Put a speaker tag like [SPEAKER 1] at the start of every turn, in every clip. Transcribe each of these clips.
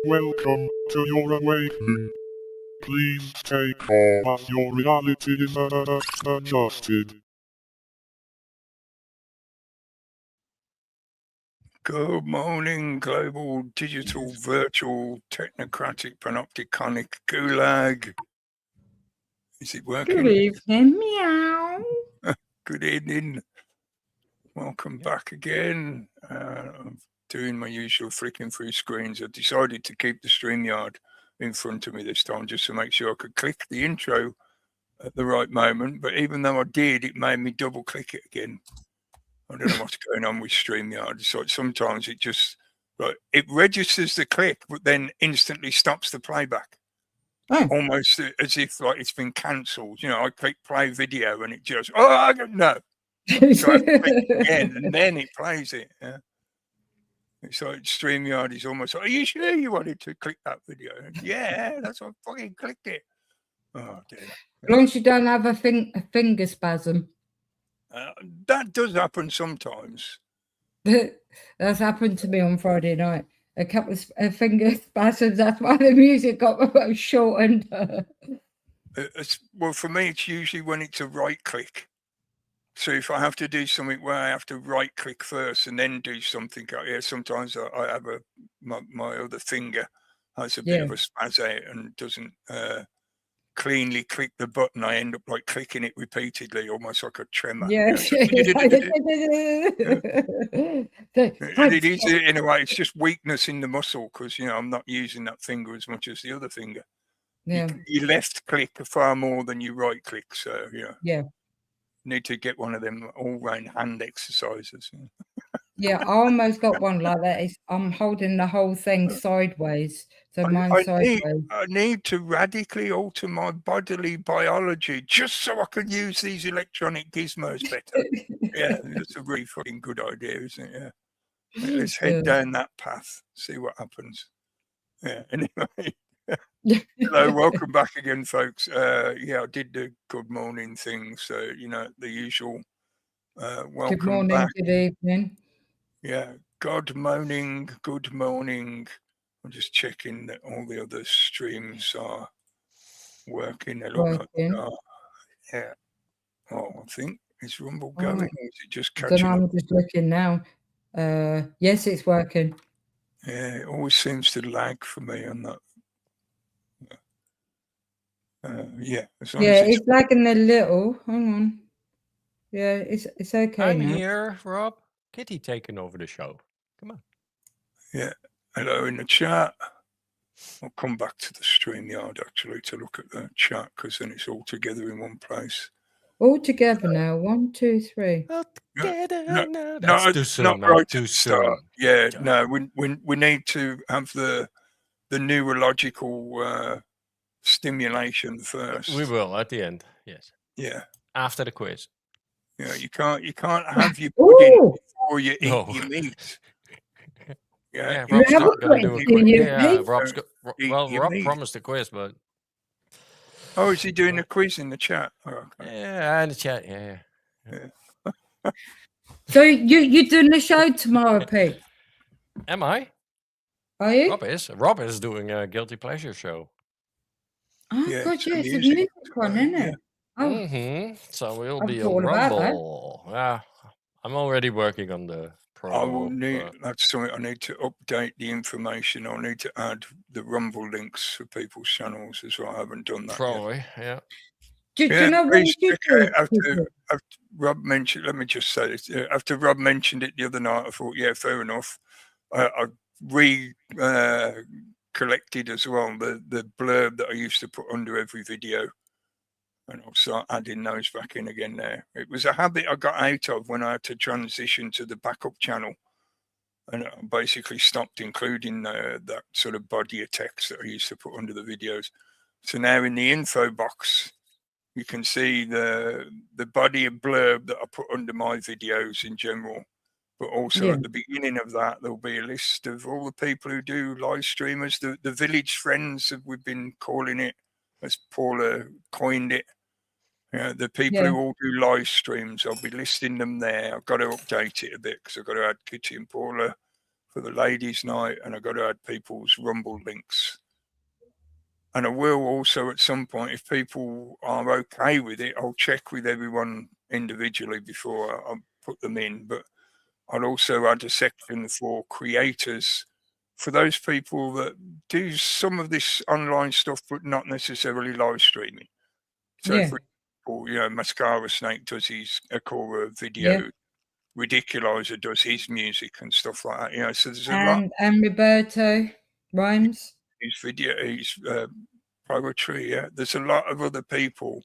[SPEAKER 1] Welcome to your awakening. Please take off as your reality is adjusted.
[SPEAKER 2] Good morning, global, digital, virtual, technocratic, panopticonic gulag. Is it working?
[SPEAKER 3] Good evening, meow.
[SPEAKER 2] Good evening. Welcome back again. I'm doing my usual flicking through screens. I decided to keep the StreamYard in front of me this time just to make sure I could click the intro at the right moment. But even though I did, it made me double click it again. I don't know what's going on with StreamYard. It's like sometimes it just, like, it registers the click, but then instantly stops the playback.
[SPEAKER 3] Oh.
[SPEAKER 2] Almost as if like it's been cancelled. You know, I click play video and it just, oh, no. So I click again and then it plays it. Yeah. It's like StreamYard is almost like, are you sure you wanted to click that video? Yeah, that's why I fucking clicked it. Oh, dear.
[SPEAKER 3] As long as you don't have a finger spasm.
[SPEAKER 2] That does happen sometimes.
[SPEAKER 3] That's happened to me on Friday night. A couple of finger spasms. That's why the music got shortened.
[SPEAKER 2] Well, for me, it's usually when it's a right click. So if I have to do something where I have to right click first and then do something, yeah, sometimes I have my other finger has a bit of a spaz out and doesn't cleanly click the button. I end up like clicking it repeatedly, almost like a tremor.
[SPEAKER 3] Yes.
[SPEAKER 2] It is, in a way, it's just weakness in the muscle because, you know, I'm not using that finger as much as the other finger.
[SPEAKER 3] Yeah.
[SPEAKER 2] You left click far more than you right click. So,
[SPEAKER 3] yeah.
[SPEAKER 2] Need to get one of them all-round hand exercises.
[SPEAKER 3] Yeah, I almost got one like that. I'm holding the whole thing sideways, so mine's sideways.
[SPEAKER 2] I need to radically alter my bodily biology just so I can use these electronic gizmos better. Yeah, that's a really fucking good idea, isn't it? Yeah. Let's head down that path, see what happens. Yeah, anyway. Hello, welcome back again, folks. Yeah, I did the good morning thing, so, you know, the usual welcome
[SPEAKER 3] good morning,
[SPEAKER 2] back.
[SPEAKER 3] Good evening.
[SPEAKER 2] Yeah, good morning. I'm just checking that all the other streams are working. They look like they are. Yeah. Oh, I think, is Rumble going, or is it just catching up?
[SPEAKER 3] I'm just looking now. Yes, it's working.
[SPEAKER 2] Yeah, it always seems to lag for me on that. Yeah.
[SPEAKER 3] It's lagging a little. Hang on. Yeah, it's okay.
[SPEAKER 4] I'm here, Rob. Kitty taking over the show. Come on.
[SPEAKER 2] Yeah. Hello in the chat. I'll come back to the StreamYard actually to look at the chat because then it's all together in one place.
[SPEAKER 3] All together now. 1, 2, 3.
[SPEAKER 4] All together now.
[SPEAKER 2] No,
[SPEAKER 4] too soon,
[SPEAKER 2] not
[SPEAKER 4] man.
[SPEAKER 2] right
[SPEAKER 4] Too
[SPEAKER 2] start.
[SPEAKER 4] soon.
[SPEAKER 2] Yeah, no, we need to have the neurological stimulation first.
[SPEAKER 4] We will at the end. Yes.
[SPEAKER 2] Yeah.
[SPEAKER 4] After the quiz.
[SPEAKER 2] Yeah, you can't have your pudding before you eat your meat.
[SPEAKER 4] Yeah, Rob's going to do a quiz. Yeah, Rob
[SPEAKER 2] meat.
[SPEAKER 4] promised a quiz, but.
[SPEAKER 2] Oh, is he doing a quiz in the chat? Oh, okay.
[SPEAKER 4] Yeah, in the chat. Yeah.
[SPEAKER 3] So you're doing the show tomorrow, Pete?
[SPEAKER 4] Am I?
[SPEAKER 3] Are you?
[SPEAKER 4] Rob is doing a guilty pleasure show.
[SPEAKER 3] Oh, yeah, God, yeah, it's a music one, isn't it?
[SPEAKER 4] Oh. So we'll be on Rumble. Yeah, I'm already working on the promo.
[SPEAKER 2] I will need, that's something I need to update the information. I'll need to add the Rumble links for people's channels as well. I haven't done that
[SPEAKER 4] yet. Yeah.
[SPEAKER 3] Do you know what you do?
[SPEAKER 2] After Rob mentioned, let me just say this. After Rob mentioned it the other night, I thought, yeah, fair enough. I collected as well the blurb that I used to put under every video, and I'll start adding those back in again there. It was a habit I got out of when I had to transition to the backup channel, and I basically stopped including that sort of body of text that I used to put under the videos. So now in the info box, you can see the body of blurb that I put under my videos in general. But also at the beginning of that, there'll be a list of all the people who do live streamers, the village friends, that we've been calling it, as Paula coined it. The people who all do live streams, I'll be listing them there. I've got to update it a bit because I've got to add Kitty and Paula for the ladies' night, and I've got to add people's Rumble links. And I will also at some point, if people are okay with it, I'll check with everyone individually before I put them in. But I'll also add a section for creators, for those people that do some of this online stuff, but not necessarily live streaming. So, for example, you know, Mascara Snake does his Akora video. Ridiculizer does his music and stuff like that. You know, so there's a lot.
[SPEAKER 3] And Roberto Rhymes.
[SPEAKER 2] His video, his poetry. Yeah, there's a lot of other people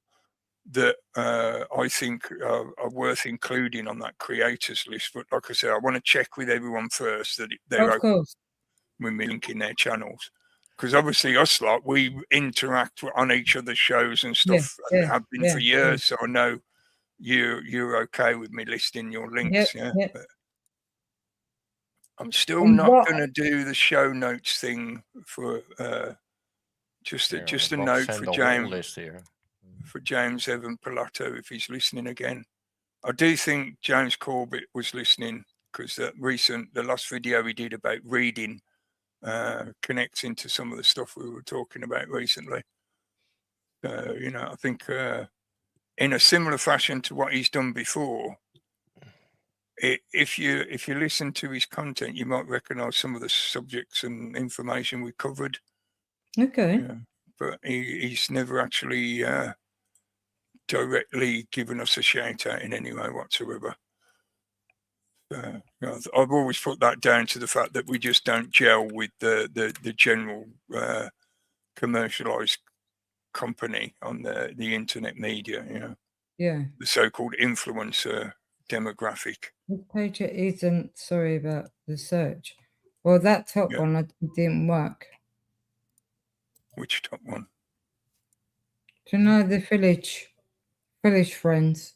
[SPEAKER 2] that I think are worth including on that creators list. But like I said, I want to check with everyone first that they're okay with me linking their channels, because obviously us lot, we interact on each other's shows and stuff, and have been for years. So I know you're okay with me listing your links. But I'm still not going to do the show notes thing for just a note for James. For James Evan Pilato, if he's listening again. I do think James Corbett was listening, because the last video we did about reading connects into some of the stuff we were talking about recently. You know, I think in a similar fashion to what he's done before, if you listen to his content, you might recognize some of the subjects and information we covered.
[SPEAKER 3] Okay.
[SPEAKER 2] Yeah, but he's never actually directly given us a shout out in any way whatsoever. You know, I've always put that down to the fact that we just don't gel with the general commercialized company on the internet media, you know.
[SPEAKER 3] Yeah.
[SPEAKER 2] The so-called influencer demographic.
[SPEAKER 3] This page isn't, sorry about the search. Well, that top one didn't work.
[SPEAKER 2] Which top one?
[SPEAKER 3] Do you know the village friends?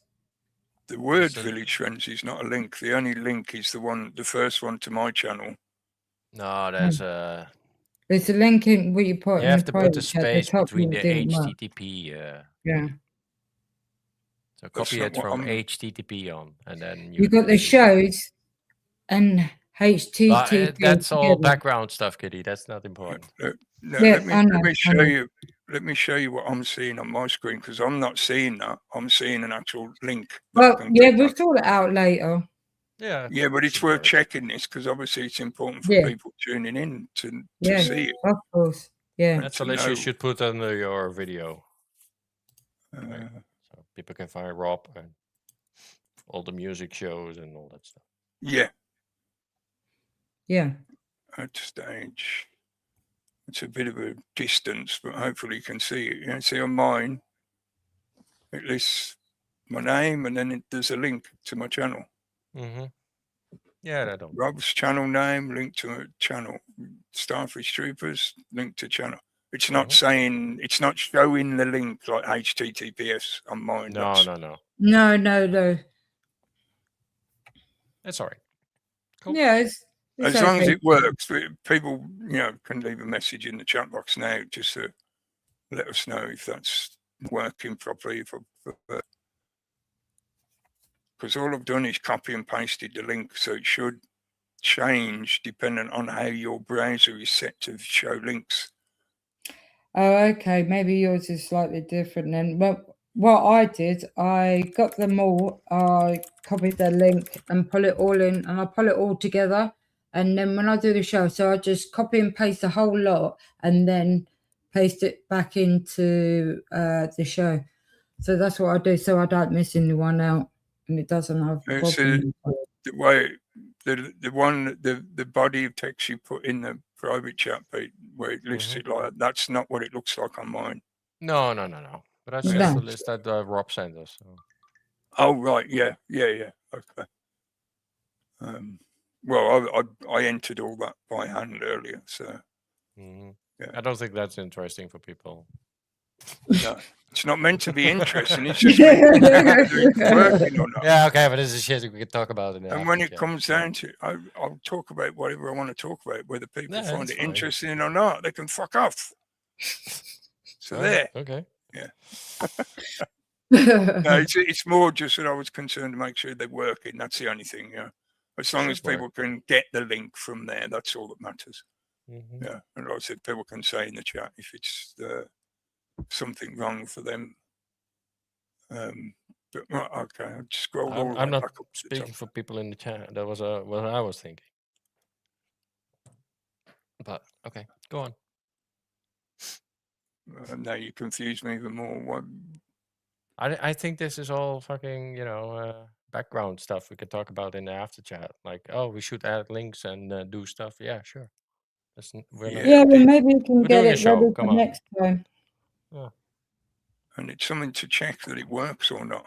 [SPEAKER 2] The word village friends is not a link. The only link is the first one to my channel.
[SPEAKER 4] No, there's
[SPEAKER 3] there's a link in where you put.
[SPEAKER 4] You have to put the space between the HTTP.
[SPEAKER 3] Yeah.
[SPEAKER 4] So copy it from HTTP on, and then
[SPEAKER 2] you
[SPEAKER 3] got the shows and HTTP.
[SPEAKER 4] That's all background stuff, Kitty. That's not important.
[SPEAKER 2] No, let me show you what I'm seeing on my screen, because I'm not seeing that. I'm seeing an actual link.
[SPEAKER 3] Well, we'll sort it out later.
[SPEAKER 2] Yeah, but it's worth checking this, because obviously it's important for people tuning in to see it.
[SPEAKER 3] Of course. Yeah.
[SPEAKER 4] That's a list you should put under your video. Right. So people can find Rob and all the music shows and all that stuff.
[SPEAKER 2] Yeah.
[SPEAKER 3] Yeah.
[SPEAKER 2] At stage. It's a bit of a distance, but hopefully you can see it. You know, see on mine, it lists my name, and then there's a link to my channel.
[SPEAKER 4] Mm-hmm. Yeah, that don't.
[SPEAKER 2] Rob's channel name, link to a channel. Starfish Troopers, link to channel. It's not saying, it's not showing the link like HTTPS on mine.
[SPEAKER 3] No.
[SPEAKER 4] That's all right. Cool.
[SPEAKER 3] Yeah,
[SPEAKER 2] as long as it works, people, you know, can leave a message in the chat box now just to let us know if that's working properly. Because all I've done is copy and pasted the link, so it should change depending on how your browser is set to show links.
[SPEAKER 3] Oh, okay. Maybe yours is slightly different then. But what I did, I got them all. I copied the link and pull it all in, and I pull it all together. And then when I do the show, so I just copy and paste the whole lot and then paste it back into the show. So that's what I do, so I don't miss anyone out, and it doesn't have
[SPEAKER 2] the way the body of text you put in the private chat page where it lists it like that, that's not what it looks like on mine.
[SPEAKER 4] No. But that's just the list that Rob sent us. So.
[SPEAKER 2] Oh right, yeah. Okay. Well, I entered all that by hand earlier, so yeah.
[SPEAKER 4] I don't think that's interesting for people.
[SPEAKER 2] No, it's not meant to be interesting. It's just working or not.
[SPEAKER 4] Yeah, okay, but this is shit we can talk about.
[SPEAKER 2] And when it comes down to it, I'll talk about whatever I want to talk about, whether people find it interesting or not. They can fuck off. So there.
[SPEAKER 4] Okay.
[SPEAKER 2] Yeah. No, it's more just that I was concerned to make sure they're working. That's the only thing, yeah. As long as
[SPEAKER 4] Should work.
[SPEAKER 2] people can get the link from there, that's all that matters.
[SPEAKER 4] Mhm.
[SPEAKER 2] Yeah, and like I said, people can say in the chat if it's something wrong for them. But right, okay, I've scrolled all the
[SPEAKER 4] I'm
[SPEAKER 2] way
[SPEAKER 4] not
[SPEAKER 2] back up to the
[SPEAKER 4] speaking
[SPEAKER 2] top.
[SPEAKER 4] for people in the chat. That was what I was thinking. But okay, go on.
[SPEAKER 2] Now you confuse me even more. What?
[SPEAKER 4] I think this is all fucking, background stuff we could talk about in the after chat. Like, oh, we should add links and do stuff. Yeah, sure. We're not.
[SPEAKER 3] Yeah, well, maybe you can
[SPEAKER 4] We're
[SPEAKER 3] get
[SPEAKER 4] doing a
[SPEAKER 3] it
[SPEAKER 4] show.
[SPEAKER 3] ready
[SPEAKER 4] Come
[SPEAKER 3] for
[SPEAKER 4] on.
[SPEAKER 3] next time.
[SPEAKER 4] Yeah.
[SPEAKER 2] And it's something to check that it works or not.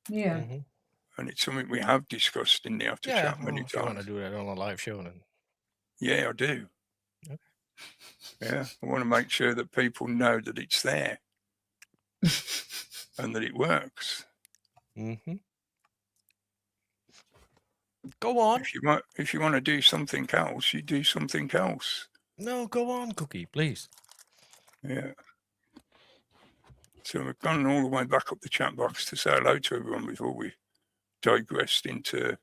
[SPEAKER 3] Yeah.
[SPEAKER 4] Mhm.
[SPEAKER 2] And it's something we have discussed in the after
[SPEAKER 4] Yeah.
[SPEAKER 2] chat many
[SPEAKER 4] If you want to
[SPEAKER 2] times.
[SPEAKER 4] do that on a live show, then
[SPEAKER 2] Yeah, I do.
[SPEAKER 4] Okay.
[SPEAKER 2] Yeah, I want to make sure that people know that it's there and that it works.
[SPEAKER 4] Go on.
[SPEAKER 2] If you want to do something else, you do something else.
[SPEAKER 4] No, go on, Cookie, please.
[SPEAKER 2] Yeah. So we've gone all the way back up the chat box to say hello to everyone before we digressed into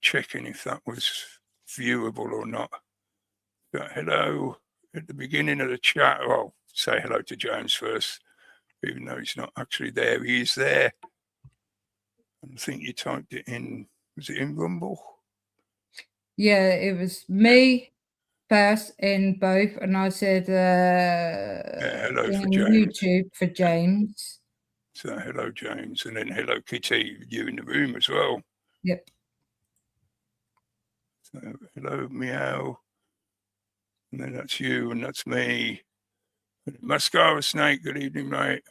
[SPEAKER 2] checking if that was viewable or not. But hello at the beginning of the chat. Well, say hello to James first, even though he's not actually there. He is there. I think you typed it in. Was it in Rumble?
[SPEAKER 3] Yeah, it was me first in both, and I said
[SPEAKER 2] hello for
[SPEAKER 3] in
[SPEAKER 2] James.
[SPEAKER 3] YouTube for James.
[SPEAKER 2] So hello, James, and then hello, Kitty, you in the room as well.
[SPEAKER 3] Yep.
[SPEAKER 2] So hello, Meow, and then that's you, and that's me. Mascara Snake, good evening, mate.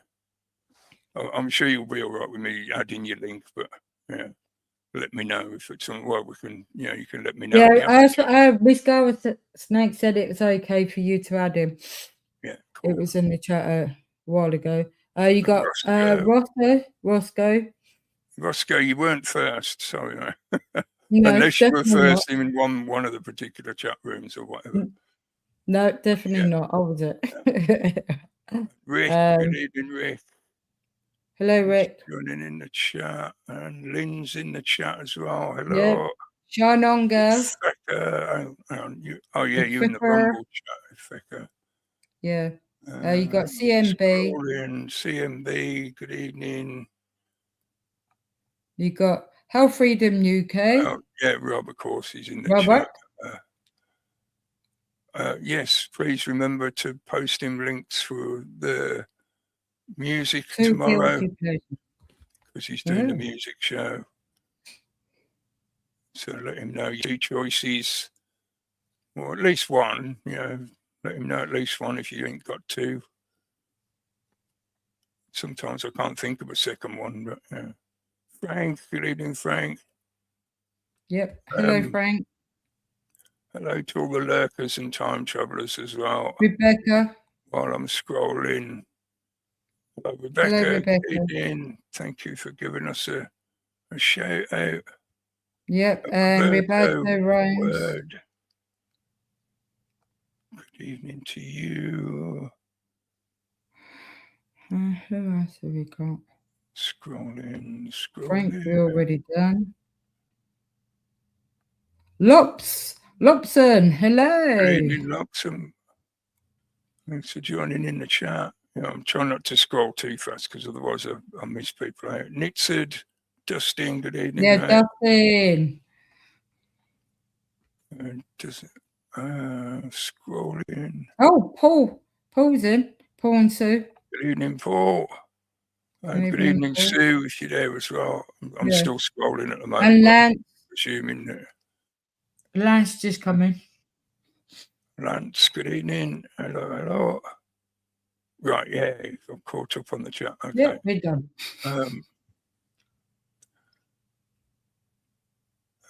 [SPEAKER 2] I'm sure you'll be all right with me adding your link, but yeah, let me know if it's on. Well, we can, you can let me know.
[SPEAKER 3] Yeah, Miss Gareth Snake said it was okay for you to add him.
[SPEAKER 2] Yeah, cool.
[SPEAKER 3] It was in the chat a while ago. You got Roscoe.
[SPEAKER 2] Roscoe, you weren't first, sorry, mate.
[SPEAKER 3] No,
[SPEAKER 2] unless you were first
[SPEAKER 3] not.
[SPEAKER 2] in one of the particular chat rooms or whatever.
[SPEAKER 3] No, definitely not. I was it.
[SPEAKER 2] Rick, good evening, Rick.
[SPEAKER 3] Hello, Rick.
[SPEAKER 2] Joining in the chat, and Lynn's in the chat as well. Hello.
[SPEAKER 3] Yep. Shine on, girl.
[SPEAKER 2] You in the Rumble chat, Feka.
[SPEAKER 3] Yeah. You got CMB.
[SPEAKER 2] CMB, good evening.
[SPEAKER 1] You got Healthfreedomuk.
[SPEAKER 2] Oh, yeah, Rob, of course, he's in the chat. Yes, please remember to post him links for the music tomorrow, because he's doing the music show. So let him know 2 choices, or at least one, let him know at least one if you ain't got 2. Sometimes I can't think of a second one, but Frank, good evening, Frank.
[SPEAKER 1] Yep. Hello, Frank.
[SPEAKER 2] Hello to all the lurkers and time travelers as well.
[SPEAKER 1] Rebecca.
[SPEAKER 2] While I'm scrolling. Hello, Rebecca.
[SPEAKER 1] Hello, Rebecca.
[SPEAKER 2] Good evening. Thank you for giving us a shout out.
[SPEAKER 1] Yep. And Rebecca Rhymes.
[SPEAKER 2] Word. Good evening to you.
[SPEAKER 1] Who else have we got?
[SPEAKER 2] Scrolling.
[SPEAKER 1] Frank, we already done. Lobson, hello.
[SPEAKER 2] Good evening, Lobson. Thanks for joining in the chat. I'm trying not to scroll too fast because otherwise I miss people out. Nitzard, Dustin, good evening.
[SPEAKER 1] Yeah,
[SPEAKER 2] mate.
[SPEAKER 1] Dustin.
[SPEAKER 2] Scrolling.
[SPEAKER 1] Oh, Paul. Paul's in. Paul and Sue.
[SPEAKER 2] Good evening, Paul. Good evening, Paul. Sue, if you're there as well. I'm still scrolling at the moment.
[SPEAKER 1] And Lance.
[SPEAKER 2] Presuming that
[SPEAKER 1] Lance just coming.
[SPEAKER 2] Lance, good evening. Hello. Right, yeah, I'm caught up on the chat. Okay.
[SPEAKER 1] Yeah, we're done.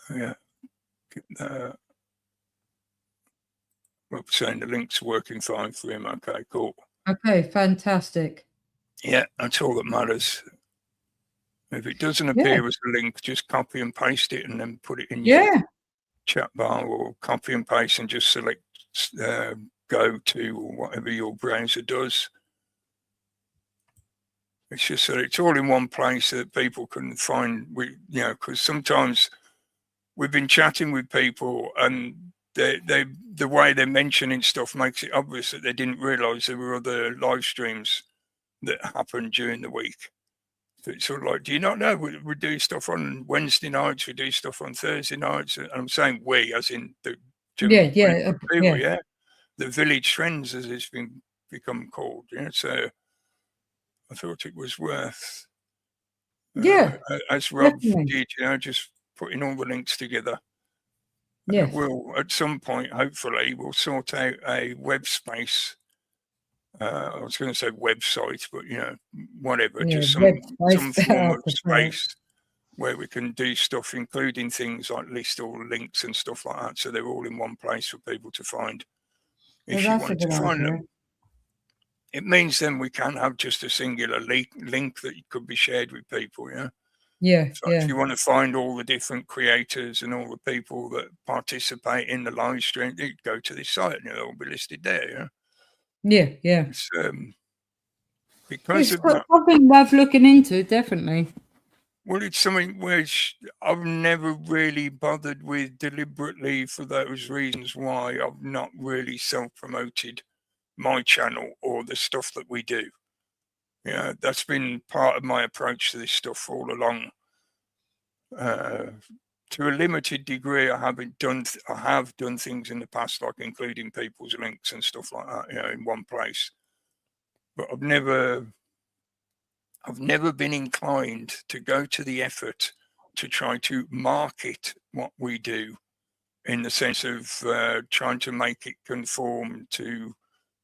[SPEAKER 2] Yeah. We're saying the link's working fine for him. Okay, cool.
[SPEAKER 1] Okay, fantastic.
[SPEAKER 2] Yeah, that's all that matters. If it doesn't appear as a link, just copy and paste it and then put it in your chat bar, or copy and paste and just select go to or whatever your browser does. It's just so it's all in one place so that people can find, because sometimes we've been chatting with people, and the way they're mentioning stuff makes it obvious that they didn't realise there were other live streams that happened during the week. So it's sort of like, do you not know? We do stuff on Wednesday nights, we do stuff on Thursday nights. And I'm saying we, as in the general people, yeah. The village trends, as it's become called. Yeah. So I thought it was worth, as Rob did, just putting all the links together.
[SPEAKER 3] Yes.
[SPEAKER 2] We'll, at some point, hopefully, we'll sort out a web space. I was going to say website, but whatever, just some form of space where we can do stuff, including things like list all links and stuff like that, so they're all in one place for people to find if you want to find them. It means then we can have just a singular link that could be shared with people. So if you want to find all the different creators and all the people that participate in the live stream, you go to this site and it'll be listed there.
[SPEAKER 3] Yeah.
[SPEAKER 2] It's, because
[SPEAKER 3] it's something worth looking into, definitely.
[SPEAKER 2] Well, it's something which I've never really bothered with deliberately for those reasons why I've not really self-promoted my channel or the stuff that we do. That's been part of my approach to this stuff all along. To a limited degree, I have done things in the past, like including people's links and stuff like that, in one place. But I've never been inclined to go to the effort to try to market what we do, in the sense of trying to make it conform to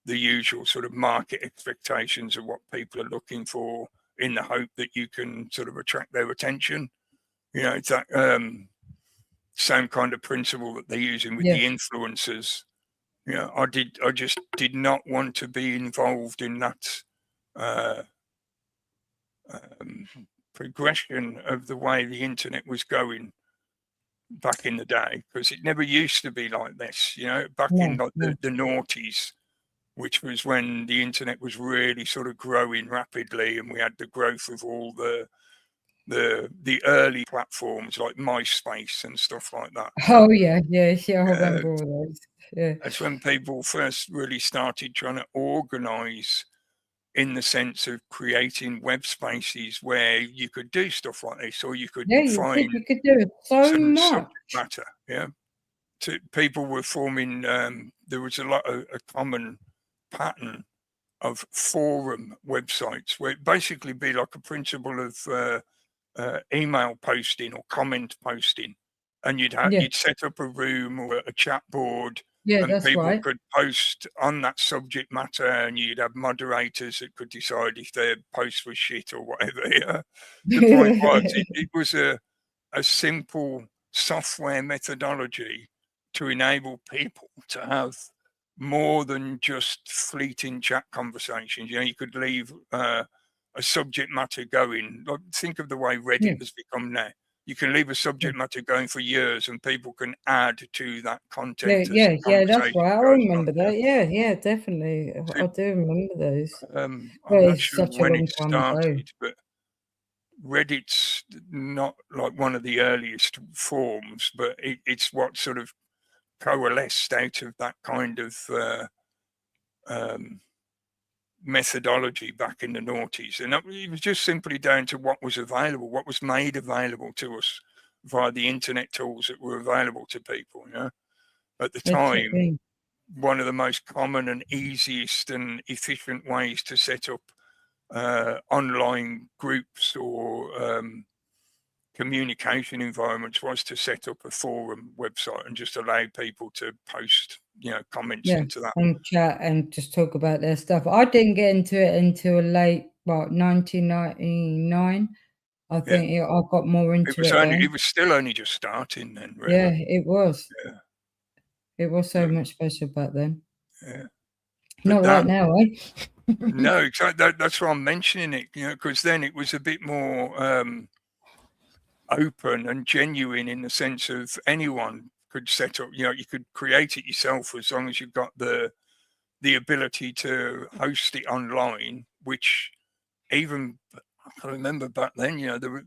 [SPEAKER 2] the usual sort of market expectations of what people are looking for, in the hope that you can sort of attract their attention. It's that same kind of principle that they're using with the influencers. I just did not want to be involved in that progression of the way the internet was going back in the day, because it never used to be like this. Back in like the noughties, which was when the internet was really sort of growing rapidly, and we had the growth of all the early platforms like MySpace and stuff like that.
[SPEAKER 3] Oh yeah, I remember all those. Yeah,
[SPEAKER 2] that's when people first really started trying to organize, in the sense of creating web spaces where you could do stuff like this, or you could find
[SPEAKER 3] you could do so much
[SPEAKER 2] subject matter. People were forming. There was a common pattern of forum websites where it basically be like a principle of email posting or comment posting, and you'd set up a room or a chat board, and people could post on that subject matter, and you'd have moderators that could decide if their post was shit or whatever. The point was, it was a simple software methodology to enable people to have more than just fleeting chat conversations. You could leave a subject matter going. Like, think of the way Reddit has become now. You can leave a subject matter going for years, and people can add to that content.
[SPEAKER 3] Yeah, that's right. I remember that. Yeah, definitely. I do remember those.
[SPEAKER 2] I'm not sure when it started, but Reddit's not like one of the earliest forms, but it's what sort of coalesced out of that kind of methodology back in the noughties. And it was just simply down to what was available, what was made available to us via the internet tools that were available to people. At the time, one of the most common and easiest and efficient ways to set up online groups or communication environments was to set up a forum website and just allow people to post comments into that
[SPEAKER 3] and chat and just talk about their stuff. I didn't get into it until late 1999. I think I got more into it.
[SPEAKER 2] It was still only just starting then, really.
[SPEAKER 3] Yeah, it was. It was so much special back then. Not right now, eh?
[SPEAKER 2] No, exactly. That's why I'm mentioning it, because then it was a bit more open and genuine, in the sense of anyone could set up, you could create it yourself, as long as you've got the ability to host it online, which even I can remember back then,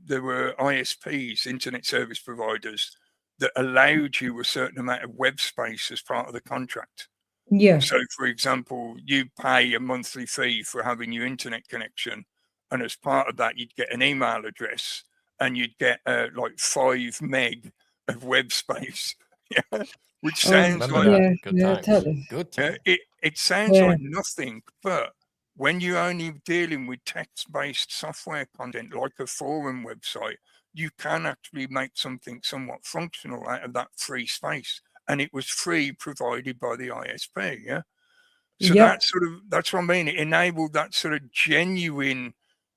[SPEAKER 2] there were ISPs, internet service providers, that allowed you a certain amount of web space as part of the contract.
[SPEAKER 3] Yeah.
[SPEAKER 2] So, for example, you pay a monthly fee for having your internet connection, and as part of that, you'd get an email address, and you'd get like 5 meg of web space. Yeah, which sounds
[SPEAKER 4] Remember
[SPEAKER 2] like
[SPEAKER 4] that? Good times.
[SPEAKER 3] totally.
[SPEAKER 4] Good
[SPEAKER 2] yeah,
[SPEAKER 4] times.
[SPEAKER 2] it sounds
[SPEAKER 3] Yeah.
[SPEAKER 2] like nothing, but when you're only dealing with text-based software content like a forum website, you can actually make something somewhat functional out of that free space. And it was free, provided by the ISP. Yeah. So
[SPEAKER 3] Yep.
[SPEAKER 2] that's what I mean. It enabled that sort of genuine,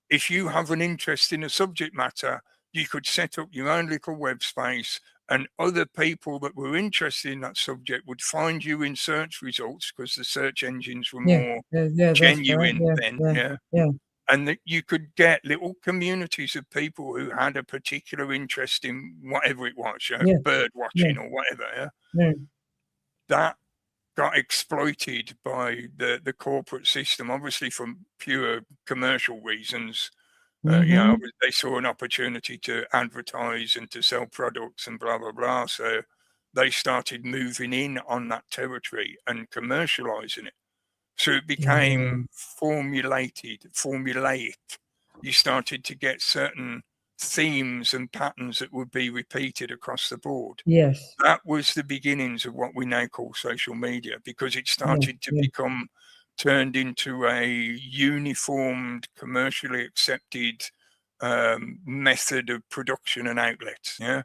[SPEAKER 2] if you have an interest in a subject matter, you could set up your own little web space, and other people that were interested in that subject would find you in search results, because the search engines were
[SPEAKER 3] Yeah.
[SPEAKER 2] more
[SPEAKER 3] Yeah. That's right.
[SPEAKER 2] genuine
[SPEAKER 3] Yeah.
[SPEAKER 2] then.
[SPEAKER 3] Yeah.
[SPEAKER 2] Yeah.
[SPEAKER 3] Yeah.
[SPEAKER 2] And that you could get little communities of people who had a particular interest in whatever it was,
[SPEAKER 3] Yeah.
[SPEAKER 2] bird watching or whatever. Yeah.
[SPEAKER 3] Yeah.
[SPEAKER 2] That got exploited by the corporate system, obviously for pure commercial reasons. They saw an opportunity to advertise and to sell products and blah, blah, blah. So they started moving in on that territory and commercializing it. So it became formulaic. You started to get certain themes and patterns that would be repeated across the board.
[SPEAKER 3] Yes.
[SPEAKER 2] That was the beginnings of what we now call social media, because it started to become turned into a uniformed, commercially accepted method of production and outlets. Yeah.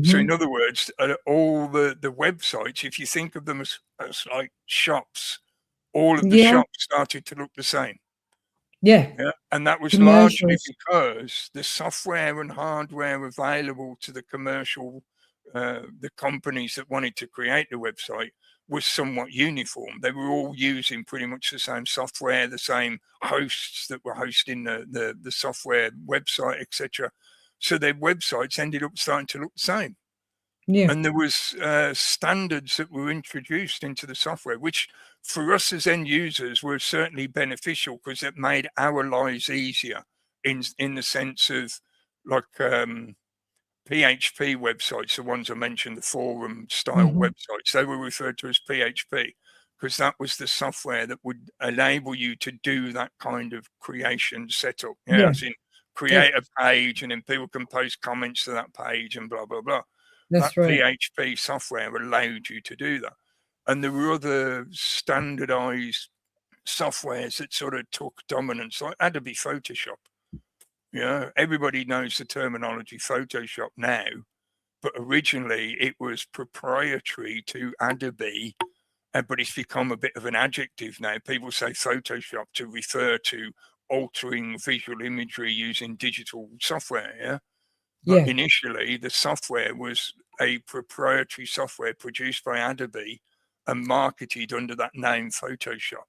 [SPEAKER 2] So in other words, all the websites, if you think of them as like shops, all of the shops started to look the same.
[SPEAKER 3] Yeah.
[SPEAKER 2] Yeah. And that was
[SPEAKER 3] Commercials.
[SPEAKER 2] largely because the software and hardware available to the commercial, the companies that wanted to create the website was somewhat uniform. They were all using pretty much the same software, the same hosts that were hosting the software website, etc. So their websites ended up starting to look the same.
[SPEAKER 3] Yeah.
[SPEAKER 2] And there was standards that were introduced into the software, which for us as end users were certainly beneficial, because it made our lives easier in the sense of like PHP websites, the ones I mentioned, the forum style websites, they were referred to as PHP, because that was the software that would enable you to do that kind of creation setup. Yeah. As in create a page, and then people can post comments to that page and blah, blah, blah.
[SPEAKER 3] That's
[SPEAKER 2] that
[SPEAKER 3] right.
[SPEAKER 2] PHP software allowed you to do that. And there were other standardized softwares that sort of took dominance, like Adobe Photoshop. Yeah, everybody knows the terminology Photoshop now, but originally it was proprietary to Adobe, but it's become a bit of an adjective now. People say Photoshop to refer to altering visual imagery using digital software. Yeah. But initially, the software was a proprietary software produced by Adobe and marketed under that name Photoshop.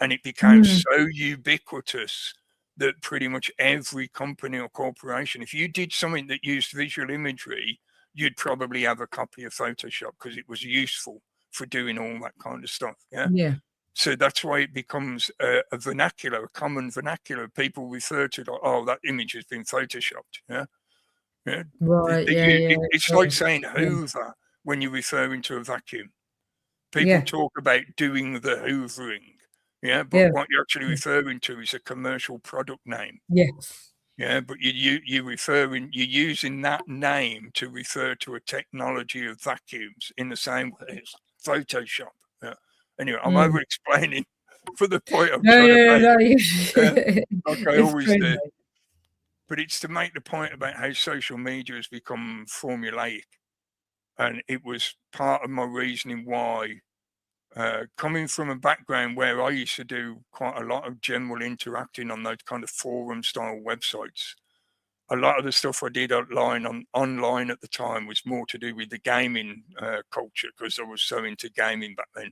[SPEAKER 2] And it became so ubiquitous that pretty much every company or corporation, if you did something that used visual imagery, you'd probably have a copy of Photoshop, because it was useful for doing all that kind of stuff. Yeah.
[SPEAKER 3] Yeah.
[SPEAKER 2] So that's why it becomes a vernacular, a common vernacular. People refer to it like, oh, that image has been Photoshopped. Yeah. Yeah.
[SPEAKER 3] Right. Yeah.
[SPEAKER 2] It's like saying Hoover when you're referring to a vacuum. People talk about doing the hoovering. Yeah. But what you're actually referring to is a commercial product name.
[SPEAKER 3] Yes.
[SPEAKER 2] Yeah. But you're using that name to refer to a technology of vacuums in the same way as Photoshop. Yeah. Anyway, I'm over explaining for the point I'm trying to make. Like I always do. But it's to make the point about how social media has become formulaic. And it was part of my reasoning why, coming from a background where I used to do quite a lot of general interacting on those kind of forum style websites, a lot of the stuff I did online at the time was more to do with the gaming culture, because I was so into gaming back then.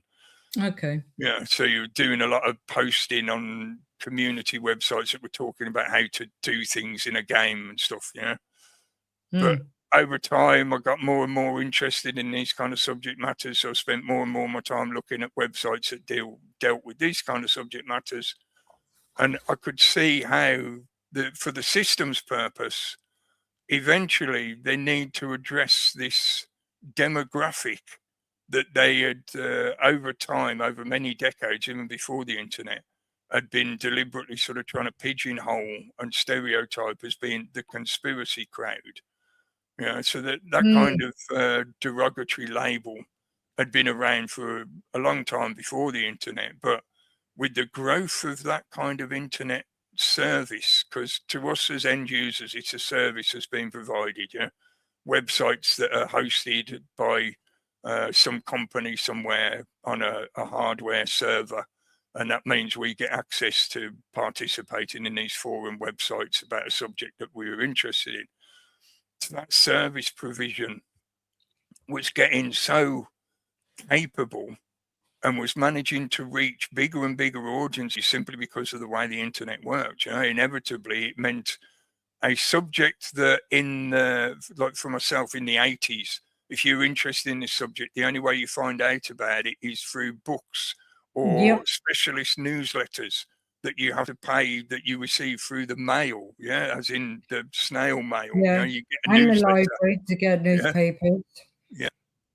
[SPEAKER 3] Okay.
[SPEAKER 2] Yeah, so you're doing a lot of posting on community websites that were talking about how to do things in a game and stuff, yeah. But over time, I got more and more interested in these kind of subject matters. So I spent more and more of my time looking at websites that dealt with these kind of subject matters. And I could see how, for the system's purpose, eventually they need to address this demographic that they had, over time, over many decades, even before the internet, had been deliberately sort of trying to pigeonhole and stereotype as being the conspiracy crowd. You know, so that kind of derogatory label had been around for a long time before the internet. But with the growth of that kind of internet service, because to us as end users, it's a service that's been provided, yeah, websites that are hosted by some company somewhere on a hardware server, and that means we get access to participating in these forum websites about a subject that we were interested in. So that service provision was getting so capable and was managing to reach bigger and bigger audiences simply because of the way the internet worked. You know, inevitably it meant a subject that like for myself in the 80s, if you're interested in this subject, the only way you find out about it is through books or specialist newsletters that you have to pay, that you receive through the mail, yeah, as in the snail mail.
[SPEAKER 3] Yeah,
[SPEAKER 2] you know, you get a
[SPEAKER 3] and
[SPEAKER 2] newsletter.
[SPEAKER 3] the library to get newspapers.
[SPEAKER 2] Yeah.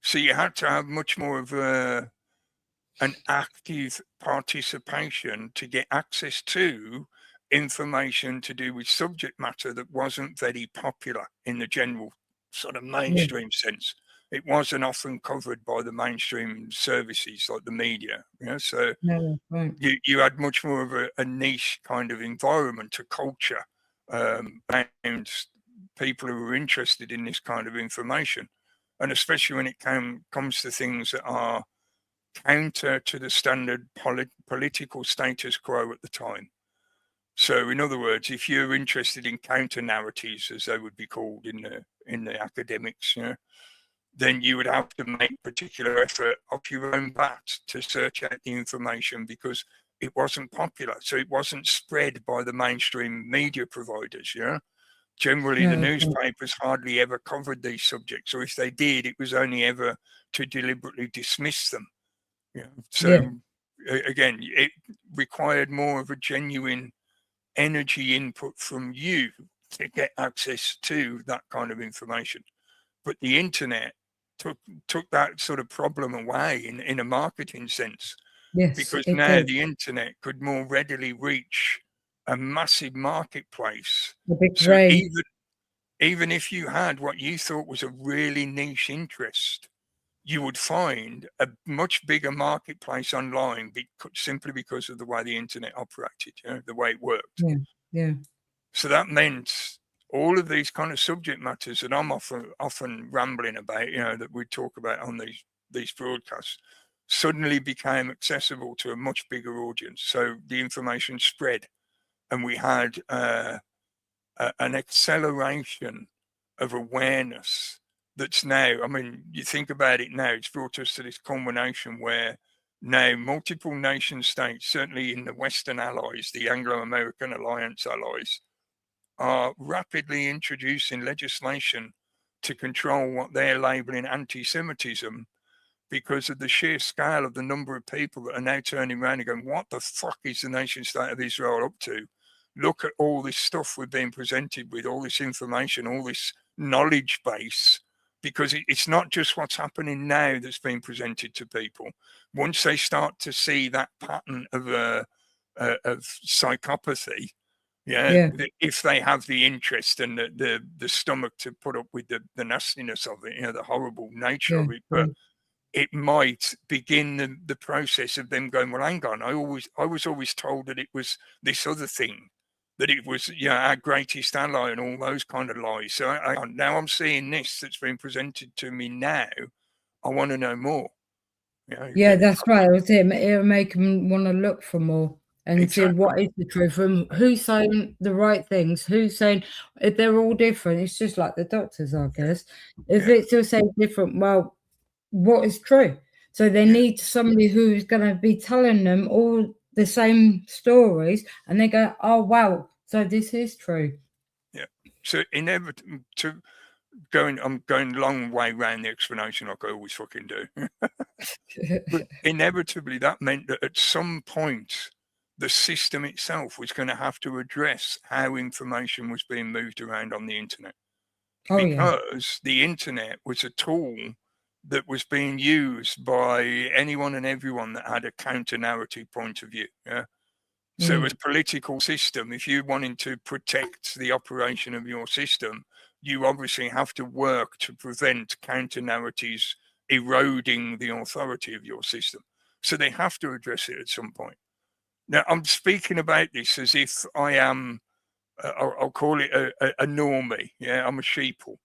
[SPEAKER 2] So you had to have much more of an active participation to get access to information to do with subject matter that wasn't very popular in the general sort of mainstream sense. It wasn't often covered by the mainstream services like the media, you know, so you had much more of a niche kind of environment, a culture, and people who were interested in this kind of information. And especially when it comes to things that are counter to the standard political status quo at the time. So in other words, if you're interested in counter narratives, as they would be called in the academics, you know, then you would have to make particular effort off your own bat to search out the information because it wasn't popular. So it wasn't spread by the mainstream media providers, you know. Generally, the newspapers hardly ever covered these subjects, or if they did, it was only ever to deliberately dismiss them. You know? So again, it required more of a genuine energy input from you to get access to that kind of information. But the internet took that sort of problem away in a marketing sense, because now the internet could more readily reach a massive marketplace. So even if you had what you thought was a really niche interest, you would find a much bigger marketplace online simply because of the way the internet operated, you know, the way it worked. So that meant all of these kind of subject matters that I'm often rambling about, you know, that we talk about on these broadcasts, suddenly became accessible to a much bigger audience. So the information spread, and we had an acceleration of awareness that's now, I mean, you think about it now, it's brought us to this culmination where now multiple nation states, certainly in the Western allies, the Anglo-American alliance allies, are rapidly introducing legislation to control what they're labeling anti-Semitism because of the sheer scale of the number of people that are now turning around and going, what the fuck is the nation state of Israel up to? Look at all this stuff we're being presented with, all this information, all this knowledge base, because it's not just what's happening now that's being presented to people. Once they start to see that pattern of psychopathy, if they have the interest and the stomach to put up with the nastiness of it, you know, the horrible nature of it, but it might begin the process of them going, well, hang on, I was always told that it was this other thing, that it was, you know, our greatest ally and all those kind of lies. So now I'm seeing this that's been presented to me now. I want to know more.
[SPEAKER 3] Yeah, that's right. It'll make them want to look for more and see what is the truth and who's saying the right things, who's saying, if they're all different, it's just like the doctors, I guess. If it's all saying different, well, what is true? So they need somebody who's going to be telling them all the same stories, and they go, oh, wow, so this is true.
[SPEAKER 2] Yeah. So inevitably, I'm going a long way around the explanation like I always fucking do. But inevitably, that meant that at some point, the system itself was going to have to address how information was being moved around on the internet. Because the internet was a tool that was being used by anyone and everyone that had a counter-narrative point of view. Yeah. So as political system, if you wanted to protect the operation of your system, you obviously have to work to prevent counter-narratives eroding the authority of your system. So they have to address it at some point. Now, I'm speaking about this as if I am, I'll call it a normie. Yeah, I'm a sheeple.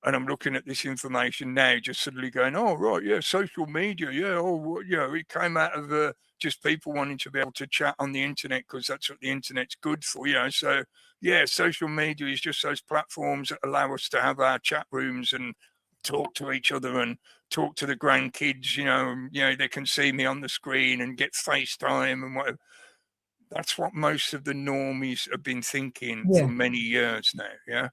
[SPEAKER 2] And I'm looking at this information now, just suddenly going, oh, right, yeah, social media, yeah, oh, you know, it came out of just people wanting to be able to chat on the internet because that's what the internet's good for, you know. So, yeah, social media is just those platforms that allow us to have our chat rooms and talk to each other and talk to the grandkids, you know, they can see me on the screen and get FaceTime and whatever. That's what most of the normies have been thinking for many years now, yeah.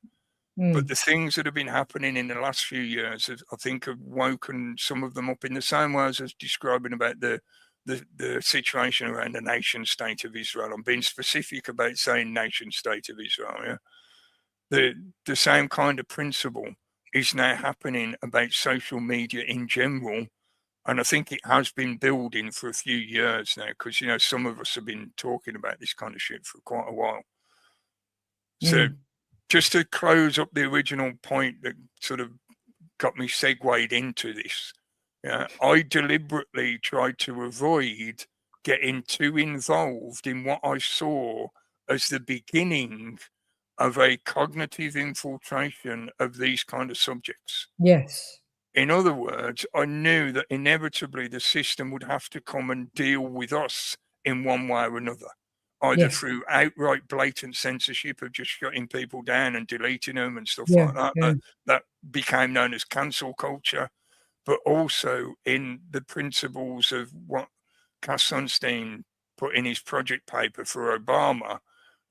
[SPEAKER 2] But the things that have been happening in the last few years, I think, have woken some of them up in the same way as I was describing about the situation around the nation state of Israel. I'm being specific about saying nation state of Israel. Yeah? The same kind of principle is now happening about social media in general. And I think it has been building for a few years now because, you know, some of us have been talking about this kind of shit for quite a while. So just to close up the original point that sort of got me segued into this, I deliberately tried to avoid getting too involved in what I saw as the beginning of a cognitive infiltration of these kind of subjects.
[SPEAKER 3] Yes.
[SPEAKER 2] In other words, I knew that inevitably the system would have to come and deal with us in one way or another. Either through outright blatant censorship of just shutting people down and deleting them and stuff like that. That became known as cancel culture, but also in the principles of what Cass Sunstein put in his project paper for Obama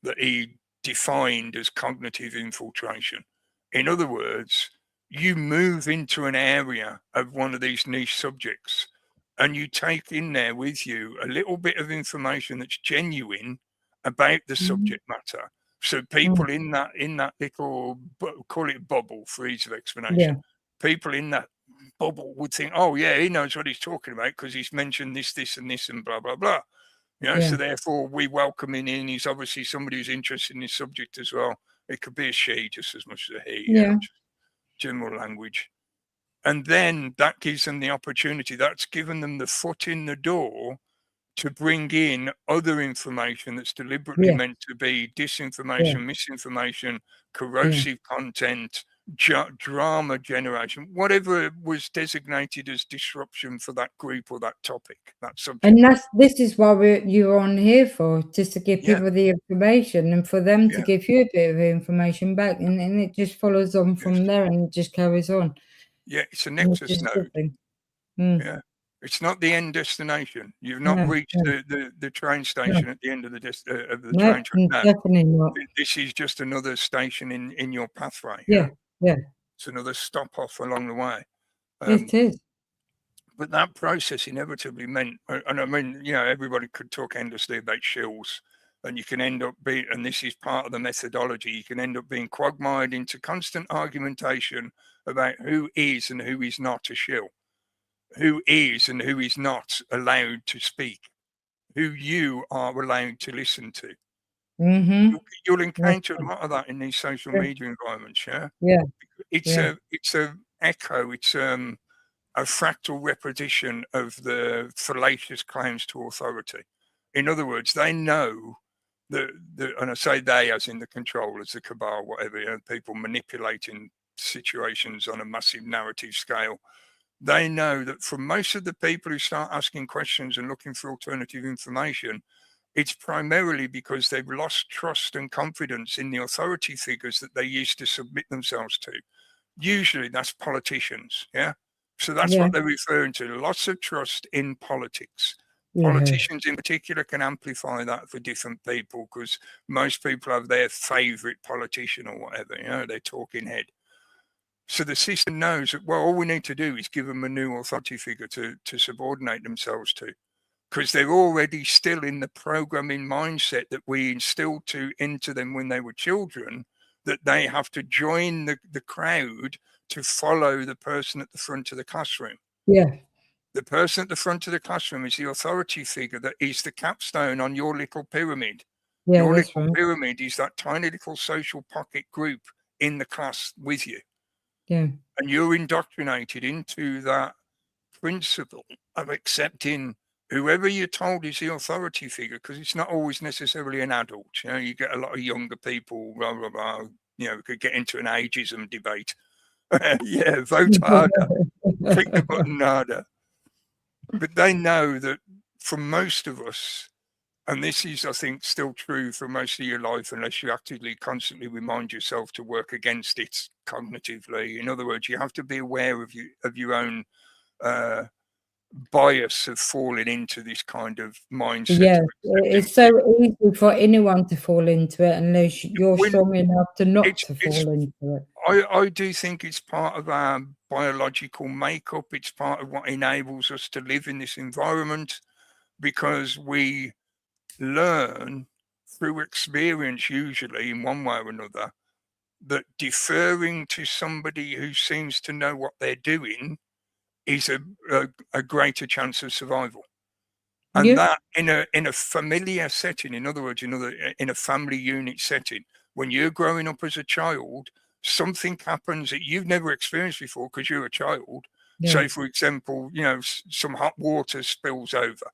[SPEAKER 2] that he defined as cognitive infiltration. In other words, you move into an area of one of these niche subjects and you take in there with you a little bit of information that's genuine about the subject matter. So people in that little, call it bubble for ease of explanation, people in that bubble would think, oh yeah, he knows what he's talking about because he's mentioned this, this and this and blah, blah, blah. You know, so therefore we welcome him in. He's obviously somebody who's interested in this subject as well. It could be a she just as much as a he, general language. And then that gives them the opportunity, that's given them the foot in the door to bring in other information that's deliberately meant to be disinformation, misinformation, corrosive content, drama generation, whatever was designated as disruption for that group or that topic, that subject.
[SPEAKER 3] And this is why you're on here for, just to give people the information and for them to give you a bit of information back, and it just follows on from there and it just carries on.
[SPEAKER 2] Yeah, it's a nexus node. Yeah, it's not the end destination. You've not reached the train station at the end of the train track. No,
[SPEAKER 3] definitely not.
[SPEAKER 2] This is just another station in your pathway.
[SPEAKER 3] Yeah.
[SPEAKER 2] It's another stop off along the way.
[SPEAKER 3] It is.
[SPEAKER 2] But that process inevitably meant, and I mean, you know, everybody could talk endlessly about shills, and you can end up being, and this is part of the methodology, you can end up being quagmired into constant argumentation about who is and who is not a shill, who is and who is not allowed to speak, who you are allowed to listen to. You'll encounter a lot of that in these social media environments. It's a echo, it's a fractal repetition of the fallacious claims to authority. In other words, they know that, and I say they as in the controllers, the cabal, whatever, you know, people manipulating situations on a massive narrative scale. They know that for most of the people who start asking questions and looking for alternative information, it's primarily because they've lost trust and confidence in the authority figures that they used to submit themselves to. Usually that's politicians, So that's what they're referring to, lots of trust in politics. Politicians in particular can amplify that for different people because most people have their favorite politician or whatever, you know, their talking head. So the system knows that, well, all we need to do is give them a new authority figure to subordinate themselves to, because they're already still in the programming mindset that we instilled into them when they were children, that they have to join the crowd to follow the person at the front of the classroom.
[SPEAKER 3] Yeah.
[SPEAKER 2] The person at the front of the classroom is the authority figure that is the capstone on your little pyramid.
[SPEAKER 3] Yeah,
[SPEAKER 2] Your
[SPEAKER 3] that's
[SPEAKER 2] little
[SPEAKER 3] right.
[SPEAKER 2] pyramid is that tiny little social pocket group in the class with you.
[SPEAKER 3] Yeah.
[SPEAKER 2] And you're indoctrinated into that principle of accepting whoever you're told is the authority figure, because it's not always necessarily an adult. You know, you get a lot of younger people, blah, blah, blah, you know, could get into an ageism debate. Yeah, vote harder, click the button harder. But they know that for most of us, and this is, I think, still true for most of your life, unless you actively, constantly remind yourself to work against it cognitively. In other words, you have to be aware of your own bias of falling into this kind of mindset.
[SPEAKER 3] Yeah, it's so easy for anyone to fall into it unless you're strong enough to not to fall into it.
[SPEAKER 2] I do think it's part of our biological makeup. It's part of what enables us to live in this environment, because we learn through experience, usually in one way or another, that deferring to somebody who seems to know what they're doing is a greater chance of survival. And that in a familiar setting, in other words, in a family unit setting, when you're growing up as a child, something happens that you've never experienced before because you're a child.
[SPEAKER 3] Yeah.
[SPEAKER 2] Say, for example, you know, some hot water spills over.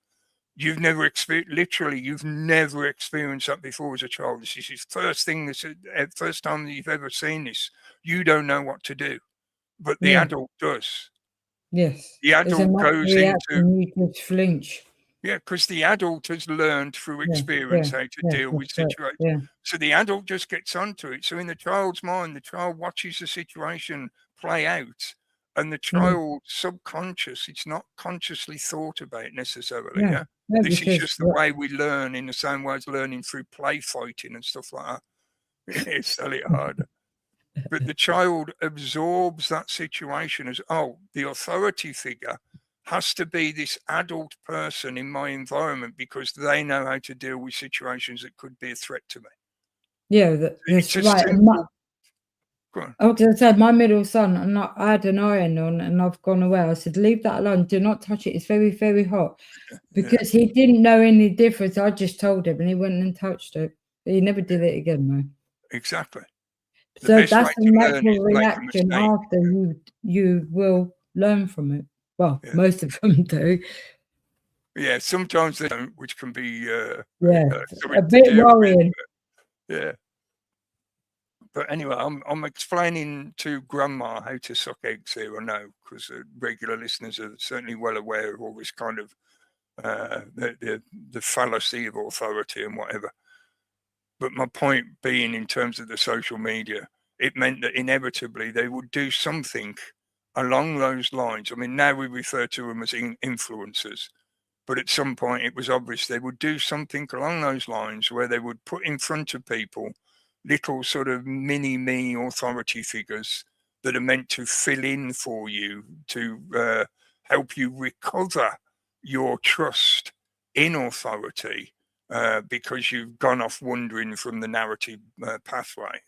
[SPEAKER 2] You've never experienced, literally, you've never experienced that before as a child. This is the first time that you've ever seen this. You don't know what to do, but the adult does.
[SPEAKER 3] Yes.
[SPEAKER 2] The adult goes into.
[SPEAKER 3] You just flinch.
[SPEAKER 2] Yeah, because the adult has learned through experience how to deal with situations.
[SPEAKER 3] Yeah.
[SPEAKER 2] So the adult just gets onto it. So in the child's mind, the child watches the situation play out, and the child subconscious, it's not consciously thought about necessarily. Yeah. This is just the way we learn, in the same way as learning through play fighting and stuff like that. It's sell it harder. But the child absorbs that situation as, oh, the authority figure has to be this adult person in my environment because they know how to deal with situations that could be a threat to me.
[SPEAKER 3] Yeah, that's right. I was going to say, my middle son, and I had an iron on and I've gone away. I said, leave that alone. Do not touch it. It's very, very hot. Because he didn't know any difference. I just told him and he went and touched it. But he never did it again, though.
[SPEAKER 2] Exactly.
[SPEAKER 3] So that's a natural reaction after you will learn from it. Well, most of them do.
[SPEAKER 2] Yeah, sometimes they don't, which can be
[SPEAKER 3] a bit worrying.
[SPEAKER 2] Yeah. But anyway, I'm explaining to Grandma how to suck eggs here, I know, because regular listeners are certainly well aware of all this kind of the fallacy of authority and whatever. But my point being, in terms of the social media, it meant that inevitably they would do something along those lines. I mean, now we refer to them as influencers, but at some point it was obvious they would do something along those lines where they would put in front of people little sort of mini-me authority figures that are meant to fill in for you, to help you recover your trust in authority, because you've gone off wandering from the narrative pathway.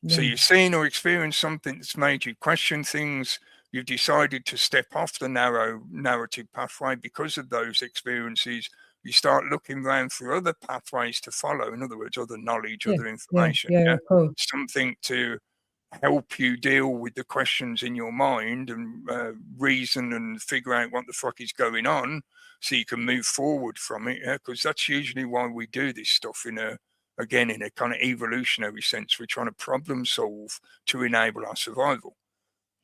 [SPEAKER 2] So you've seen or experienced something that's made you question things. You've decided to step off the narrow narrative pathway because of those experiences. You start looking around for other pathways to follow. In other words, other knowledge, other information. Something to help you deal with the questions in your mind and reason and figure out what the fuck is going on, so you can move forward from it. Because that's usually why we do this stuff in a kind of evolutionary sense. We're trying to problem solve to enable our survival.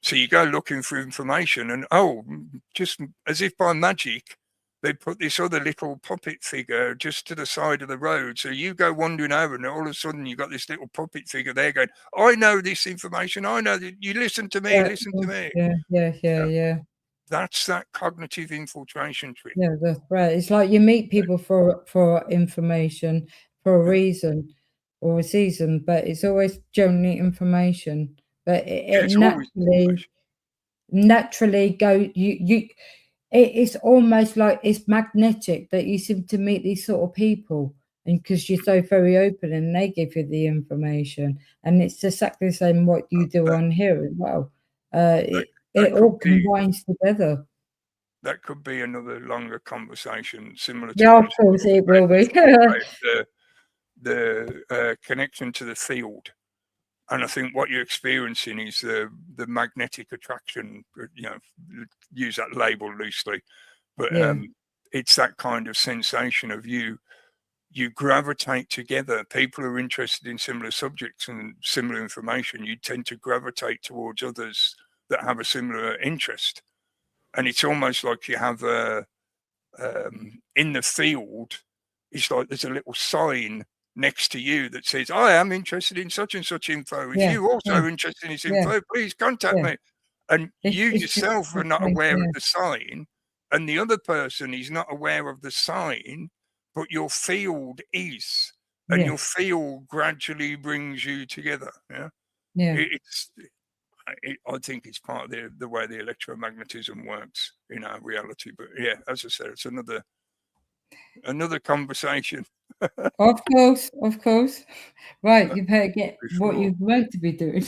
[SPEAKER 2] So you go looking for information and, just as if by magic, they put this other little puppet figure just to the side of the road. So you go wandering over and all of a sudden you've got this little puppet figure there going, I know this information. I know that you listen to me, listen to me.
[SPEAKER 3] Yeah.
[SPEAKER 2] That's that cognitive infiltration trick.
[SPEAKER 3] Yeah, that's right. It's like you meet people for information, for a reason or a season, but it's always generally information. But it naturally go it's almost like it's magnetic that you seem to meet these sort of people, and because you're so very open and they give you the information, and it's exactly the same what you do on here as well. It all combines together.
[SPEAKER 2] That could be another longer conversation, similar to
[SPEAKER 3] Yeah, of course it will be.
[SPEAKER 2] the connection to the field. And I think what you're experiencing is the magnetic attraction, you know, use that label loosely, but
[SPEAKER 3] Yeah.
[SPEAKER 2] it's that kind of sensation of you gravitate together. People who are interested in similar subjects and similar information, you tend to gravitate towards others that have a similar interest. And it's almost like you have in the field, it's like there's a little sign next to you that says, I am interested in such and such info. If you also are interested in this info, please contact me. And you yourself are not aware of the sign, and the other person is not aware of the sign, but your field is. And your field gradually brings you together. Yeah. I think it's part of the way the electromagnetism works in our reality. But yeah, as I said, it's another conversation.
[SPEAKER 3] Of course. Right, you better get what you're meant to be doing.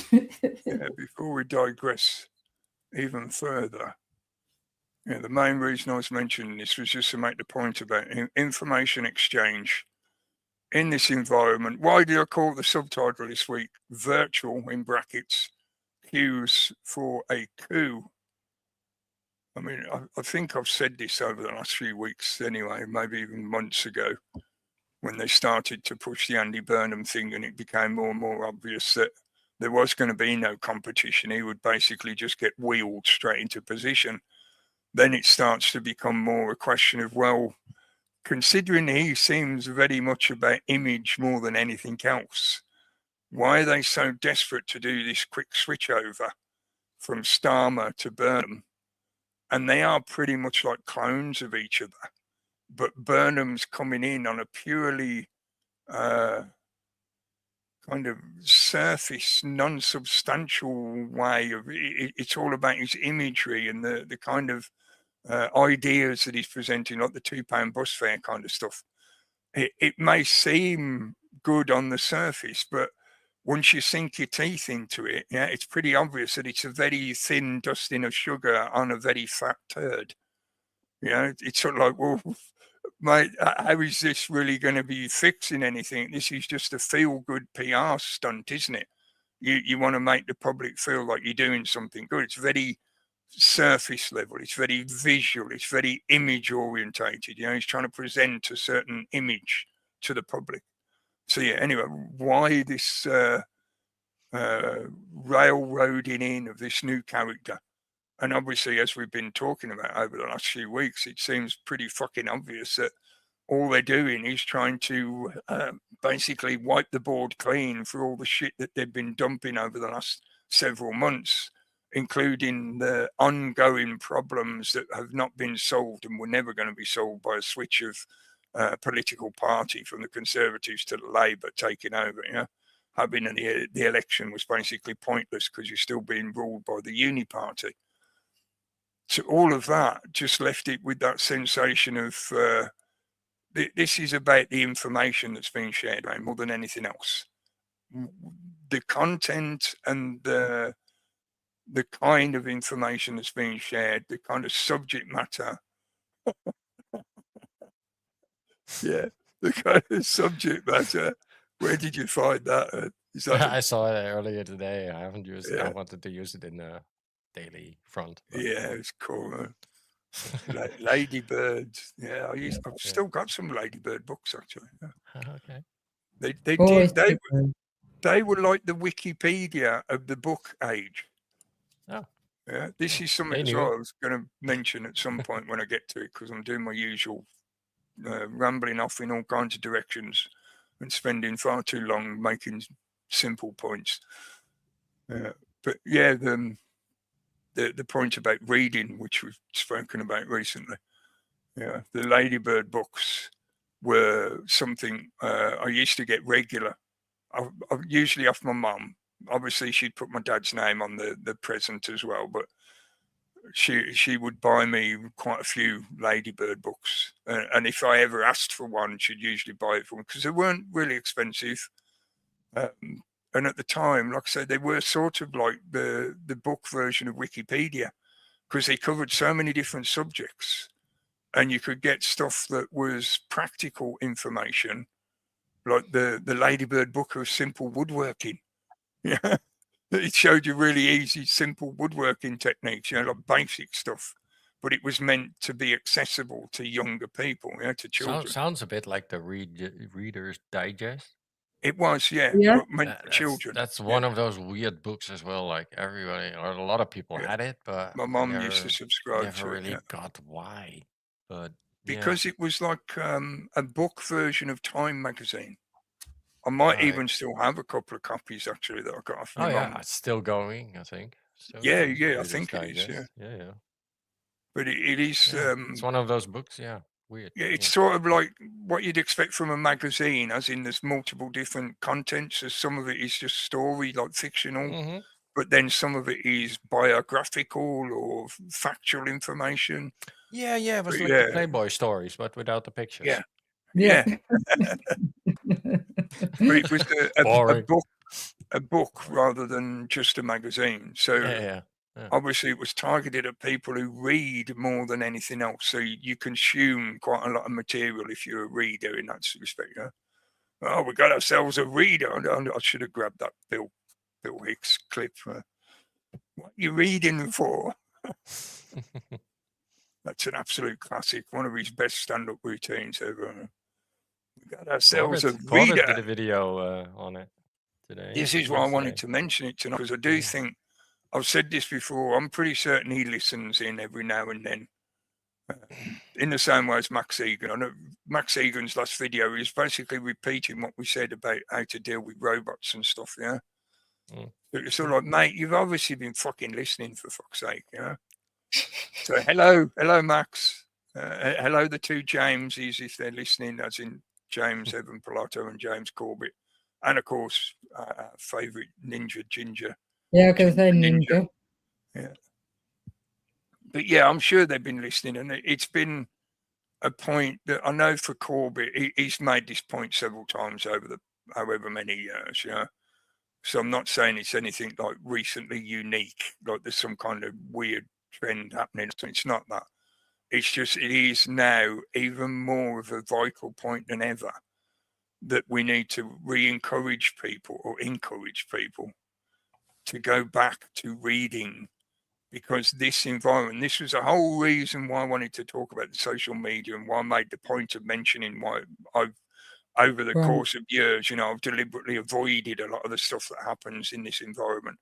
[SPEAKER 2] Yeah, before we digress even further, yeah, the main reason I was mentioning this was just to make the point about information exchange in this environment. Why do I call the subtitle this week virtual in brackets cues for a coup? I mean, I think I've said this over the last few weeks anyway, maybe even months ago, when they started to push the Andy Burnham thing and it became more and more obvious that there was going to be no competition. He would basically just get wheeled straight into position. Then it starts to become more a question of, well, considering he seems very much about image more than anything else, why are they so desperate to do this quick switch over from Starmer to Burnham? And they are pretty much like clones of each other. But Burnham's coming in on a purely kind of surface, non-substantial way of it's all about his imagery and the kind of ideas that he's presenting, like the £2 bus fare kind of stuff. It may seem good on the surface, but once you sink your teeth into it, yeah, it's pretty obvious that it's a very thin dusting of sugar on a very fat turd. You know, it's sort of like, well, mate, how is this really going to be fixing anything? This is just a feel-good PR stunt, isn't it? You want to make the public feel like you're doing something good. It's very surface level. It's very visual. It's very image orientated. You know, he's trying to present a certain image to the public. So yeah, anyway, why this railroading in of this new character? And obviously, as we've been talking about over the last few weeks, it seems pretty fucking obvious that all they're doing is trying to basically wipe the board clean for all the shit that they've been dumping over the last several months, including the ongoing problems that have not been solved and were never going to be solved by a switch of political party from the Conservatives to the Labour taking over. You know, having the election was basically pointless because you're still being ruled by the Uni Party. So all of that just left it with that sensation of this is about the information that's being shared, right, more than anything else. The content and the kind of information that's being shared, the kind of subject matter. Yeah, the kind of subject matter. Where did you find that? Is that
[SPEAKER 4] I saw it earlier today. I haven't used it. I wanted to use it in the daily front. But...
[SPEAKER 2] Yeah, it's cool. Ladybird. Yeah, I've still got some Ladybird books actually. Yeah.
[SPEAKER 4] Okay.
[SPEAKER 2] They were like the Wikipedia of the book age.
[SPEAKER 4] Oh.
[SPEAKER 2] Yeah, this is something as well I was going to mention at some point when I get to it, because I'm doing my usual rambling off in all kinds of directions and spending far too long making simple points. But yeah, the point about reading, which we've spoken about recently. Yeah, the Ladybird books were something I used to get regular. I usually off my mum. Obviously, she'd put my dad's name on the present as well, but she would buy me quite a few Ladybird books. And if I ever asked for one, she'd usually buy it for me because they weren't really expensive. And at the time, like I said, they were sort of like the book version of Wikipedia, because they covered so many different subjects, and you could get stuff that was practical information, like the Ladybird book of simple woodworking. Yeah, it showed you really easy, simple woodworking techniques, you know, like basic stuff, but it was meant to be accessible to younger people, you know, to children.
[SPEAKER 4] Sounds a bit like the Reader's Digest.
[SPEAKER 2] It was, yeah,
[SPEAKER 3] Yeah.
[SPEAKER 2] but meant for children.
[SPEAKER 4] That's one of those weird books as well. Like everybody or a lot of people
[SPEAKER 2] Yeah.
[SPEAKER 4] had it, but
[SPEAKER 2] My
[SPEAKER 4] I
[SPEAKER 2] mum used to
[SPEAKER 4] never
[SPEAKER 2] subscribe to it,
[SPEAKER 4] really
[SPEAKER 2] yeah.
[SPEAKER 4] got why. But
[SPEAKER 2] Because it was like a book version of Time magazine. I might
[SPEAKER 4] Right.
[SPEAKER 2] even still have a couple of copies actually that I got off my
[SPEAKER 4] oh yeah,
[SPEAKER 2] mum.
[SPEAKER 4] it's still going. I think. Still
[SPEAKER 2] Yeah,
[SPEAKER 4] going,
[SPEAKER 2] yeah, I
[SPEAKER 4] Reader's
[SPEAKER 2] think it is,
[SPEAKER 4] Digest.
[SPEAKER 2] yeah.
[SPEAKER 4] Yeah.
[SPEAKER 2] But it is,
[SPEAKER 4] Yeah. It's one of those books. Yeah, weird.
[SPEAKER 2] yeah, it's sort of like what you'd expect from a magazine, as in there's multiple different contents. So some of it is just story, like fictional,
[SPEAKER 4] Mm-hmm.
[SPEAKER 2] but then some of it is biographical or factual information.
[SPEAKER 4] Yeah, it was
[SPEAKER 2] But
[SPEAKER 4] like
[SPEAKER 2] yeah,
[SPEAKER 4] the Playboy stories, but without the pictures.
[SPEAKER 2] yeah,
[SPEAKER 3] Yeah.
[SPEAKER 2] But it was
[SPEAKER 4] Boring.
[SPEAKER 2] a book rather than just a magazine. So
[SPEAKER 4] Yeah.
[SPEAKER 2] obviously it was targeted at people who read more than anything else. So you consume quite a lot of material if you're a reader in that respect. Yeah? Oh, we got ourselves a reader. I should have grabbed that Bill Hicks clip. What are you reading for? That's an absolute classic. One of his best stand-up routines ever. We got ourselves a
[SPEAKER 4] Corbett
[SPEAKER 2] reader.
[SPEAKER 4] did a video on it today.
[SPEAKER 2] This is why I wanted to mention it tonight, because I do think, I've said this before, I'm pretty certain he listens in every now and then. In the same way as Max Egan. I know Max Egan's last video is basically repeating what we said about how to deal with robots and stuff, yeah? It's all like, mate, you've obviously been fucking listening, for fuck's sake, you know? So hello Max. Hello the two Jameses, if they're listening, as in James Evan Pilato and James Corbett. And of course, favourite Ninja Ginger.
[SPEAKER 3] Yeah, because they're ninja.
[SPEAKER 2] Yeah. But yeah, I'm sure they've been listening, and it's been a point that I know for Corbett, he's made this point several times over the however many years, yeah. So I'm not saying it's anything like recently unique, like there's some kind of weird trend happening. It's not that. It's just, it is now even more of a vital point than ever that we need to re-encourage people or encourage people to go back to reading, because this environment, this was a whole reason why I wanted to talk about the social media and why I made the point of mentioning why I've, over the course of years, you know, I've deliberately avoided a lot of the stuff that happens in this environment.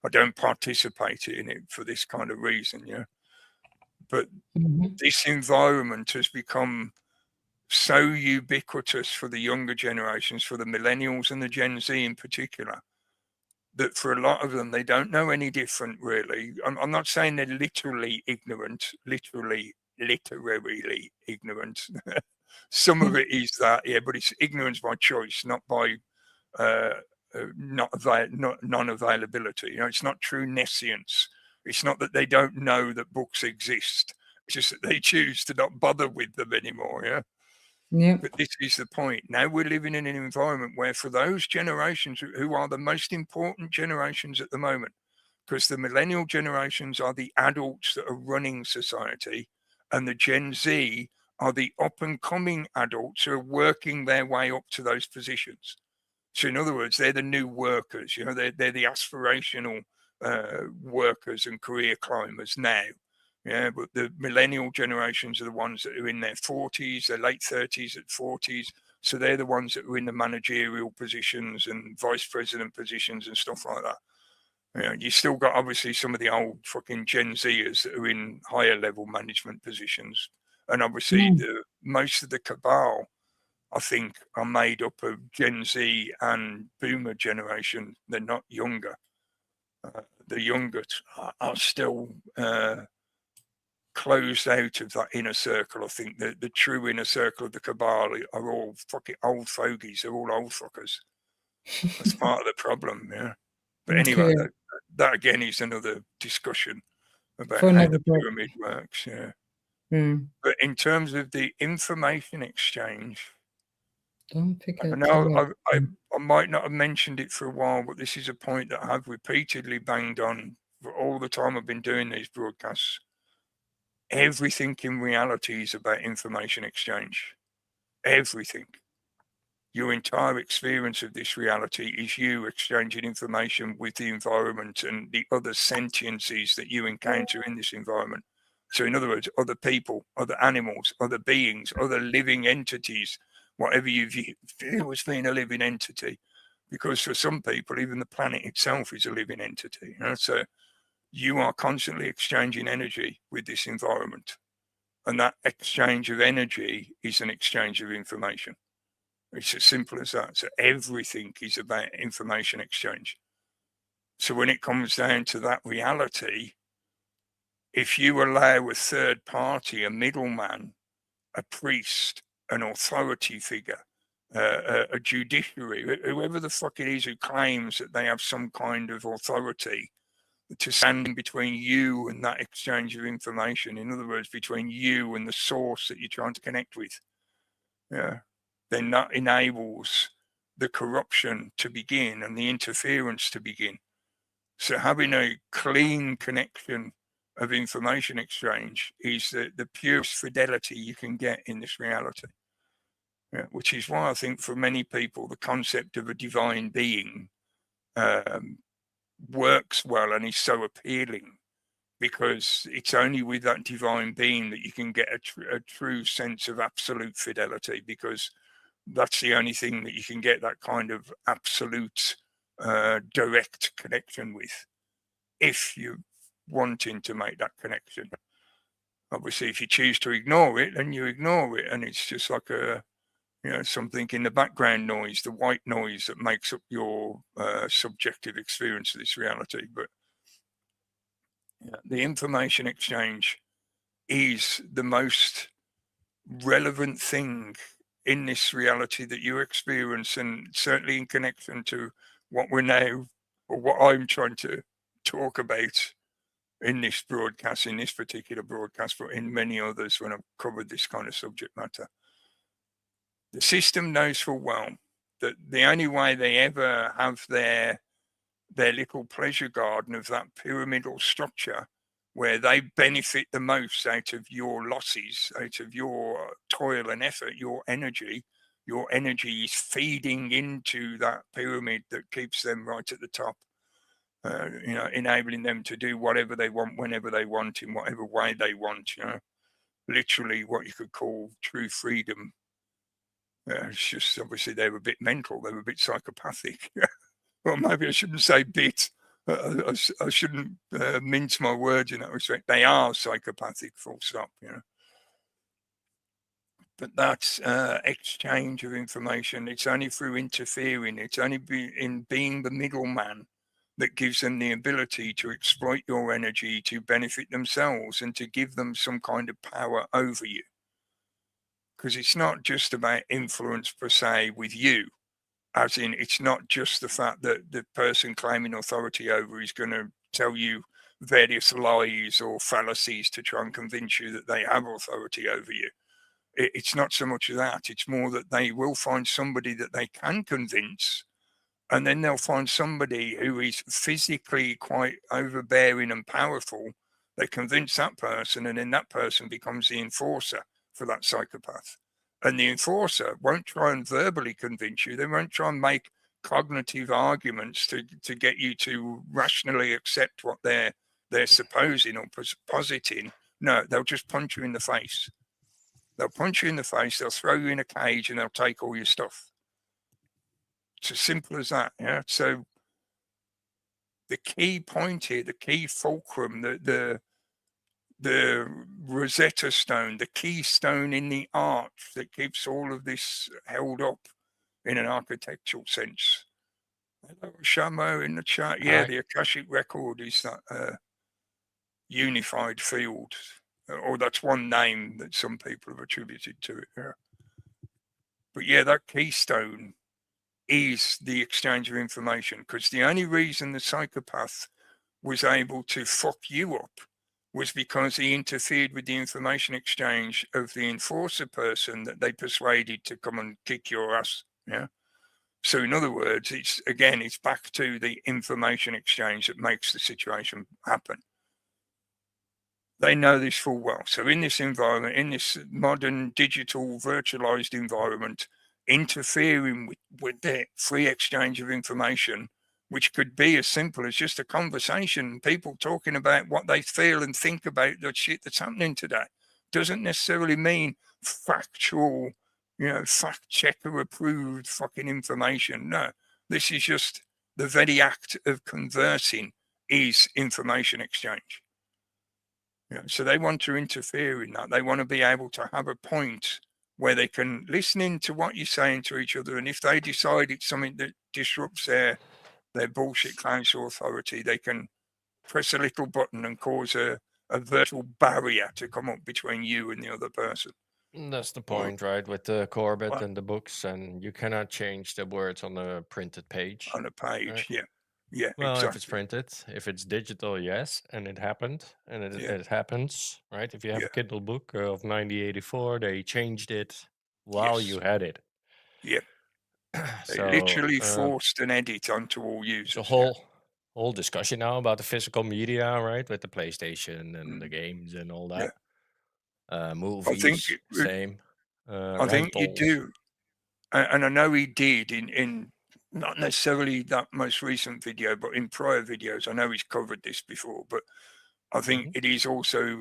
[SPEAKER 2] I don't participate in it for this kind of reason, yeah. But this environment has become so ubiquitous for the younger generations, for the millennials and the Gen Z in particular, that for a lot of them, they don't know any different, really. I'm not saying they're literally ignorant, literarily ignorant. Some of it is that, yeah, but it's ignorance by choice, not by non-availability. You know, it's not true nescience. It's not that they don't know that books exist. It's just that they choose to not bother with them anymore, yeah?
[SPEAKER 3] Yeah.
[SPEAKER 2] But this is the point. Now we're living in an environment where for those generations who are the most important generations at the moment, because the millennial generations are the adults that are running society, and the Gen Z are the up-and-coming adults who are working their way up to those positions. So in other words, they're the new workers, you know, they're the aspirational workers and career climbers now. Yeah, but the millennial generations are the ones that are in their 40s, their late 30s, at 40s. So they're the ones that are in the managerial positions and vice president positions and stuff like that. You know, you still got obviously some of the old fucking Gen Zers that are in higher level management positions. And obviously most of the cabal, I think, are made up of Gen Z and Boomer generation. They're not younger. The younger are still closed out of that inner circle. I think the true inner circle of the cabal are all fucking old fogies. They're all old fuckers. That's part of the problem, yeah. But anyway, that again is another discussion about how the pyramid works, yeah. But in terms of the information exchange,
[SPEAKER 3] Don't forget
[SPEAKER 2] I
[SPEAKER 3] to
[SPEAKER 2] know
[SPEAKER 3] like.
[SPEAKER 2] I might not have mentioned it for a while, but this is a point that I've repeatedly banged on for all the time I've been doing these broadcasts. Everything in reality is about information exchange. Everything. Your entire experience of this reality is you exchanging information with the environment and the other sentiencies that you encounter in this environment. So in other words, other people, other animals, other beings, other living entities, whatever you feel as being a living entity. Because for some people, even the planet itself is a living entity. So you are constantly exchanging energy with this environment. And that exchange of energy is an exchange of information. It's as simple as that. So everything is about information exchange. So when it comes down to that reality, if you allow a third party, a middleman, a priest, an authority figure, a judiciary, whoever the fuck it is who claims that they have some kind of authority to stand in between you and that exchange of information, in other words, between you and the source that you're trying to connect with, then that enables the corruption to begin and the interference to begin. So having a clean connection of information exchange is the purest fidelity you can get in this reality. Which is why I think for many people, the concept of a divine being works well and is so appealing, because it's only with that divine being that you can get a true sense of absolute fidelity, because that's the only thing that you can get that kind of absolute direct connection with, if you're wanting to make that connection. Obviously, if you choose to ignore it, then you ignore it, and it's just like something in the background noise, the white noise that makes up your subjective experience of this reality. But the information exchange is the most relevant thing in this reality that you experience, and certainly in connection to what we're now, or what I'm trying to talk about in this broadcast, in this particular broadcast, but in many others when I've covered this kind of subject matter. The system knows full well that the only way they ever have their little pleasure garden of that pyramidal structure where they benefit the most out of your losses, out of your toil and effort, your energy is feeding into that pyramid that keeps them right at the top, enabling them to do whatever they want, whenever they want, in whatever way they want, literally what you could call true freedom. It's just obviously they're a bit mental, they're a bit psychopathic. Well, maybe I shouldn't say bit. I shouldn't mince my words in that respect. They are psychopathic, full stop. But that exchange of information, it's only through interfering, it's only in being the middleman that gives them the ability to exploit your energy to benefit themselves and to give them some kind of power over you. Because it's not just about influence per se with you. As in, it's not just the fact that the person claiming authority over is going to tell you various lies or fallacies to try and convince you that they have authority over you. It's not so much of that. It's more that they will find somebody that they can convince, and then they'll find somebody who is physically quite overbearing and powerful. They convince that person, and then that person becomes the enforcer for that psychopath. And the enforcer won't try and verbally convince you. They won't try and make cognitive arguments to get you to rationally accept what they're supposing or positing. No, they'll just punch you in the face. They'll punch you in the face, they'll throw you in a cage, and they'll take all your stuff. It's as simple as that. So the key point here, the key fulcrum, the Rosetta Stone, the keystone in the arch that keeps all of this held up in an architectural sense. Hello, Shamo in the chat. Yeah, the Akashic Record is that unified field, or that's one name that some people have attributed to it. But yeah, that keystone is the exchange of information, because the only reason the psychopath was able to fuck you up was because he interfered with the information exchange of the enforcer person that they persuaded to come and kick your ass. Yeah. So in other words, it's back to the information exchange that makes the situation happen. They know this full well. So in this environment, in this modern digital virtualized environment, interfering with the free exchange of information, which could be as simple as just a conversation, people talking about what they feel and think about the shit that's happening today, doesn't necessarily mean factual, fact checker approved fucking information. No, this is just the very act of conversing is information exchange. So they want to interfere in that. They want to be able to have a point where they can listen into what you're saying to each other. And if they decide it's something that disrupts their bullshit council authority, they can press a little button and cause a virtual barrier to come up between you and the other person.
[SPEAKER 4] That's the point, right? With the Corbett and the books, and you cannot change the words on a printed page.
[SPEAKER 2] On a page,
[SPEAKER 4] right?
[SPEAKER 2] Yeah,
[SPEAKER 4] well,
[SPEAKER 2] exactly.
[SPEAKER 4] if it's printed, if it's digital, yes, and it happened, and it happens, right? If you have a Kindle book of 1984, they changed it while you had it.
[SPEAKER 2] Yep.
[SPEAKER 4] So,
[SPEAKER 2] they literally forced an edit onto all users.
[SPEAKER 4] It's a whole discussion now about the physical media, right? With the PlayStation and the games and all that. Movies, same.
[SPEAKER 2] I think you do. And I know he did in not necessarily that most recent video, but in prior videos. I know he's covered this before, but I think it is also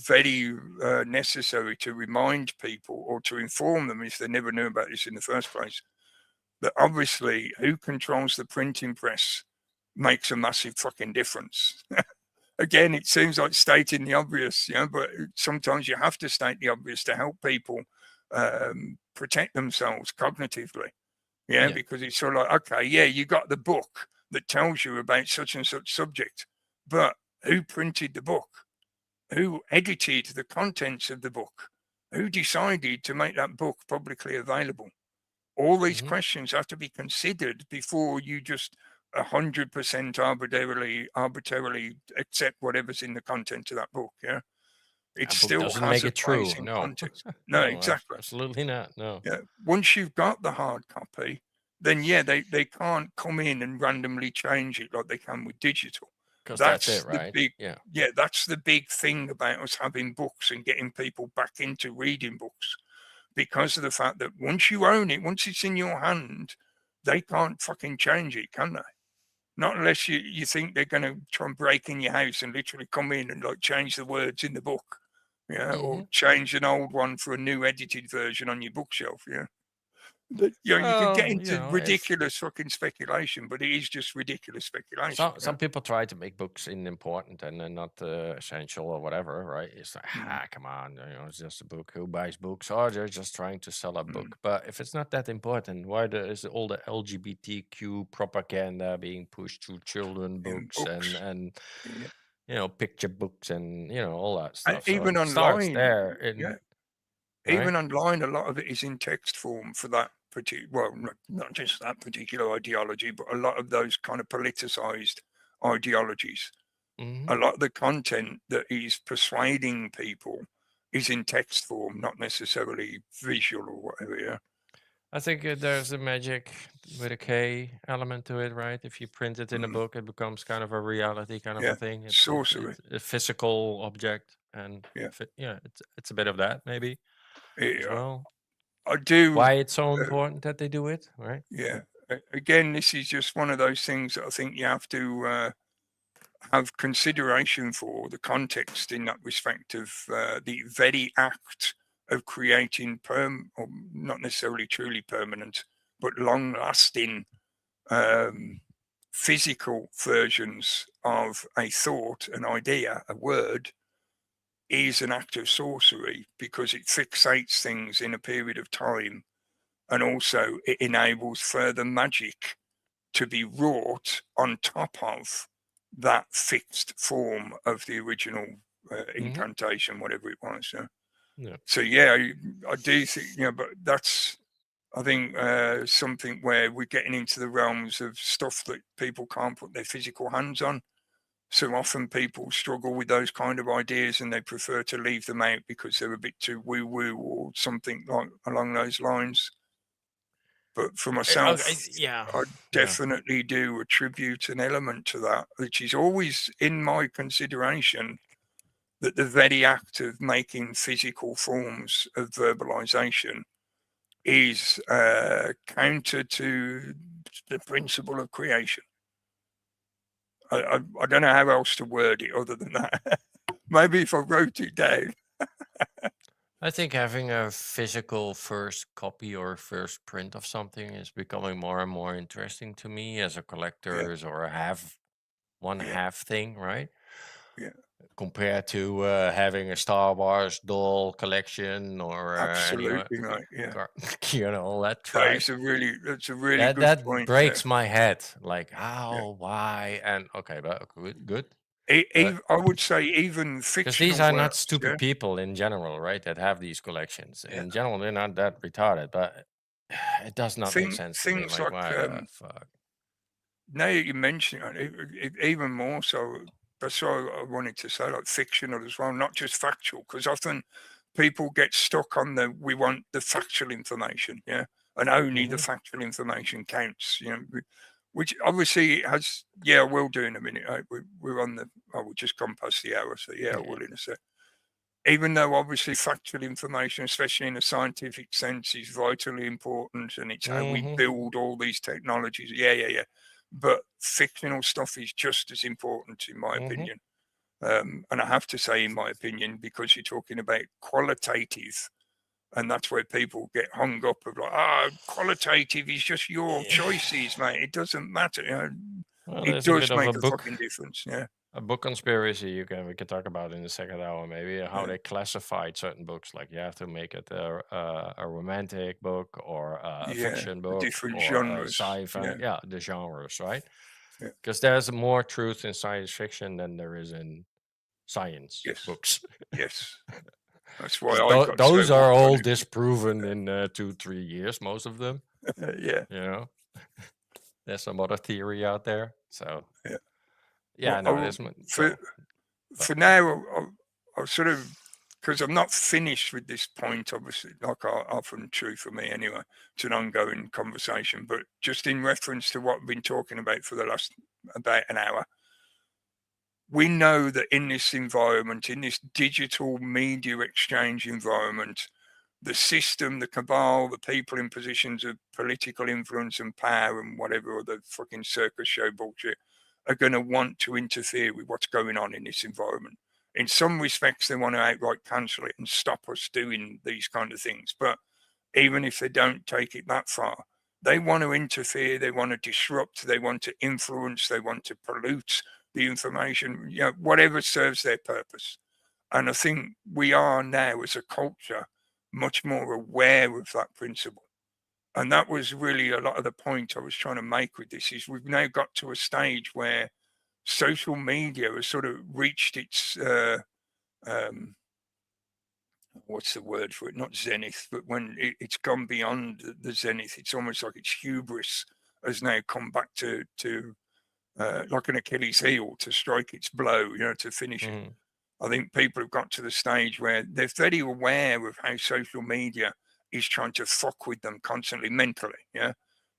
[SPEAKER 2] very necessary to remind people or to inform them, if they never knew about this in the first place, that obviously who controls the printing press makes a massive fucking difference. Again, it seems like stating the obvious, but sometimes you have to state the obvious to help people protect themselves cognitively. Because it's sort of like, okay, you got the book that tells you about such and such subject, but who printed the book? Who edited the contents of the book? Who decided to make that book publicly available? All these questions have to be considered before you just 100% arbitrarily accept whatever's in the content of that book. It still
[SPEAKER 4] doesn't make it true. No,
[SPEAKER 2] context. No, exactly.
[SPEAKER 4] Absolutely not. No.
[SPEAKER 2] Once you've got the hard copy, then they can't come in and randomly change it like they can with digital.
[SPEAKER 4] Because that's it, right?
[SPEAKER 2] That's the big thing about us having books and getting people back into reading books, because of the fact that once you own it, once it's in your hand, they can't fucking change it, can they? Not unless you think they're going to try and break in your house and literally come in and like change the words in the book, or change an old one for a new edited version on your bookshelf. You can get into ridiculous fucking speculation, but it is just ridiculous speculation.
[SPEAKER 4] Some people try to make books important and then not essential or whatever, right? It's like, come on, it's just a book. Who buys books? Or they're just trying to sell a book. But if it's not that important, why is all the LGBTQ propaganda being pushed through children books and picture books and all that stuff?
[SPEAKER 2] And even online,
[SPEAKER 4] starts there.
[SPEAKER 2] Even online, a lot of it is in text form for that particular, not just that particular ideology, but a lot of those kind of politicized ideologies. A lot of the content that is persuading people is in text form, not necessarily visual or whatever.
[SPEAKER 4] I think there's a magic with a K element to it, right? If you print it in a book, it becomes kind of a reality kind of a thing. It's
[SPEAKER 2] sorcery.
[SPEAKER 4] It's a physical object, and it's a bit of that maybe. As well.
[SPEAKER 2] I do.
[SPEAKER 4] Why it's so important that they do it, right?
[SPEAKER 2] Yeah. Again, this is just one of those things that I think you have to have consideration for the context in that respect of the very act of creating or not necessarily truly permanent, but long-lasting physical versions of a thought, an idea, a word, is an act of sorcery, because it fixates things in a period of time, and also it enables further magic to be wrought on top of that fixed form of the original incantation, whatever it was. So I do think, but that's, I think, something where we're getting into the realms of stuff that people can't put their physical hands on. So often people struggle with those kind of ideas and they prefer to leave them out because they're a bit too woo-woo or something like along those lines. But for myself,
[SPEAKER 4] yeah,
[SPEAKER 2] I definitely do attribute an element to that, which is always in my consideration, that the very act of making physical forms of verbalization is counter to the principle of creation. I don't know how else to word it other than that. Maybe if I wrote it down.
[SPEAKER 4] I think having a physical first copy or first print of something is becoming more and more interesting to me as a collector or a half thing, right?
[SPEAKER 2] Yeah.
[SPEAKER 4] Compared to having a Star Wars doll collection or
[SPEAKER 2] Absolutely right. Yeah.
[SPEAKER 4] all that crap.
[SPEAKER 2] That's a really
[SPEAKER 4] that
[SPEAKER 2] good point.
[SPEAKER 4] breaks my head. Like how, why, and okay, but good.
[SPEAKER 2] I would say even fictional
[SPEAKER 4] because these are not
[SPEAKER 2] works,
[SPEAKER 4] stupid people in general, right? That have these collections. In general, they're not that retarded, but it does not make sense to me.
[SPEAKER 2] Things
[SPEAKER 4] Like,
[SPEAKER 2] like
[SPEAKER 4] why the fuck?
[SPEAKER 2] now that you mention it, even more so, that's what I wanted to say, like fictional as well, not just factual, because often people get stuck on we want the factual information, and only the factual information counts, which obviously has, I will do in a minute. We're on we've just gone past the hour, so I will in a sec. Even though obviously factual information, especially in a scientific sense, is vitally important, and it's how we build all these technologies. But fictional stuff is just as important, in my opinion. And I have to say, in my opinion, because you're talking about qualitative, and that's where people get hung up of like, qualitative is just your choices, mate. It doesn't matter.
[SPEAKER 4] Well,
[SPEAKER 2] it does make a fucking difference. Yeah.
[SPEAKER 4] A book conspiracy we can talk about in the second hour, maybe how they classified certain books. Like you have to make it a romantic book or a fiction book,
[SPEAKER 2] different
[SPEAKER 4] or
[SPEAKER 2] genres.
[SPEAKER 4] sci-fi. The genres, right? Because
[SPEAKER 2] Yeah.
[SPEAKER 4] there's more truth in science fiction than there is in science books.
[SPEAKER 2] Yes. That's why
[SPEAKER 4] those are all disproven in 2-3 years, most of them. There's some other theory out there. So
[SPEAKER 2] for now, I'll sort of, because I'm not finished with this point, obviously, like often true for me anyway. It's an ongoing conversation, but just in reference to what I've been talking about for the last about an hour, we know that in this environment, in this digital media exchange environment, the system, the cabal, the people in positions of political influence and power and whatever other fucking circus show bullshit are going to want to interfere with what's going on in this environment. In some respects, they want to outright cancel it and stop us doing these kind of things. But even if they don't take it that far, they want to interfere, they want to disrupt, they want to influence, they want to pollute the information, whatever serves their purpose. And I think we are now as a culture much more aware of that principle. And that was really a lot of the point I was trying to make with this, is we've now got to a stage where social media has sort of reached its, what's the word for it? Not zenith, but when it's gone beyond the zenith, it's almost like its hubris has now come back to like an Achilles heel to strike its blow, to finish it. I think people have got to the stage where they're very aware of how social media is trying to fuck with them constantly mentally.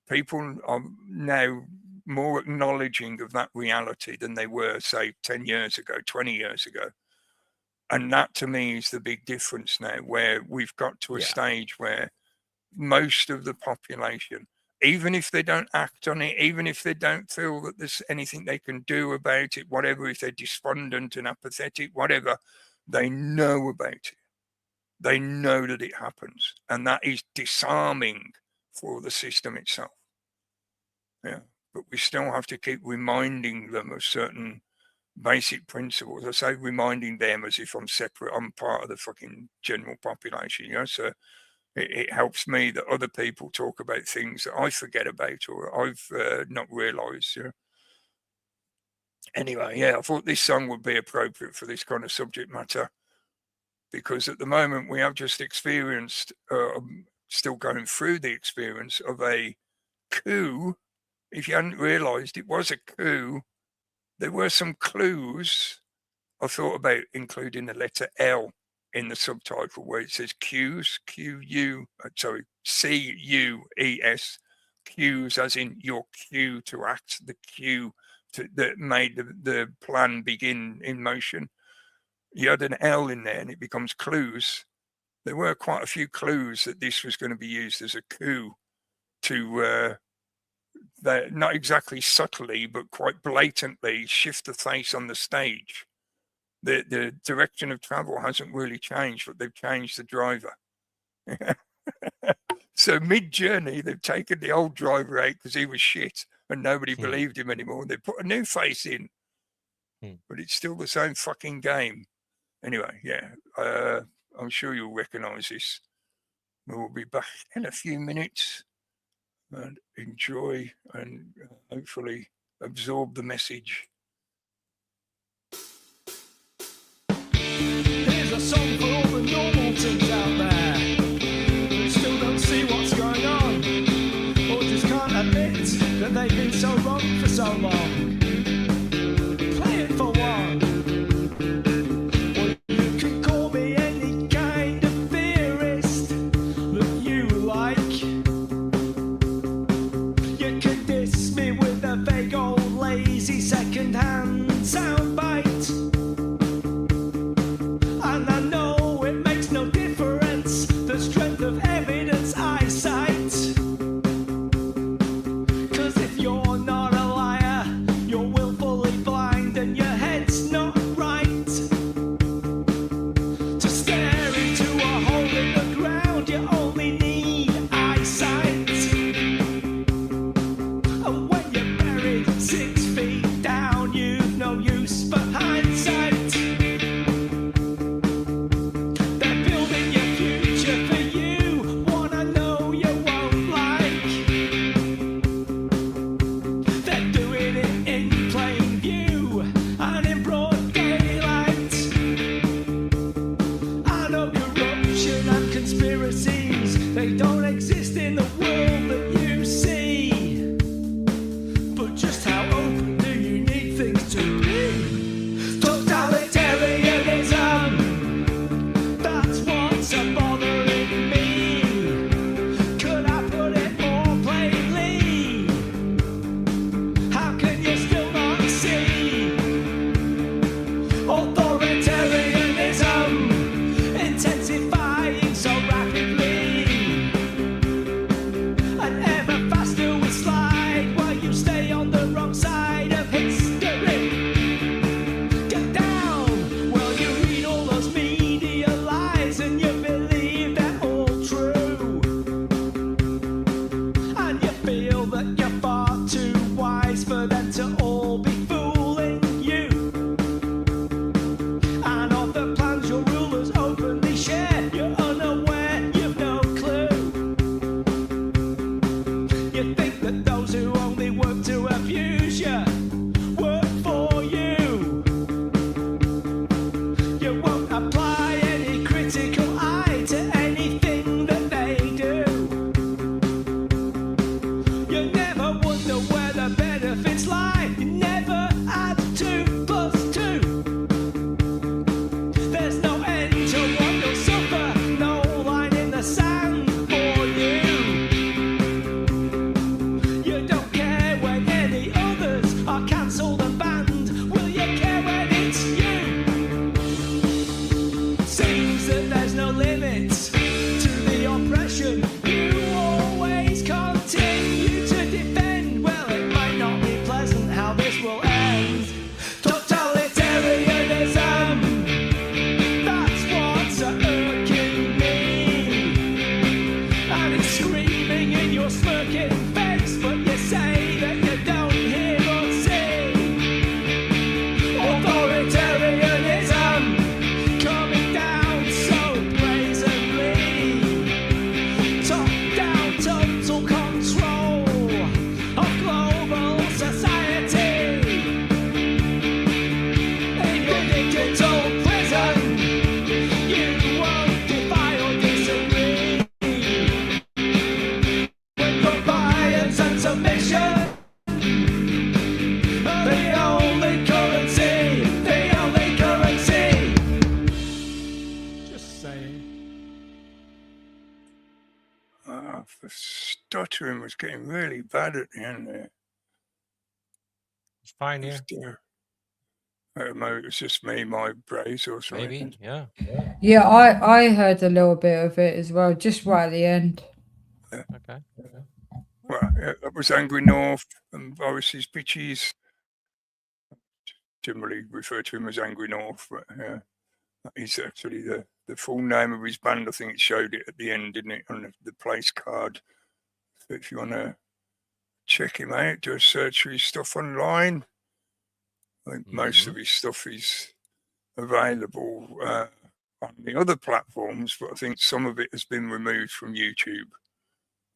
[SPEAKER 2] People are now more acknowledging of that reality than they were, say, 10 years ago, 20 years ago. And that to me is the big difference now, where we've got to a stage where most of the population, even if they don't act on it, even if they don't feel that there's anything they can do about it, whatever, if they're despondent and apathetic, whatever, they know about it. They know that it happens. And that is disarming for the system itself. But we still have to keep reminding them of certain basic principles. I say reminding them as if I'm separate, I'm part of the fucking general population, so it helps me that other people talk about things that I forget about or I've not realised. Anyway, I thought this song would be appropriate for this kind of subject matter, because at the moment we have just experienced, still going through the experience of a coup. If you hadn't realised, it was a coup there were some clues. I thought about including the letter L in the subtitle where it says cues, C-U-E-S, cues as in your cue to act, the cue that made the plan begin in motion. You had an L in there and it becomes clues. There were quite a few clues that this was going to be used as a coup to not exactly subtly, but quite blatantly shift the face on the stage. The direction of travel hasn't really changed, but they've changed the driver. So mid-journey, they've taken the old driver out because he was shit and nobody believed him anymore. They put a new face in, but it's still the same fucking game. Anyway, yeah, I'm sure you'll recognise this. We'll be back in a few minutes and enjoy and hopefully absorb the message.
[SPEAKER 5] Here's a song for all the normal things out there who still don't see what's going on, or just can't admit that they've been so wrong for so long. Play it for one. Well, you can call me any kind of theorist that you like. You can diss me with a vague old lazy second-hand soundbite. And I know it makes no difference, the strength of evidence eyesight. 'Cause if you're not a liar, you're willfully blind and your head's not right. To stare into a hole in the ground, you only need eyesight. And when you're buried 6 feet down, you've no use for hindsight. They don't exist in the world that you see. But just how open do you need things to be? Totalitarianism, that's what's bothering me. Could I put it more plainly? How can you still not see? Authoritarianism intensifying so rapidly. Stay on the wrong side of history. Get down. Well, you read all those media lies and you believe they're all true. And you feel that you're far too wise for them to all be fooling you. And of the plans your rulers openly share, you're unaware, you've no clue. You think that those who only work to abuse you work for you. You won't apply any critical eye to anything that they do. You never wonder where the benefits lie. You never add 2 + 2. There's no end to what you'll suffer. No line in the sand for you. You don't care when any others are cancelled and banned. Will you care when it's you? Seems that there's no limits to the oppression you always continue to defend. Well, it might not be pleasant how this will end. Totalitarianism, that's what's irking me. And it's screaming in your smirking face, but you say that you don't hear or see. Authoritarianism coming down so brazenly.
[SPEAKER 2] Oh, the stuttering was getting really bad at the end there.
[SPEAKER 4] It's fine here.
[SPEAKER 2] Maybe it was just me, my brace or something.
[SPEAKER 4] Maybe, yeah.
[SPEAKER 3] Yeah, I heard a little bit of it as well, just right at the end.
[SPEAKER 4] Okay.
[SPEAKER 2] Well, yeah, that was Angry North and Boris's Bitches. Generally refer to him as Angry North, but that is actually the full name of his band. I think it showed it at the end, didn't it, on the place card. So if you want to check him out, do a search for his stuff online. I think most of his stuff is available on the other platforms, but I think some of it has been removed from YouTube.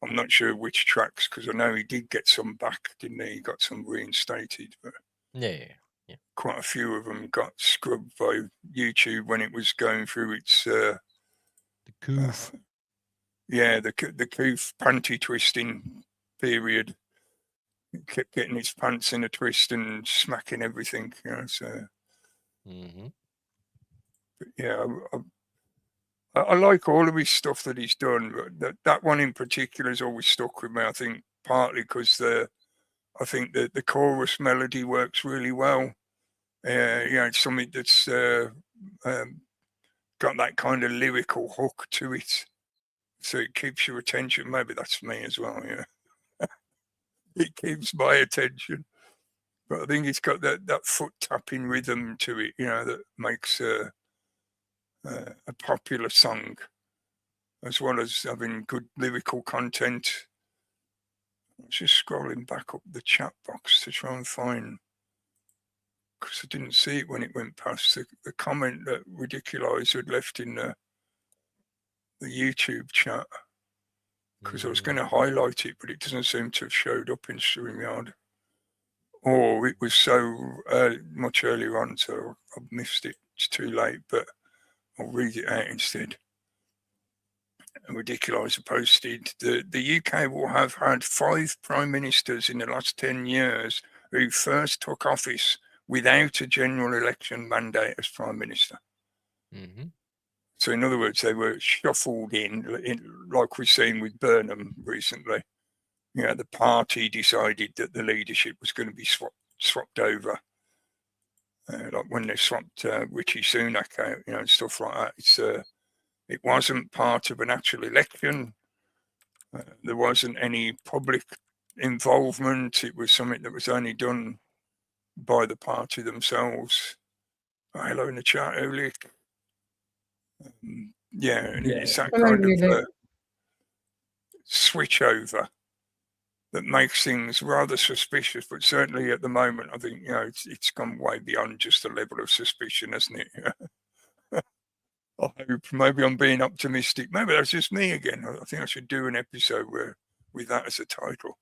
[SPEAKER 2] I'm not sure which tracks, because I know he did get some back, didn't he? He got some reinstated, but
[SPEAKER 4] Yeah.
[SPEAKER 2] quite a few of them got scrubbed by YouTube when it was going through its
[SPEAKER 4] The Coup.
[SPEAKER 2] the Coup panty twisting period. He kept getting his pants in a twist and smacking everything, you know. So, but yeah, I like all of his stuff that he's done, but that one in particular has always stuck with me. I think partly because I think that the chorus melody works really well. It's something that's got that kind of lyrical hook to it, so it keeps your attention. Maybe that's me as well. Yeah, it keeps my attention. But I think it's got that foot tapping rhythm to it, that makes a popular song, as well as having good lyrical content. I was just scrolling back up the chat box to try and find, because I didn't see it when it went past, the comment that Ridiculizer had left in the YouTube chat, because I was going to highlight it, but it doesn't seem to have showed up in StreamYard. Or it was so much earlier on, so I've missed it. It's too late, but I'll read it out instead. Ridiculizer posted, the UK will have had 5 prime ministers in the last 10 years who first took office without a general election mandate as prime minister. So in other words, they were shuffled in like we've seen with Burnham recently. The party decided that the leadership was going to be swapped over, like when they swapped Rishi Sunak out, and stuff like that. It wasn't part of an actual election. There wasn't any public involvement. It was something that was only done by the party themselves. Hello in the chat, Olik. It's that kind of switch over that makes things rather suspicious. But certainly at the moment, I think it's gone way beyond just a level of suspicion, hasn't it? I hope maybe I'm being optimistic. Maybe that's just me again. I think I should do an episode with that as a title.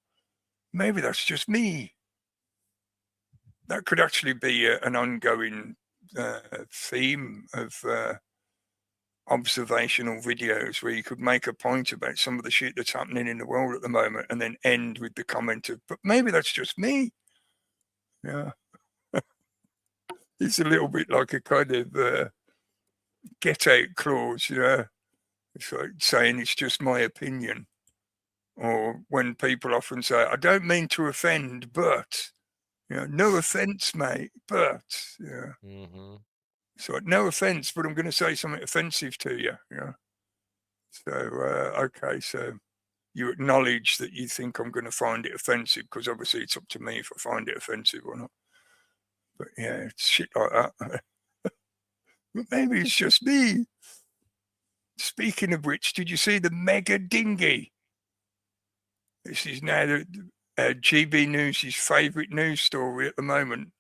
[SPEAKER 2] Maybe that's just me. That could actually be an ongoing theme of observational videos, where you could make a point about some of the shit that's happening in the world at the moment and then end with the comment of, but maybe that's just me. Yeah. It's a little bit like a kind of get out clause, It's like saying it's just my opinion. Or when people often say, I don't mean to offend, but, no offense, mate, but, So no offense, but I'm going to say something offensive to you, So, okay, so you acknowledge that you think I'm going to find it offensive, because obviously it's up to me if I find it offensive or not. But yeah, it's shit like that. But maybe it's just me. Speaking of which, did you see the mega dinghy? This is now the GB News' favourite news story at the moment.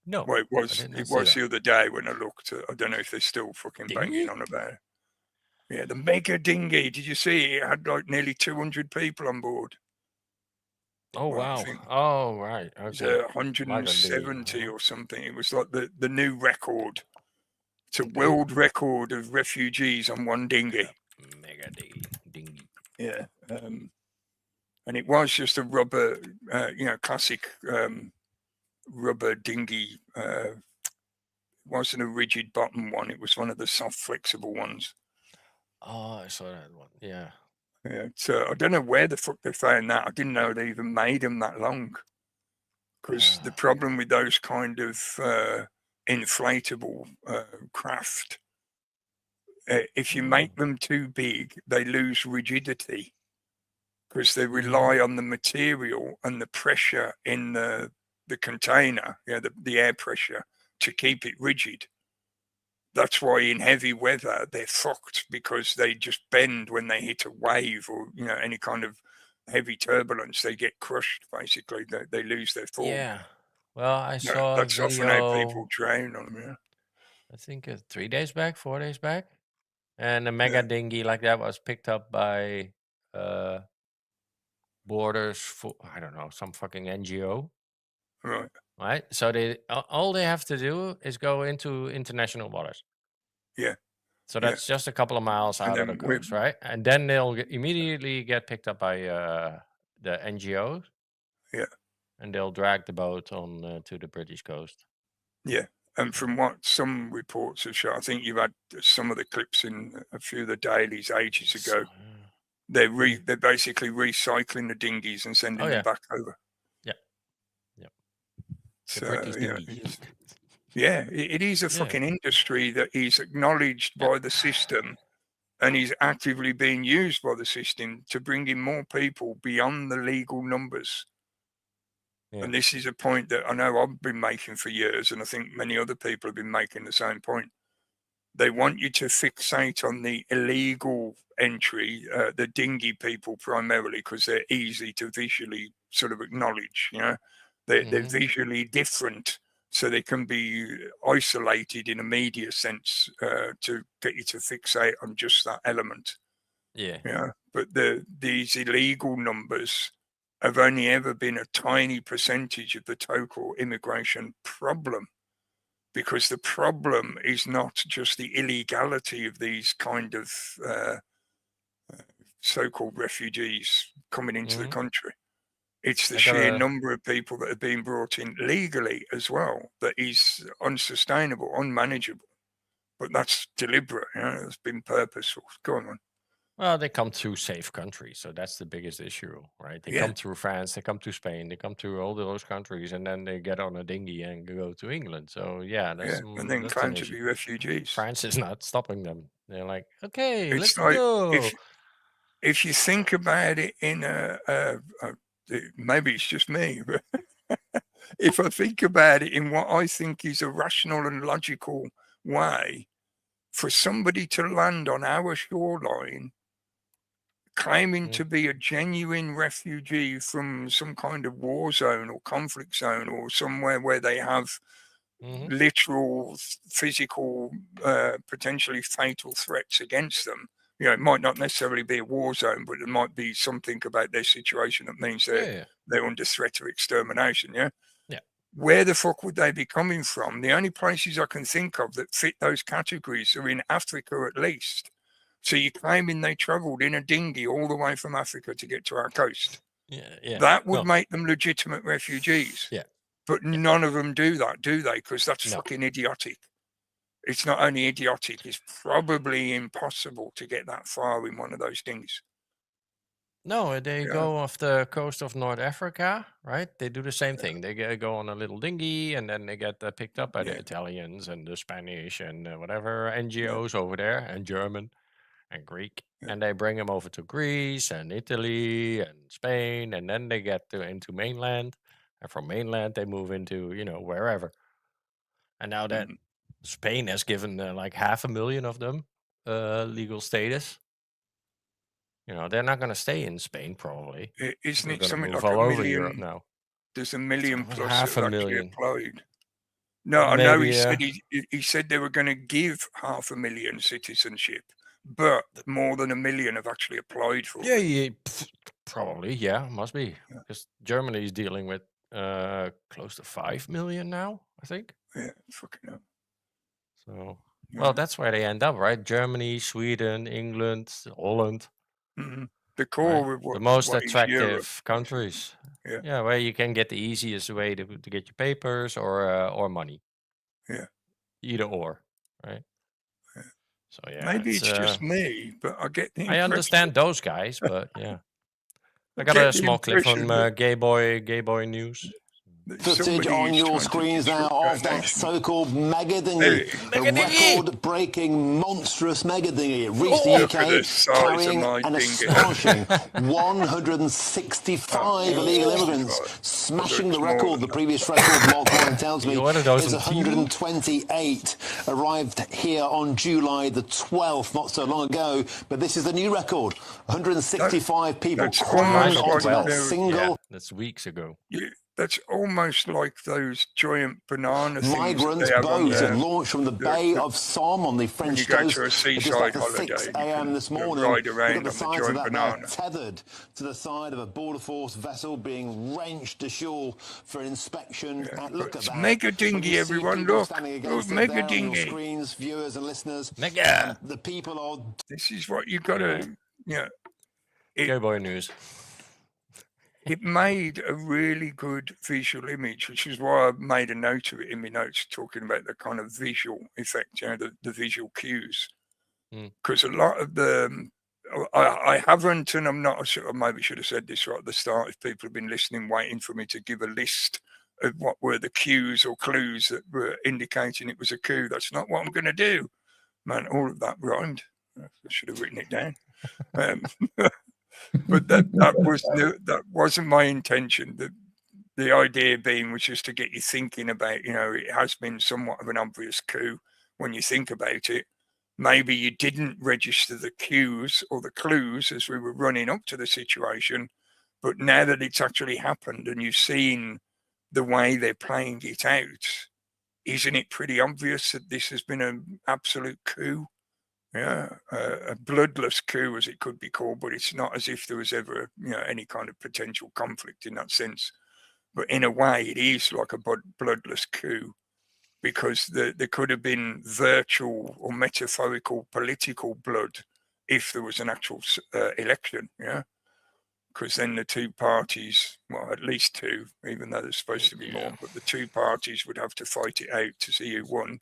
[SPEAKER 4] No.
[SPEAKER 2] Well, it was the other day when I looked. I don't know if they're still fucking banging on about it. Yeah, the mega dinghy. Did you see it? It had like nearly 200 people on board.
[SPEAKER 4] Oh, wow. Oh, right. Okay.
[SPEAKER 2] It was 170 or something. It was like the new record. It's a world record of refugees on one dinghy.
[SPEAKER 4] Mega dinghy.
[SPEAKER 2] Yeah. And it was just a rubber, classic rubber dinghy. It wasn't a rigid bottom one. It was one of the soft, flexible ones.
[SPEAKER 4] Oh, I saw that one. Yeah.
[SPEAKER 2] Yeah, so I don't know where the fuck they found that. I didn't know they even made them that long. Because the problem with those kind of inflatable craft, if you make them too big, they lose rigidity because they rely on the material and the pressure in the container, the air pressure, to keep it rigid. That's why in heavy weather they're fucked, because they just bend when they hit a wave or any kind of heavy turbulence. They get crushed, basically. They lose their form.
[SPEAKER 4] Yeah. Well, I saw a
[SPEAKER 2] That's often how
[SPEAKER 4] video,
[SPEAKER 2] people drown on them. Yeah.
[SPEAKER 4] I think 3 days back, 4 days back, and a mega dinghy like that was picked up by Borders for, I don't know, some fucking NGO,
[SPEAKER 2] Right.
[SPEAKER 4] right? So all they have to do is go into international waters.
[SPEAKER 2] Yeah.
[SPEAKER 4] So that's just a couple of miles out of the coast, right? And then they'll immediately get picked up by the NGOs.
[SPEAKER 2] Yeah.
[SPEAKER 4] And they'll drag the boat on to the British coast.
[SPEAKER 2] Yeah. And from what some reports have shown, I think you've had some of the clips in a few of the dailies ages ago. They're basically recycling the dinghies and sending them back over.
[SPEAKER 4] Yeah. Yeah.
[SPEAKER 2] So,
[SPEAKER 4] the British dinghies.
[SPEAKER 2] It is a fucking industry that is acknowledged by the system and is actively being used by the system to bring in more people beyond the legal numbers. Yeah. And this is a point that I know I've been making for years, and I think many other people have been making the same point. They want you to fixate on the illegal entry, the dinghy people primarily, because they're easy to visually sort of acknowledge. They're visually different, so they can be isolated in a media sense to get you to fixate on just that element.
[SPEAKER 4] Yeah.
[SPEAKER 2] But these illegal numbers have only ever been a tiny percentage of the total immigration problem, because the problem is not just the illegality of these kind of so-called refugees coming into the country. It's the sheer number of people that are being brought in legally as well that is unsustainable, unmanageable. But that's deliberate. It's been purposeful. Go on.
[SPEAKER 4] Well, they come through safe countries, so that's the biggest issue, right? They come through France, they come to Spain, they come through all those countries, and then they get on a dinghy and go to England. So that's
[SPEAKER 2] and then claim to be refugees.
[SPEAKER 4] France is not stopping them. They're like, okay,
[SPEAKER 2] it's
[SPEAKER 4] let's
[SPEAKER 2] like
[SPEAKER 4] go.
[SPEAKER 2] If you think about it in maybe it's just me, but if I think about it in what I think is a rational and logical way, for somebody to land on our shoreline claiming to be a genuine refugee from some kind of war zone or conflict zone or somewhere where they have literal, physical, potentially fatal threats against them. It might not necessarily be a war zone, but there might be something about their situation that means they're under threat of extermination. Yeah. Where the fuck would they be coming from? The only places I can think of that fit those categories are in Africa, at least. So you're claiming they travelled in a dinghy all the way from Africa to get to our coast. That would make them legitimate refugees. But none of them do that, do they? Because that's fucking idiotic. It's not only idiotic, it's probably impossible to get that far in one of those dinghies.
[SPEAKER 4] No, they go off the coast of North Africa, right? They do the same thing. They go on a little dinghy, and then they get picked up by the Italians and the Spanish and whatever NGOs over there, and German and Greek. And they bring them over to Greece and Italy and Spain, and then they get into mainland. And from mainland, they move into, wherever. And now that Spain has given like 500,000 of them legal status, they're not going to stay in Spain, probably.
[SPEAKER 2] Isn't it something
[SPEAKER 4] move
[SPEAKER 2] like
[SPEAKER 4] all
[SPEAKER 2] a
[SPEAKER 4] over
[SPEAKER 2] million?
[SPEAKER 4] Europe now.
[SPEAKER 2] There's a million
[SPEAKER 4] It's
[SPEAKER 2] plus
[SPEAKER 4] half
[SPEAKER 2] that
[SPEAKER 4] a
[SPEAKER 2] have actually
[SPEAKER 4] million.
[SPEAKER 2] applied. No, I know he said he said they were going to give 500,000 citizenship, but more than 1 million have actually applied for it.
[SPEAKER 4] Probably, must be. Because Germany is dealing with close to 5 million now, I think.
[SPEAKER 2] Yeah, fucking hell.
[SPEAKER 4] So, well, that's where they end up, right? Germany, Sweden, England, Holland.
[SPEAKER 2] The core of
[SPEAKER 4] the most
[SPEAKER 2] what is
[SPEAKER 4] attractive
[SPEAKER 2] Europe,
[SPEAKER 4] countries.
[SPEAKER 2] Yeah.
[SPEAKER 4] Where you can get the easiest way to get your papers or money.
[SPEAKER 2] Yeah.
[SPEAKER 4] Either or, right? So yeah,
[SPEAKER 2] Maybe it's just me, but I get the
[SPEAKER 4] I
[SPEAKER 2] impression.
[SPEAKER 4] understand those guys, but yeah, I got
[SPEAKER 2] get
[SPEAKER 4] a
[SPEAKER 2] the
[SPEAKER 4] small clip from
[SPEAKER 2] impression
[SPEAKER 4] Gay Boy News.
[SPEAKER 2] that
[SPEAKER 6] Footage
[SPEAKER 2] somebody
[SPEAKER 6] on
[SPEAKER 2] is
[SPEAKER 6] your
[SPEAKER 2] trying to
[SPEAKER 6] screens now
[SPEAKER 2] disrupt our
[SPEAKER 6] of that
[SPEAKER 2] nation.
[SPEAKER 6] so-called mega
[SPEAKER 2] There
[SPEAKER 6] dinghy,
[SPEAKER 2] it is.
[SPEAKER 6] a
[SPEAKER 4] Mega dinghy!
[SPEAKER 6] record-breaking, monstrous mega dinghy. It reached the
[SPEAKER 2] Look at the
[SPEAKER 6] UK
[SPEAKER 2] size of
[SPEAKER 6] carrying
[SPEAKER 2] my
[SPEAKER 6] an
[SPEAKER 2] dinghy.
[SPEAKER 6] astonishing 165 illegal immigrants,
[SPEAKER 2] 65.
[SPEAKER 6] smashing the
[SPEAKER 2] Although it's more
[SPEAKER 6] record.
[SPEAKER 2] than
[SPEAKER 6] The previous record, Mark Warren tells me,
[SPEAKER 4] You ordered those
[SPEAKER 6] is
[SPEAKER 4] on Temu?
[SPEAKER 6] 128. Arrived here on July the 12th, not so long ago. But this is the new record. 165 people
[SPEAKER 2] that's
[SPEAKER 6] crammed
[SPEAKER 2] almost
[SPEAKER 6] onto
[SPEAKER 2] like
[SPEAKER 6] that
[SPEAKER 2] they're-
[SPEAKER 6] single
[SPEAKER 4] Yeah, that's weeks ago.
[SPEAKER 2] That's almost like those giant banana things that
[SPEAKER 6] migrant
[SPEAKER 2] they have on
[SPEAKER 6] boat.
[SPEAKER 2] there.
[SPEAKER 6] It launched from the Bay of Somme on the
[SPEAKER 2] When
[SPEAKER 6] French
[SPEAKER 2] you go
[SPEAKER 6] coast
[SPEAKER 2] to a
[SPEAKER 6] at just
[SPEAKER 2] seaside
[SPEAKER 6] after 6
[SPEAKER 2] holiday, you
[SPEAKER 6] a.m.
[SPEAKER 2] can
[SPEAKER 6] this
[SPEAKER 2] ride
[SPEAKER 6] morning. Look
[SPEAKER 2] around
[SPEAKER 6] at the
[SPEAKER 2] on the
[SPEAKER 6] sides of
[SPEAKER 2] giant
[SPEAKER 6] that
[SPEAKER 2] banana.
[SPEAKER 6] there, tethered to the side of a border force vessel being wrenched ashore for inspection. And look at
[SPEAKER 2] It's
[SPEAKER 6] that.
[SPEAKER 2] mega
[SPEAKER 6] When
[SPEAKER 2] dinghy,
[SPEAKER 6] you see
[SPEAKER 2] everyone,
[SPEAKER 6] people
[SPEAKER 2] look.
[SPEAKER 6] standing
[SPEAKER 2] Look,
[SPEAKER 6] against it
[SPEAKER 2] mega
[SPEAKER 6] there on your
[SPEAKER 2] dinghy.
[SPEAKER 6] screens, viewers and listeners.
[SPEAKER 4] Mega
[SPEAKER 6] The people are
[SPEAKER 2] This is what you got to,
[SPEAKER 4] Gay Boy News.
[SPEAKER 2] it made a really good visual image, which is why I made a note of it in my notes, talking about the kind of visual effect, the visual cues. Because a lot of the, I haven't, and I'm not sure, I maybe should have said this right at the start, if people have been listening, waiting for me to give a list of what were the cues or clues that were indicating it was a coup. That's not what I'm going to do. Man, all of that rhymed. I should have written it down. But that wasn't my intention. The idea being was just to get you thinking about, it has been somewhat of an obvious coup when you think about it. Maybe you didn't register the cues or the clues as we were running up to the situation, but now that it's actually happened and you've seen the way they're playing it out, isn't it pretty obvious that this has been an absolute coup? Yeah, a bloodless coup, as it could be called, but it's not as if there was ever, any kind of potential conflict in that sense. But in a way, it is like a bloodless coup, because there could have been virtual or metaphorical political blood if there was an actual election. Yeah, because then the two parties, well, at least two, even though there's supposed to be more, but the two parties would have to fight it out to see who won.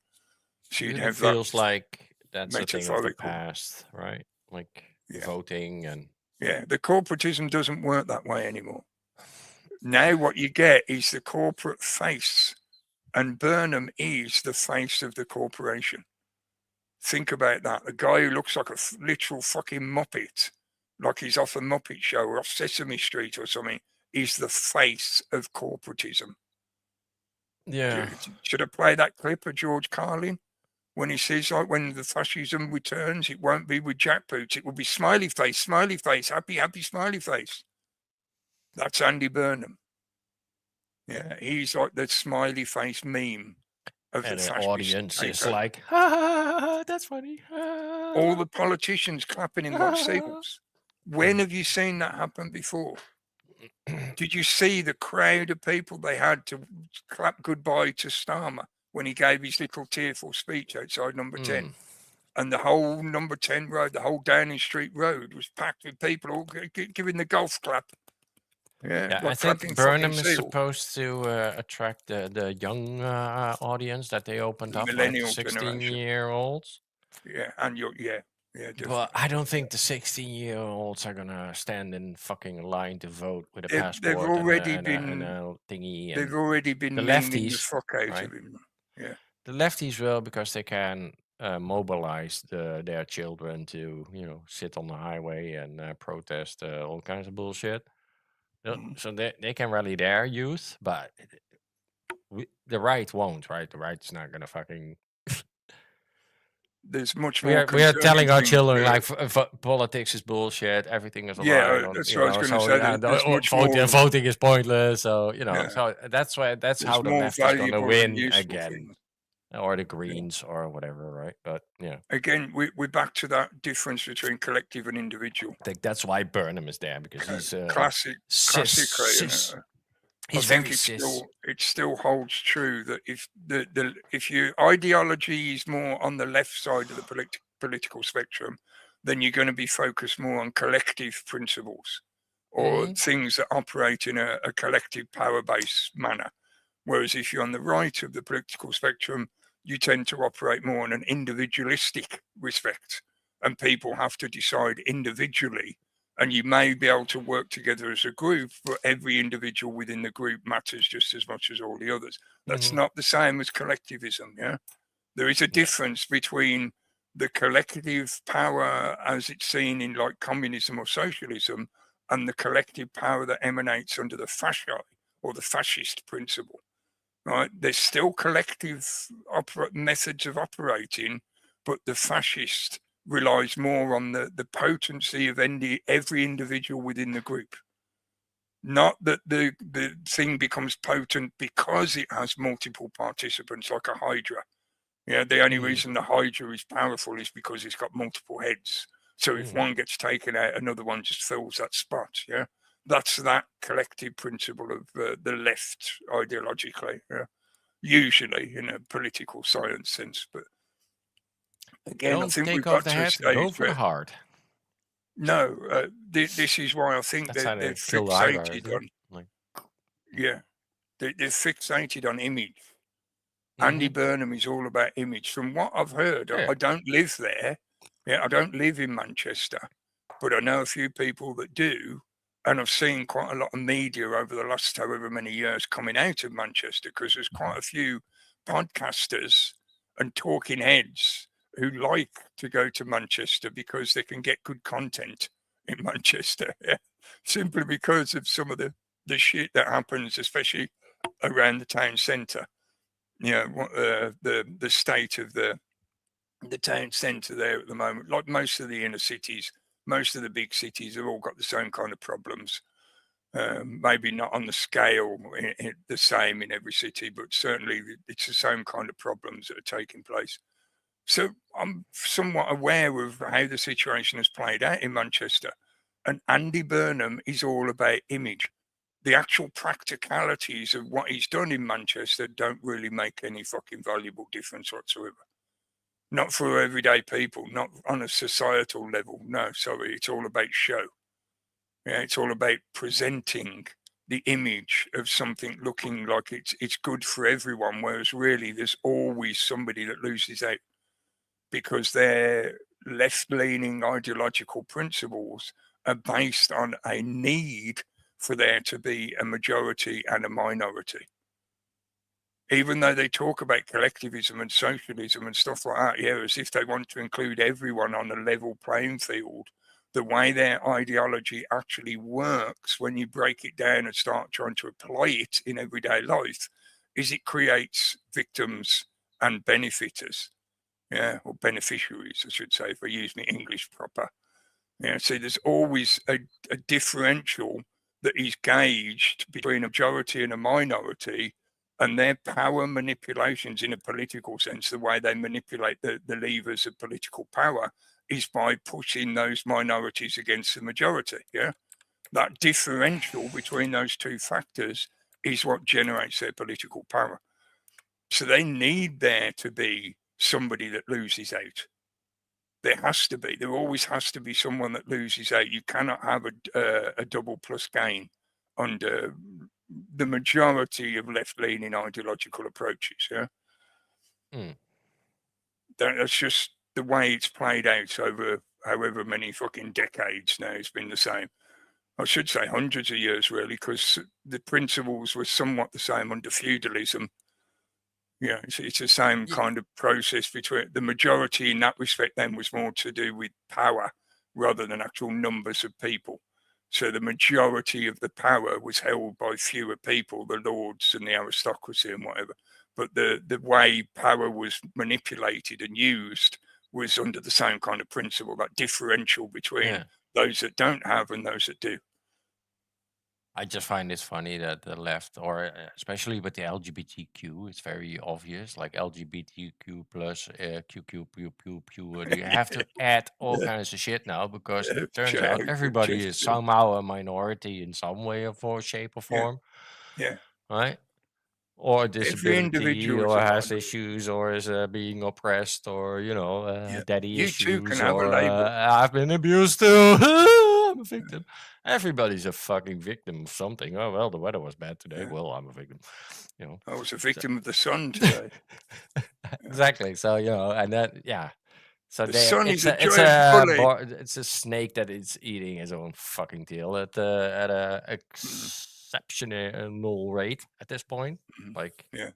[SPEAKER 2] So you'd
[SPEAKER 4] It
[SPEAKER 2] have
[SPEAKER 4] feels
[SPEAKER 2] that
[SPEAKER 4] like that's a thing of the
[SPEAKER 2] metaphorical.
[SPEAKER 4] past, right? Like voting and
[SPEAKER 2] the corporatism doesn't work that way anymore. Now what you get is the corporate face, and Burnham is the face of the corporation. Think about that. A guy who looks like a literal fucking Muppet, like he's off a Muppet show or off Sesame Street or something, is the face of corporatism.
[SPEAKER 4] yeah.
[SPEAKER 2] Should I play that clip of George Carlin? When he says, like, when the fascism returns, it won't be with jackboots. It will be smiley face, happy, happy, smiley face. That's Andy Burnham. Yeah, he's like the smiley face meme of
[SPEAKER 4] And
[SPEAKER 2] the
[SPEAKER 4] the
[SPEAKER 2] fascist
[SPEAKER 4] audience is
[SPEAKER 2] takeover.
[SPEAKER 4] like, ha, that's funny.
[SPEAKER 2] All the politicians clapping him like seagulls. When have you seen that happen before? Did you see the crowd of people they had to clap goodbye to Starmer when he gave his little tearful speech outside number 10? And the whole number 10 road, the whole Downing Street road was packed with people all giving the golf clap. Yeah,
[SPEAKER 4] I
[SPEAKER 2] like
[SPEAKER 4] think
[SPEAKER 2] clapping
[SPEAKER 4] Burnham
[SPEAKER 2] fucking
[SPEAKER 4] is
[SPEAKER 2] seals.
[SPEAKER 4] supposed to attract the young audience that they opened
[SPEAKER 2] The
[SPEAKER 4] up, like the
[SPEAKER 2] millennial generation.
[SPEAKER 4] 16-year-olds.
[SPEAKER 2] Yeah, and definitely.
[SPEAKER 4] But I don't think the 16-year-olds are gonna stand in fucking line to vote with a passport
[SPEAKER 2] They've already
[SPEAKER 4] and
[SPEAKER 2] been
[SPEAKER 4] a thingy.
[SPEAKER 2] They've already been
[SPEAKER 4] the
[SPEAKER 2] memeing the
[SPEAKER 4] lefties,
[SPEAKER 2] fuck out
[SPEAKER 4] right?
[SPEAKER 2] of him. Yeah.
[SPEAKER 4] The lefties will, because they can mobilize their children to, sit on the highway and protest all kinds of bullshit. So they can rally their youth, but the right won't, right? The right's not gonna fucking.
[SPEAKER 2] There's much
[SPEAKER 4] We
[SPEAKER 2] more.
[SPEAKER 4] are telling our
[SPEAKER 2] concerning
[SPEAKER 4] children
[SPEAKER 2] things,
[SPEAKER 4] like politics is bullshit, everything is a lie.
[SPEAKER 2] Yeah, that's what I was going to say. There's much more.
[SPEAKER 4] Voting is pointless. So
[SPEAKER 2] Yeah.
[SPEAKER 4] so that's how
[SPEAKER 2] There's
[SPEAKER 4] the
[SPEAKER 2] more
[SPEAKER 4] left is going to
[SPEAKER 2] valuable
[SPEAKER 4] win
[SPEAKER 2] and useful
[SPEAKER 4] again,
[SPEAKER 2] things.
[SPEAKER 4] or the Greens or whatever, right? But yeah,
[SPEAKER 2] Again, we're back to that difference between collective and individual.
[SPEAKER 4] I think that's why Burnham is there, because he's
[SPEAKER 2] Classic. I
[SPEAKER 4] He's
[SPEAKER 2] think
[SPEAKER 4] very cis.
[SPEAKER 2] it still holds true that if if your ideology is more on the left side of the political spectrum, then you're going to be focused more on collective principles or things that operate in a collective power-based manner. Whereas if you're on the right of the political spectrum, you tend to operate more in an individualistic respect, and people have to decide individually. And you may be able to work together as a group, but every individual within the group matters just as much as all the others. That's not the same as collectivism. Yeah, there is a difference between the collective power as it's seen in like communism or socialism, and the collective power that emanates under the fasci or the fascist principle. Right? There's still collective methods of operating, but the fascist relies more on the potency of every individual within the group. Not that the thing becomes potent because it has multiple participants, like a hydra. Yeah, the only reason the hydra is powerful is because it's got multiple heads. So if one gets taken out, another one just fills that spot. Yeah, that's that collective principle of the left ideologically. Yeah, usually in a political science sense, but again, I think we've got to a stage
[SPEAKER 4] go for the heart.
[SPEAKER 2] No, this is why I think
[SPEAKER 4] That's how
[SPEAKER 2] they're
[SPEAKER 4] they kill the hydra,
[SPEAKER 2] fixated
[SPEAKER 4] isn't it?
[SPEAKER 2] on.
[SPEAKER 4] Like,
[SPEAKER 2] Yeah, they're fixated on image. Andy Burnham is all about image. From what I've heard,
[SPEAKER 4] Yeah.
[SPEAKER 2] I don't live there. Yeah, I don't live in Manchester, but I know a few people that do, and I've seen quite a lot of media over the last however many years coming out of Manchester, because there's quite a few podcasters and talking heads who like to go to Manchester because they can get good content in Manchester. Yeah? Simply because of some of the shit that happens, especially around the town centre. You know, the state of the town centre there at the moment, like most of the inner cities, most of the big cities have all got the same kind of problems. Maybe not on the scale the same in every city, but certainly it's the same kind of problems that are taking place. So I'm somewhat aware of how the situation has played out in Manchester. And Andy Burnham is all about image. The actual practicalities of what he's done in Manchester don't really make any fucking valuable difference whatsoever. Not for everyday people, not on a societal level. No, sorry, it's all about show. Yeah, it's all about presenting the image of something looking like it's good for everyone, whereas really there's always somebody that loses out, because their left-leaning ideological principles are based on a need for there to be a majority and a minority. Even though they talk about collectivism and socialism and stuff like that, yeah, as if they want to include everyone on a level playing field, the way their ideology actually works when you break it down and start trying to apply it in everyday life is it creates victims and benefiters. Yeah, or beneficiaries, I should say, if I use my English proper. Yeah, so there's always a differential that is gauged between a majority and a minority, and their power manipulations in a political sense, the way they manipulate the levers of political power is by pushing those minorities against the majority. Yeah, that differential between those two factors is what generates their political power. So they need there to be somebody that loses out. There has to be. There always has to be someone that loses out. You cannot have a double plus gain under the majority of left-leaning ideological approaches. Yeah, that's just the way it's played out over however many fucking decades now. It's been the same. I should say hundreds of years, really, because the principles were somewhat the same under feudalism. Yeah, it's the same kind of process between the majority in that respect. Then was more to do with power rather than actual numbers of people. So the majority of the power was held by fewer people, the lords and the aristocracy and whatever. But the way power was manipulated and used was under the same kind of principle, that differential between those that don't have and those that do.
[SPEAKER 4] I just find it funny that the left, or especially with the LGBTQ, it's very obvious, like LGBTQ plus QQ. You have to add all kinds of shit now, because it turns out everybody is somehow a minority in some way or shape or form.
[SPEAKER 2] Yeah.
[SPEAKER 4] Right? Or disability, or has issues, or is being oppressed, or, daddy
[SPEAKER 2] you
[SPEAKER 4] issues,
[SPEAKER 2] too can have
[SPEAKER 4] or
[SPEAKER 2] a label.
[SPEAKER 4] I've been abused too. I'm a victim. Everybody's a fucking victim of something. Oh, well, the weather was bad today. Well, I'm a victim.
[SPEAKER 2] I was a victim of the sun today.
[SPEAKER 4] exactly. So and that So
[SPEAKER 2] The sun
[SPEAKER 4] it's
[SPEAKER 2] is a
[SPEAKER 4] a
[SPEAKER 2] giant bully.
[SPEAKER 4] it's a snake that is eating his own fucking tail at a exceptional rate at this point. Like,
[SPEAKER 2] Yeah.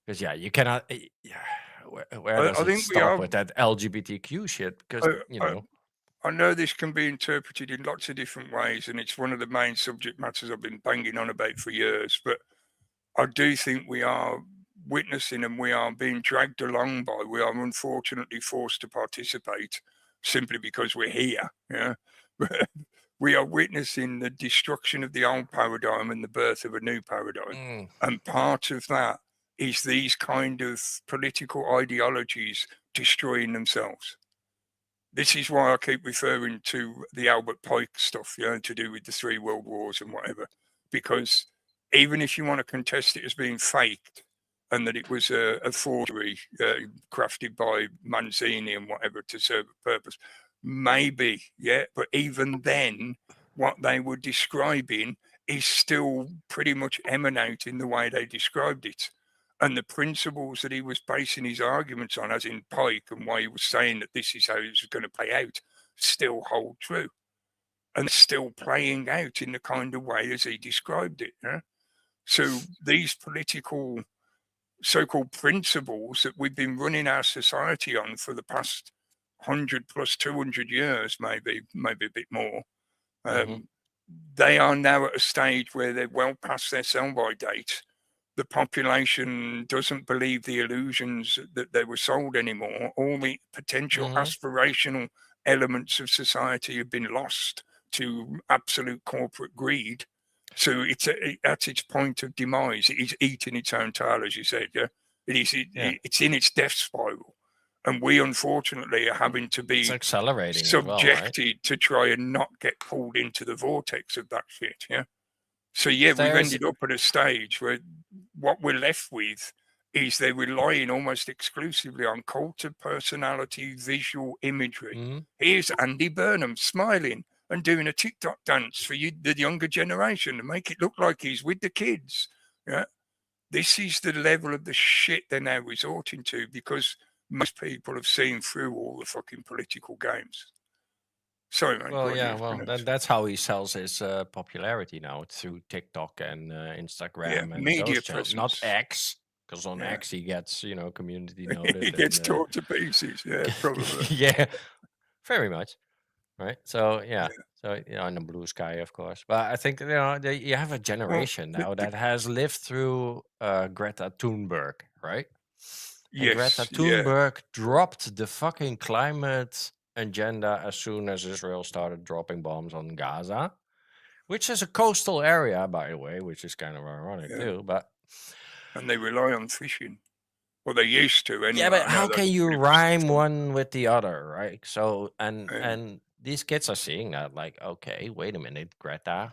[SPEAKER 4] because you cannot. Where does
[SPEAKER 2] I
[SPEAKER 4] it
[SPEAKER 2] think we
[SPEAKER 4] stop
[SPEAKER 2] are.
[SPEAKER 4] with that LGBTQ shit? Because
[SPEAKER 2] I know this can be interpreted in lots of different ways, and it's one of the main subject matters I've been banging on about for years. But I do think we are witnessing, and we are being dragged along by. We are unfortunately forced to participate simply because we're here. Yeah, we are witnessing the destruction of the old paradigm and the birth of a new paradigm, and part of that is these kind of political ideologies destroying themselves. This is why I keep referring to the Albert Pike stuff, to do with the 3 world wars and whatever, because even if you want to contest it as being faked and that it was a forgery crafted by Manzini and whatever to serve a purpose, maybe, but even then, what they were describing is still pretty much emanating the way they described it. And the principles that he was basing his arguments on, as in Pike, and why he was saying that this is how it was going to play out, still hold true. And still playing out in the kind of way as he described it. So these political so-called principles that we've been running our society on for the past 100 plus 200 years, maybe a bit more, they are now at a stage where they're well past their sell-by date. The population doesn't believe the illusions that they were sold anymore. All the potential aspirational elements of society have been lost to absolute corporate greed. So it's at its point of demise. It is eating its own tail, as you said. It's in its death spiral. And we, unfortunately, are having to be
[SPEAKER 4] accelerating
[SPEAKER 2] subjected to try and not get pulled into the vortex of that shit. So we've ended up at a stage where what we're left with is they're relying almost exclusively on cult of personality, visual imagery. Here's Andy Burnham smiling and doing a TikTok dance for you, the younger generation, to make it look like he's with the kids. This is the level of the shit they're now resorting to, because most people have seen through all the fucking political games. Sorry, mate.
[SPEAKER 4] Well, that's how he sells his popularity now, through TikTok and Instagram and
[SPEAKER 2] media
[SPEAKER 4] those channels, not X, because on X he gets community noted.
[SPEAKER 2] He gets taught to pieces. Yeah, probably.
[SPEAKER 4] Very much. Right. So so in the blue sky, of course. But I think you have a generation now that has lived through Greta Thunberg, right? And Greta Thunberg dropped the fucking climate agenda as soon as Israel started dropping bombs on Gaza, which is a coastal area, by the way, which is kind of ironic too.
[SPEAKER 2] And they rely on fishing. Well, they used to anyway.
[SPEAKER 4] Yeah, but how can you rhyme one with the other, right? So and these kids are seeing that, like, okay, wait a minute, Greta.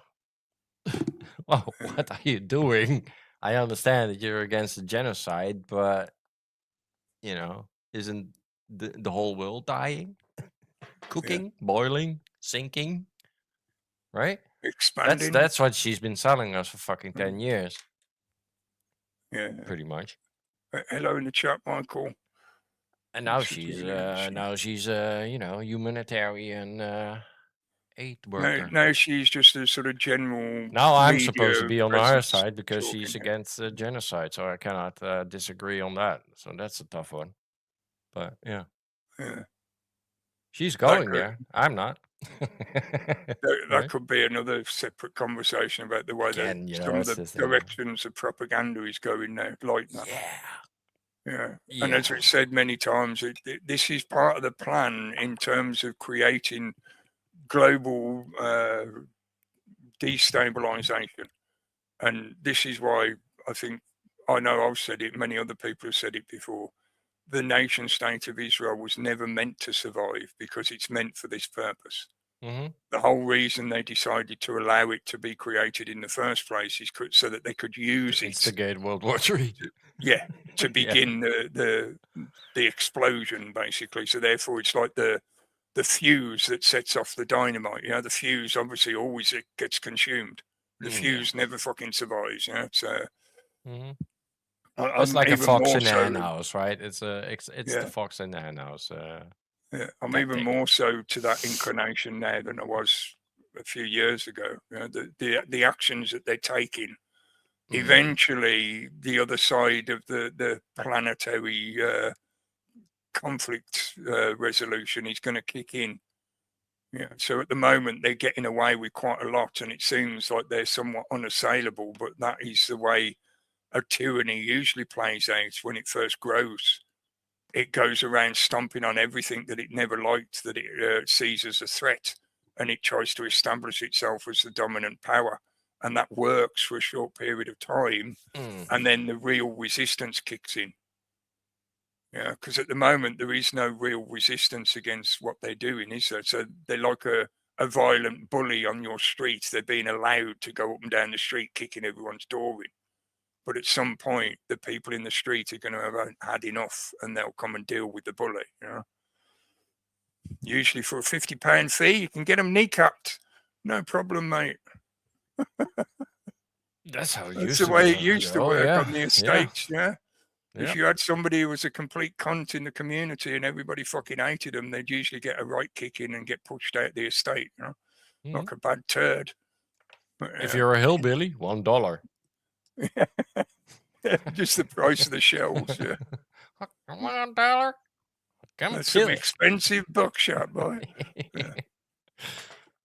[SPEAKER 4] Well, what are you doing? I understand that you're against the genocide, but isn't the whole world dying? Cooking, boiling, sinking, right?
[SPEAKER 2] Expanding.
[SPEAKER 4] That's what she's been selling us for fucking 10 years.
[SPEAKER 2] Yeah.
[SPEAKER 4] Pretty much.
[SPEAKER 2] Hello in the chat, Michael.
[SPEAKER 4] And now she's humanitarian aid worker.
[SPEAKER 2] No, she's just a sort of general.
[SPEAKER 4] Now I'm supposed to be on her side because she's against genocide, so I cannot disagree on that. So that's a tough one. But yeah. She's going there. I'm not.
[SPEAKER 2] That could be another separate conversation about the way that some of the directions of propaganda is going now, like that. Yeah. And as we said many times, this is part of the plan in terms of creating global destabilization. And this is why I know I've said it, many other people have said it before. The nation state of Israel was never meant to survive because it's meant for this purpose. The whole reason they decided to allow it to be created in the first place is so that they could use it.
[SPEAKER 4] Instigate World War III.
[SPEAKER 2] To begin the explosion, basically. So therefore, it's like the fuse that sets off the dynamite. The fuse obviously always gets consumed. The fuse never fucking survives. So
[SPEAKER 4] It's
[SPEAKER 2] I'm
[SPEAKER 4] like a
[SPEAKER 2] even
[SPEAKER 4] fox
[SPEAKER 2] more
[SPEAKER 4] in a hen
[SPEAKER 2] so.
[SPEAKER 4] house, right? It's
[SPEAKER 2] Yeah.
[SPEAKER 4] the fox in the hen house.
[SPEAKER 2] Yeah, I'm
[SPEAKER 4] that
[SPEAKER 2] even
[SPEAKER 4] thing.
[SPEAKER 2] more so to that inclination now than I was a few years ago. You know, the actions that they're taking, eventually the other side of the planetary conflict resolution is going to kick in. Yeah. So at the moment they're getting away with quite a lot, and it seems like they're somewhat unassailable. But that is the way a tyranny usually plays out when it first grows. It goes around stomping on everything that it never liked, that it sees as a threat, and it tries to establish itself as the dominant power. And that works for a short period of time, and then the real resistance kicks in. Yeah, because at the moment there is no real resistance against what they're doing, is there? So they're like a violent bully on your street. They're being allowed to go up and down the street, kicking everyone's door in. But at some point, the people in the street are going to have had enough, and they'll come and deal with the bully. You know, usually for a £50 fee, you can get them kneecapped. No problem, mate.
[SPEAKER 4] That's how it
[SPEAKER 2] That's
[SPEAKER 4] used
[SPEAKER 2] the
[SPEAKER 4] to
[SPEAKER 2] way
[SPEAKER 4] be.
[SPEAKER 2] it used to
[SPEAKER 4] Oh,
[SPEAKER 2] work
[SPEAKER 4] yeah,
[SPEAKER 2] on the
[SPEAKER 4] yeah.
[SPEAKER 2] estates. Yeah.
[SPEAKER 4] Yeah.
[SPEAKER 2] If you had somebody who was a complete cunt in the community and everybody fucking hated them, they'd usually get a right kick in and get pushed out the estate. You know, like a bad turd. But,
[SPEAKER 4] If you're a hillbilly, $1.
[SPEAKER 2] just the price of the shells. Yeah.
[SPEAKER 4] $1. Come
[SPEAKER 2] That's
[SPEAKER 4] kill
[SPEAKER 2] some
[SPEAKER 4] it.
[SPEAKER 2] expensive buckshot, boy. Yeah.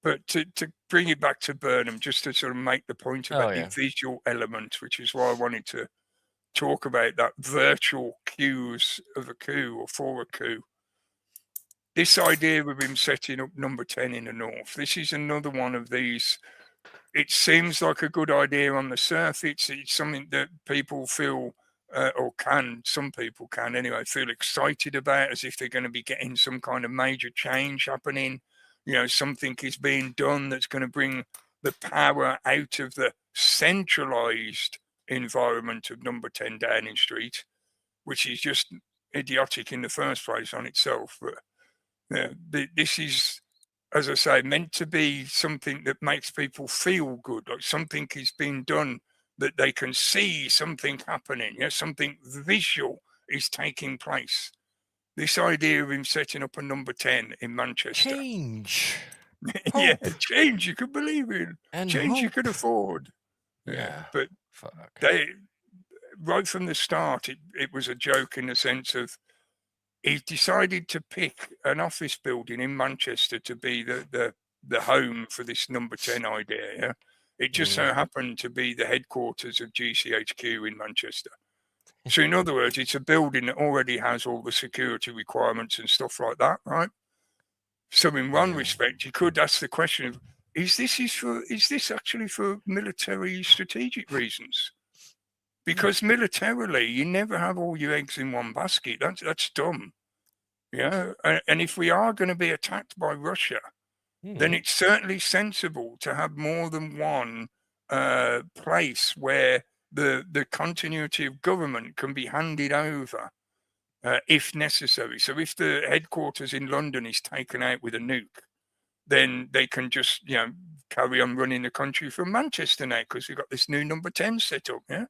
[SPEAKER 2] But to bring it back to Burnham, just to sort of make the point about the visual element, which is why I wanted to talk about that virtual cues of a coup or for a coup. This idea of him setting up number 10 in the north, this is another one of these. It seems like a good idea on the surface. It's something that people feel, or can, some people can anyway, feel excited about, as if they're going to be getting some kind of major change happening. You know, something is being done that's going to bring the power out of the centralized environment of number 10 Downing Street, which is just idiotic in the first place on itself. But this is, as I say, meant to be something that makes people feel good, like something is being done that they can see something happening. Yeah, something visual is taking place. This idea of him setting up a number 10 in Manchester.
[SPEAKER 4] Change.
[SPEAKER 2] Yeah, change you could believe in.
[SPEAKER 4] And
[SPEAKER 2] change you
[SPEAKER 4] hope.
[SPEAKER 2] could afford.
[SPEAKER 4] Yeah.
[SPEAKER 2] But they, right from the start, it was a joke in the sense of he decided to pick an office building in Manchester to be the home for this number 10 idea. Yeah? It just so happened to be the headquarters of GCHQ in Manchester. So in other words, it's a building that already has all the security requirements and stuff like that, right? So in one respect, you could ask the question of, is this actually for military strategic reasons? Because militarily, you never have all your eggs in one basket. That's dumb. Yeah. And if we are going to be attacked by Russia, then it's certainly sensible to have more than one place where the continuity of government can be handed over if necessary. So if the headquarters in London is taken out with a nuke, then they can just, carry on running the country from Manchester now because we've got this new number 10 set up. Yeah.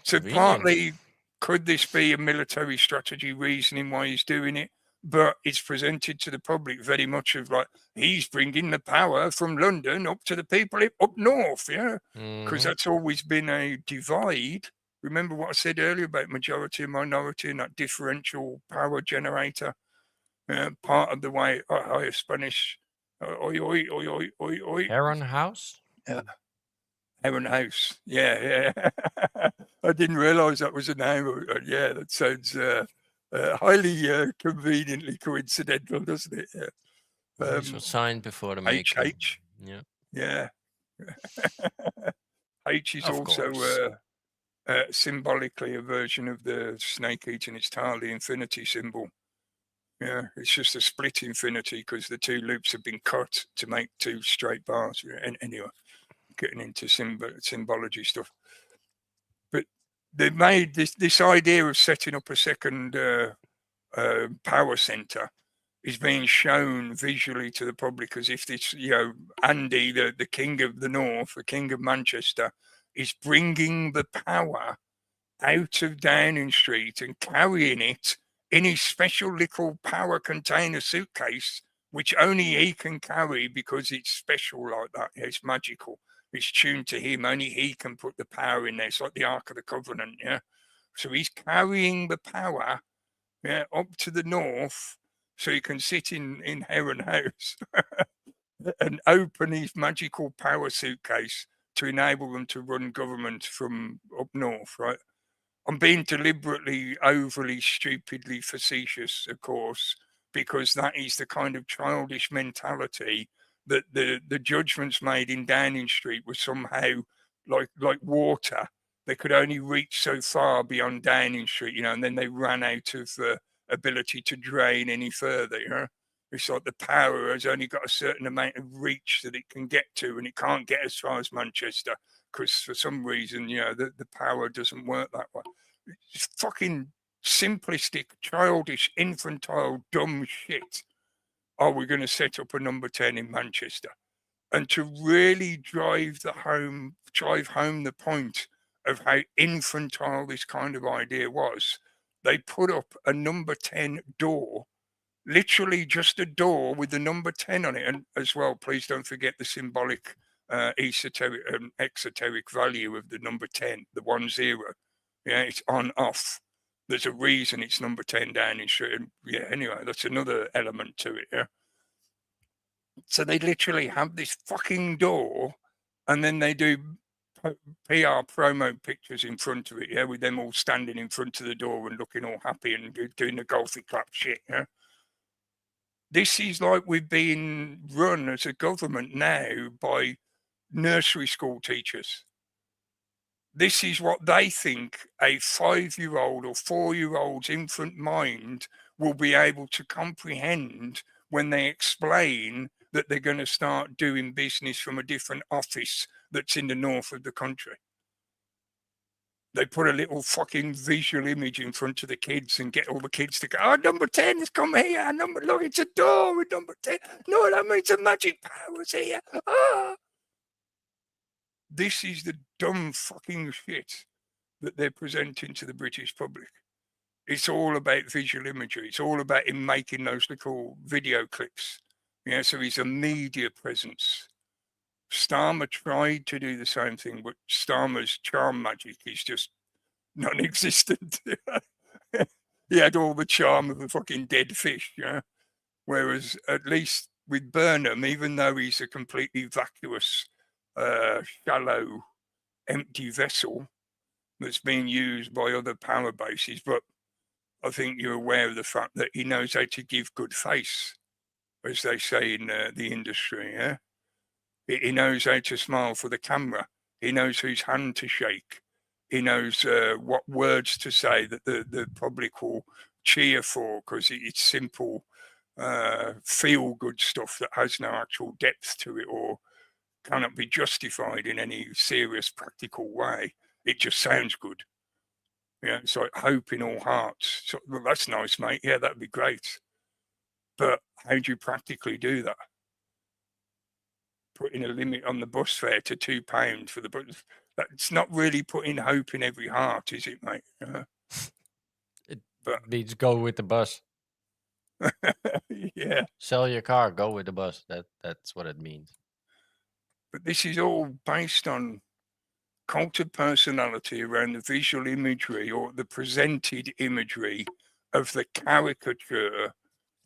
[SPEAKER 2] So partly, could this be a military strategy reasoning why he's doing it? But it's presented to the public very much of like, he's bringing the power from London up to the people up north, yeah? Because that's always been a divide. Remember what I said earlier about majority and minority and that differential power generator? Part of the way, hi, Spanish. Oi, oi, oi, oi, oi, oi.
[SPEAKER 4] Heron House?
[SPEAKER 2] Yeah. Heron House. Yeah. I didn't realise that was a name. Yeah, that sounds highly conveniently coincidental, doesn't it? Yeah.
[SPEAKER 4] These were signed before the making.
[SPEAKER 2] H. Yeah. H is
[SPEAKER 4] Of
[SPEAKER 2] also
[SPEAKER 4] course.
[SPEAKER 2] symbolically a version of the snake eating its tail, the infinity symbol. Yeah, it's just a split infinity because the two loops have been cut to make two straight bars. And anyway, getting into symbology stuff. But they made this idea of setting up a second power center is being shown visually to the public as if this, Andy, the king of the north, the king of Manchester, is bringing the power out of Downing Street and carrying it in his special little power container suitcase, which only he can carry because it's special like that. It's magical. It's tuned to him. Only he can put the power in there. It's like the Ark of the Covenant, yeah? So he's carrying the power, yeah, up to the north so he can sit in Heron House and open his magical power suitcase to enable them to run government from up north, right? I'm being deliberately, overly, stupidly facetious, of course, because that is the kind of childish mentality that the judgments made in Downing Street were somehow like water. They could only reach so far beyond Downing Street, you know, and then they ran out of the ability to drain any further, you know. It's like the power has only got a certain amount of reach that it can get to, and it can't get as far as Manchester because for some reason, you know, the power doesn't work that way. It's fucking simplistic, childish, infantile, dumb shit. Are we going to set up a number 10 in Manchester? And to really drive home the point of how infantile this kind of idea was, they put up a number 10 door, literally just a door with the number 10 on it. And as well, please don't forget the symbolic exoteric value of the number 10, the 10. Yeah, it's on off. There's a reason it's number 10 Downing Street. And yeah, anyway, that's another element to it. Yeah. So they literally have this fucking door, and then they do PR promo pictures in front of it, yeah, with them all standing in front of the door and looking all happy and doing the golfy clap shit, yeah. This is like we're being run as a government now by nursery school teachers. This is what they think a 5-year-old or 4-year-old's infant mind will be able to comprehend when they explain that they're going to start doing business from a different office that's in the north of the country. They put a little fucking visual image in front of the kids and get all the kids to go, oh, number 10 has come here. Look, it's a door with number 10. No, that means the magic power's here. Ah. This is the dumb fucking shit that they're presenting to the British public. It's all about visual imagery. It's all about him making those little video clips. Yeah, so he's a media presence. Starmer tried to do the same thing, but Starmer's charm magic is just non-existent. He had all the charm of a fucking dead fish, yeah. Whereas at least with Burnham, even though he's a completely vacuous, shallow, empty vessel that's being used by other power bases, but I think you're aware of the fact that he knows how to give good face, as they say in the industry, yeah? He knows how to smile for the camera. He knows whose hand to shake. He knows what words to say that the public will cheer for, because it's simple, feel-good stuff that has no actual depth to it or cannot be justified in any serious, practical way. It just sounds good. Yeah, it's like hope in all hearts. So, well, that's nice, mate. Yeah, that'd be great. But how do you practically do that? Putting a limit on the bus fare to £2 for the bus. That's not really putting hope in every heart, is it, mate?
[SPEAKER 4] It means go with the bus.
[SPEAKER 2] Yeah.
[SPEAKER 4] Sell your car, go with the bus. That's what it means.
[SPEAKER 2] But this is all based on cult of personality around the visual imagery or the presented imagery of the caricature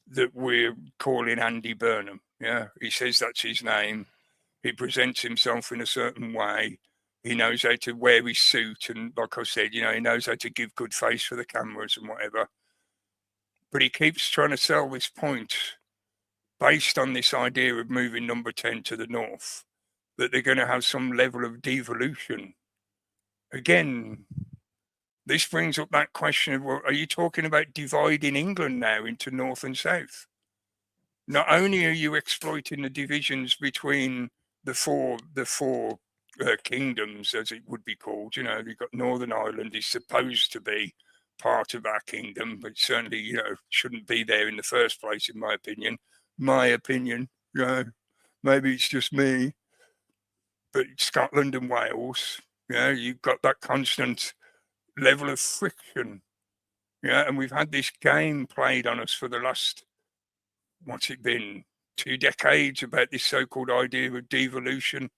[SPEAKER 2] that we're calling Andy Burnham. Yeah, he says that's his name. He presents himself in a certain way. He knows how to wear his suit. And like I said, you know, he knows how to give good face for the cameras and whatever. But he keeps trying to sell this point based on this idea of moving number 10 to the north, that they're going to have some level of devolution. Again, this brings up that question of, well, are you talking about dividing England now into north and south? Not only are you exploiting the divisions between the four kingdoms, as it would be called, you know, you've got Northern Ireland is supposed to be part of our kingdom, but certainly, you know, shouldn't be there in the first place, in my opinion. You know, maybe it's just me. But Scotland and Wales, you know, you've got that constant level of friction. Yeah, and we've had this game played on us for the last, what's it been, 2 decades, about this so-called idea of devolution.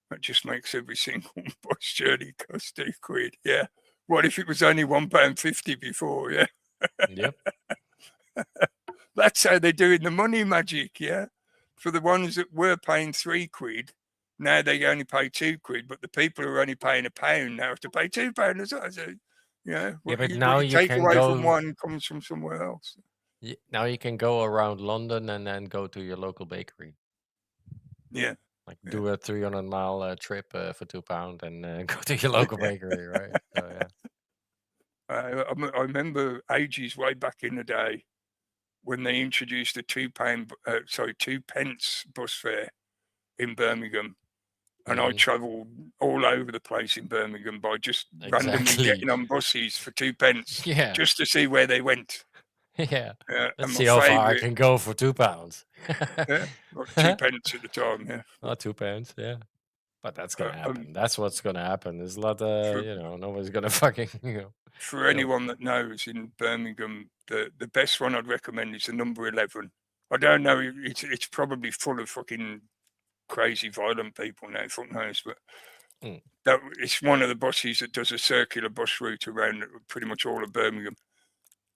[SPEAKER 2] That just makes every single bus journey cost £2. Yeah. What if it was only £1.50 before? Yeah.
[SPEAKER 4] Yep.
[SPEAKER 2] That's how they're doing the money magic. Yeah. For the ones that were paying £3, now they only pay £2, but the people who are only paying £1 now have to pay £2 as well. So,
[SPEAKER 4] Yeah,
[SPEAKER 2] what
[SPEAKER 4] but
[SPEAKER 2] you,
[SPEAKER 4] now
[SPEAKER 2] what you
[SPEAKER 4] you
[SPEAKER 2] take
[SPEAKER 4] can
[SPEAKER 2] away
[SPEAKER 4] go.
[SPEAKER 2] from one comes from somewhere else.
[SPEAKER 4] Now you can go around London and then go to your local bakery.
[SPEAKER 2] Yeah.
[SPEAKER 4] Like do a 300-mile trip for £2 and go to your local bakery, right? So yeah.
[SPEAKER 2] I remember ages way back in the day when they introduced a £2 bus fare in Birmingham, and I travelled all over the place in Birmingham by just randomly
[SPEAKER 4] Exactly.
[SPEAKER 2] getting on buses for 2 pence,
[SPEAKER 4] Yeah.
[SPEAKER 2] just to see where they went.
[SPEAKER 4] Yeah.
[SPEAKER 2] And
[SPEAKER 4] Let's
[SPEAKER 2] my
[SPEAKER 4] see how far I
[SPEAKER 2] favourite,
[SPEAKER 4] can go for £2.
[SPEAKER 2] yeah, like 2 pence at the time, yeah.
[SPEAKER 4] Not £2, yeah. But that's gonna
[SPEAKER 2] Um,
[SPEAKER 4] happen. That's what's gonna happen. There's a lot
[SPEAKER 2] For-
[SPEAKER 4] you know, nobody's gonna fucking, you know.
[SPEAKER 2] For anyone that knows, in Birmingham, the best one I'd recommend is the number 11. I don't know, it's probably full of fucking crazy violent people now, fuck knows, but that it's one of the buses that does a circular bus route around pretty much all of Birmingham.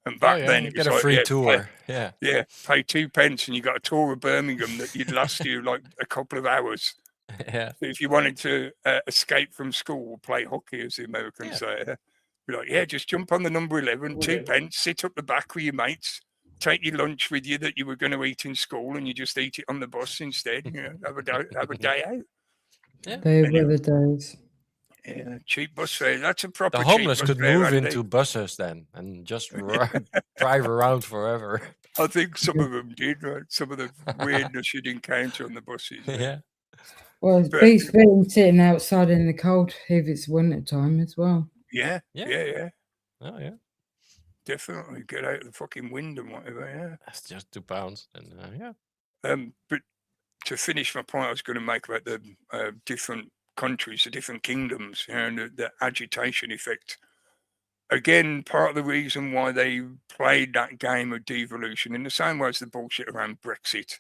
[SPEAKER 2] And back then
[SPEAKER 4] you
[SPEAKER 2] it
[SPEAKER 4] get
[SPEAKER 2] was
[SPEAKER 4] a
[SPEAKER 2] like,
[SPEAKER 4] free tour.
[SPEAKER 2] pay 2 pence and you got a tour of Birmingham that you'd last you like a couple of hours.
[SPEAKER 4] Yeah.
[SPEAKER 2] So if you wanted to escape from school or play hockey, as the Americans say, be like, just jump on the number 11, 2 pence, sit up the back with your mates, take your lunch with you that you were going to eat in school, and you just eat it on the bus instead. You know, have a day out.
[SPEAKER 3] Yeah. They were the days.
[SPEAKER 2] Yeah, cheap bus fare. That's a proper
[SPEAKER 4] The
[SPEAKER 2] cheap
[SPEAKER 4] homeless
[SPEAKER 2] bus
[SPEAKER 4] could
[SPEAKER 2] fare,
[SPEAKER 4] move
[SPEAKER 2] Andy.
[SPEAKER 4] into buses then and just drive around forever.
[SPEAKER 2] I think some of them did, right? Some of the weirdness you'd encounter on the buses.
[SPEAKER 4] Yeah.
[SPEAKER 3] Well, it beats being sitting outside in the cold if it's winter time as well.
[SPEAKER 2] Yeah.
[SPEAKER 4] Oh yeah.
[SPEAKER 2] Definitely get out of the fucking wind and whatever. Yeah.
[SPEAKER 4] That's just £2, and yeah.
[SPEAKER 2] But to finish my point, I was going to make about the different countries, the different kingdoms, and the agitation effect. Again, part of the reason why they played that game of devolution, in the same way as the bullshit around Brexit,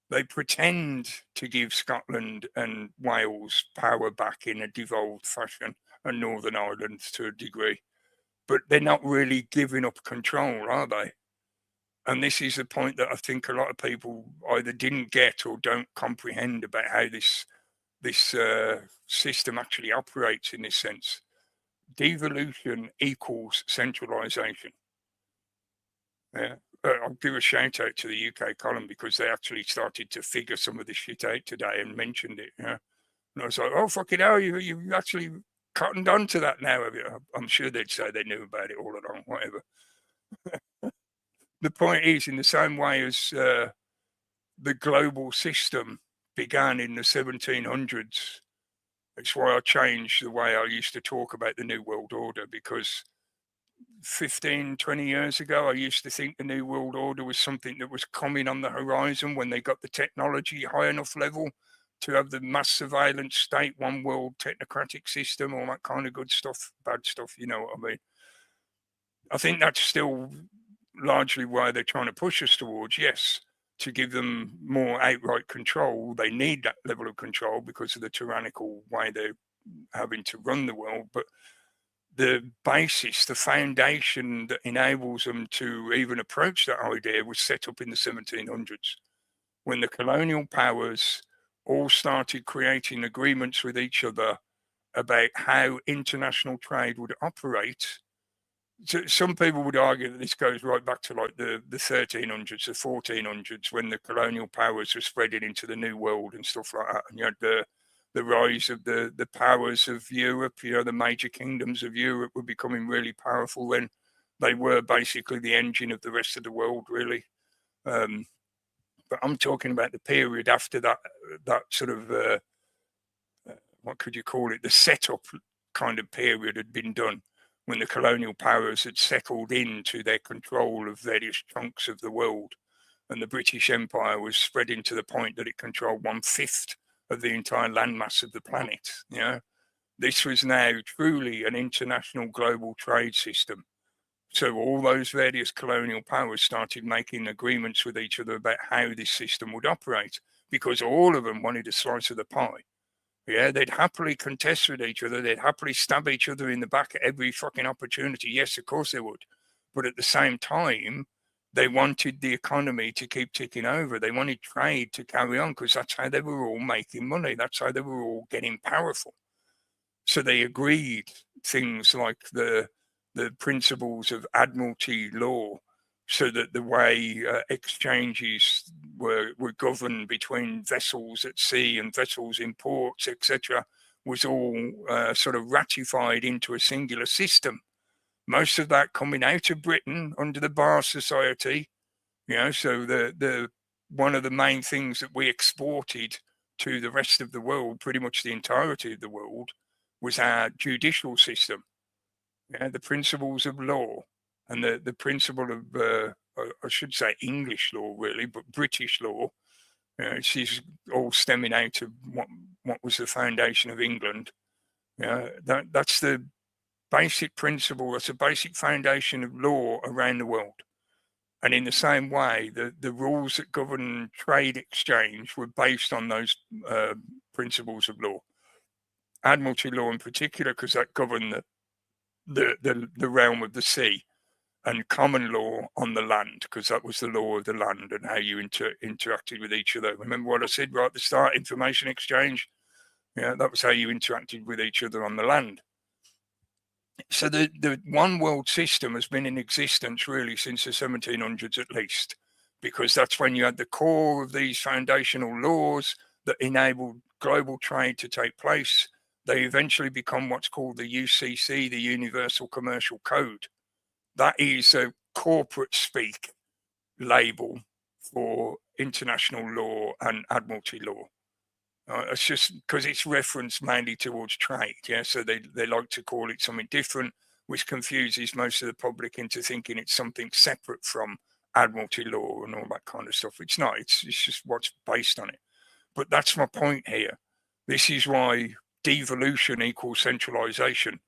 [SPEAKER 2] they pretend to give Scotland and Wales power back in a devolved fashion, and Northern Ireland to a degree, but they're not really giving up control, are they? And this is the point that I think a lot of people either didn't get or don't comprehend about how this system actually operates in this sense. Devolution equals centralisation. Yeah. I'll give a shout out to the UK column because they actually started to figure some of this shit out today and mentioned it. Yeah. And I was like, oh, fucking hell, you actually cottoned on to that now. I'm sure they'd say they knew about it all along, whatever. The point is, in the same way as the global system began in the 1700s, it's why I changed the way I used to talk about the New World Order, because 15, 20 years ago, I used to think the New World Order was something that was coming on the horizon when they got the technology high enough level to have the mass surveillance state, one world technocratic system, all that kind of good stuff, bad stuff, you know what I mean? I think that's still largely why they're trying to push us towards, yes, to give them more outright control. They need that level of control because of the tyrannical way they're having to run the world. But the basis, the foundation that enables them to even approach that idea was set up in the 1700s, when the colonial powers all started creating agreements with each other about how international trade would operate. So some people would argue that this goes right back to like the 1300s, the 1400s, when the colonial powers were spreading into the New World and stuff like that. And you had the rise of the powers of Europe, you know, the major kingdoms of Europe were becoming really powerful when they were basically the engine of the rest of the world, really. But I'm talking about the period after that sort of, what could you call it, the setup kind of period had been done, when the colonial powers had settled into their control of various chunks of the world, and the British Empire was spreading to the point that it controlled 1/5 of the entire landmass of the planet. You know, This was now truly an international global trade system. So all those various colonial powers started making agreements with each other about how this system would operate, because all of them wanted a slice of the pie. Yeah, they'd happily contest with each other. They'd happily stab each other in the back at every fucking opportunity. Yes, of course they would. But at the same time, they wanted the economy to keep ticking over. They wanted trade to carry on, because that's how they were all making money. That's how they were all getting powerful. So they agreed things like the principles of admiralty law, so that the way exchanges were governed between vessels at sea and vessels in ports, etc., was all sort of ratified into a singular system. Most of that coming out of Britain under the Bar Society. So the one of the main things that we exported to the rest of the world, pretty much the entirety of the world, was our judicial system. The principles of law, and the principle of, I should say English law really, but British law. She's all stemming out of what was the foundation of England. That's the basic principle. That's a basic foundation of law around the world. And in the same way, the rules that govern trade exchange were based on those principles of law. Admiralty law in particular, because that governed the realm of the sea, and common law on the land, because that was the law of the land and how you interacted with each other. Remember what I said right at the start, information exchange? That was how you interacted with each other on the land. So the one world system has been in existence really since the 1700s at least, because that's when you had the core of these foundational laws that enabled global trade to take place. They eventually become what's called the UCC, the Universal Commercial Code. That is a corporate speak label for international law and admiralty law. It's just because it's referenced mainly towards trade. So they like to call it something different, which confuses most of the public into thinking it's something separate from admiralty law and all that kind of stuff. It's not. It's just what's based on it. But that's my point here. This is why devolution equals centralization,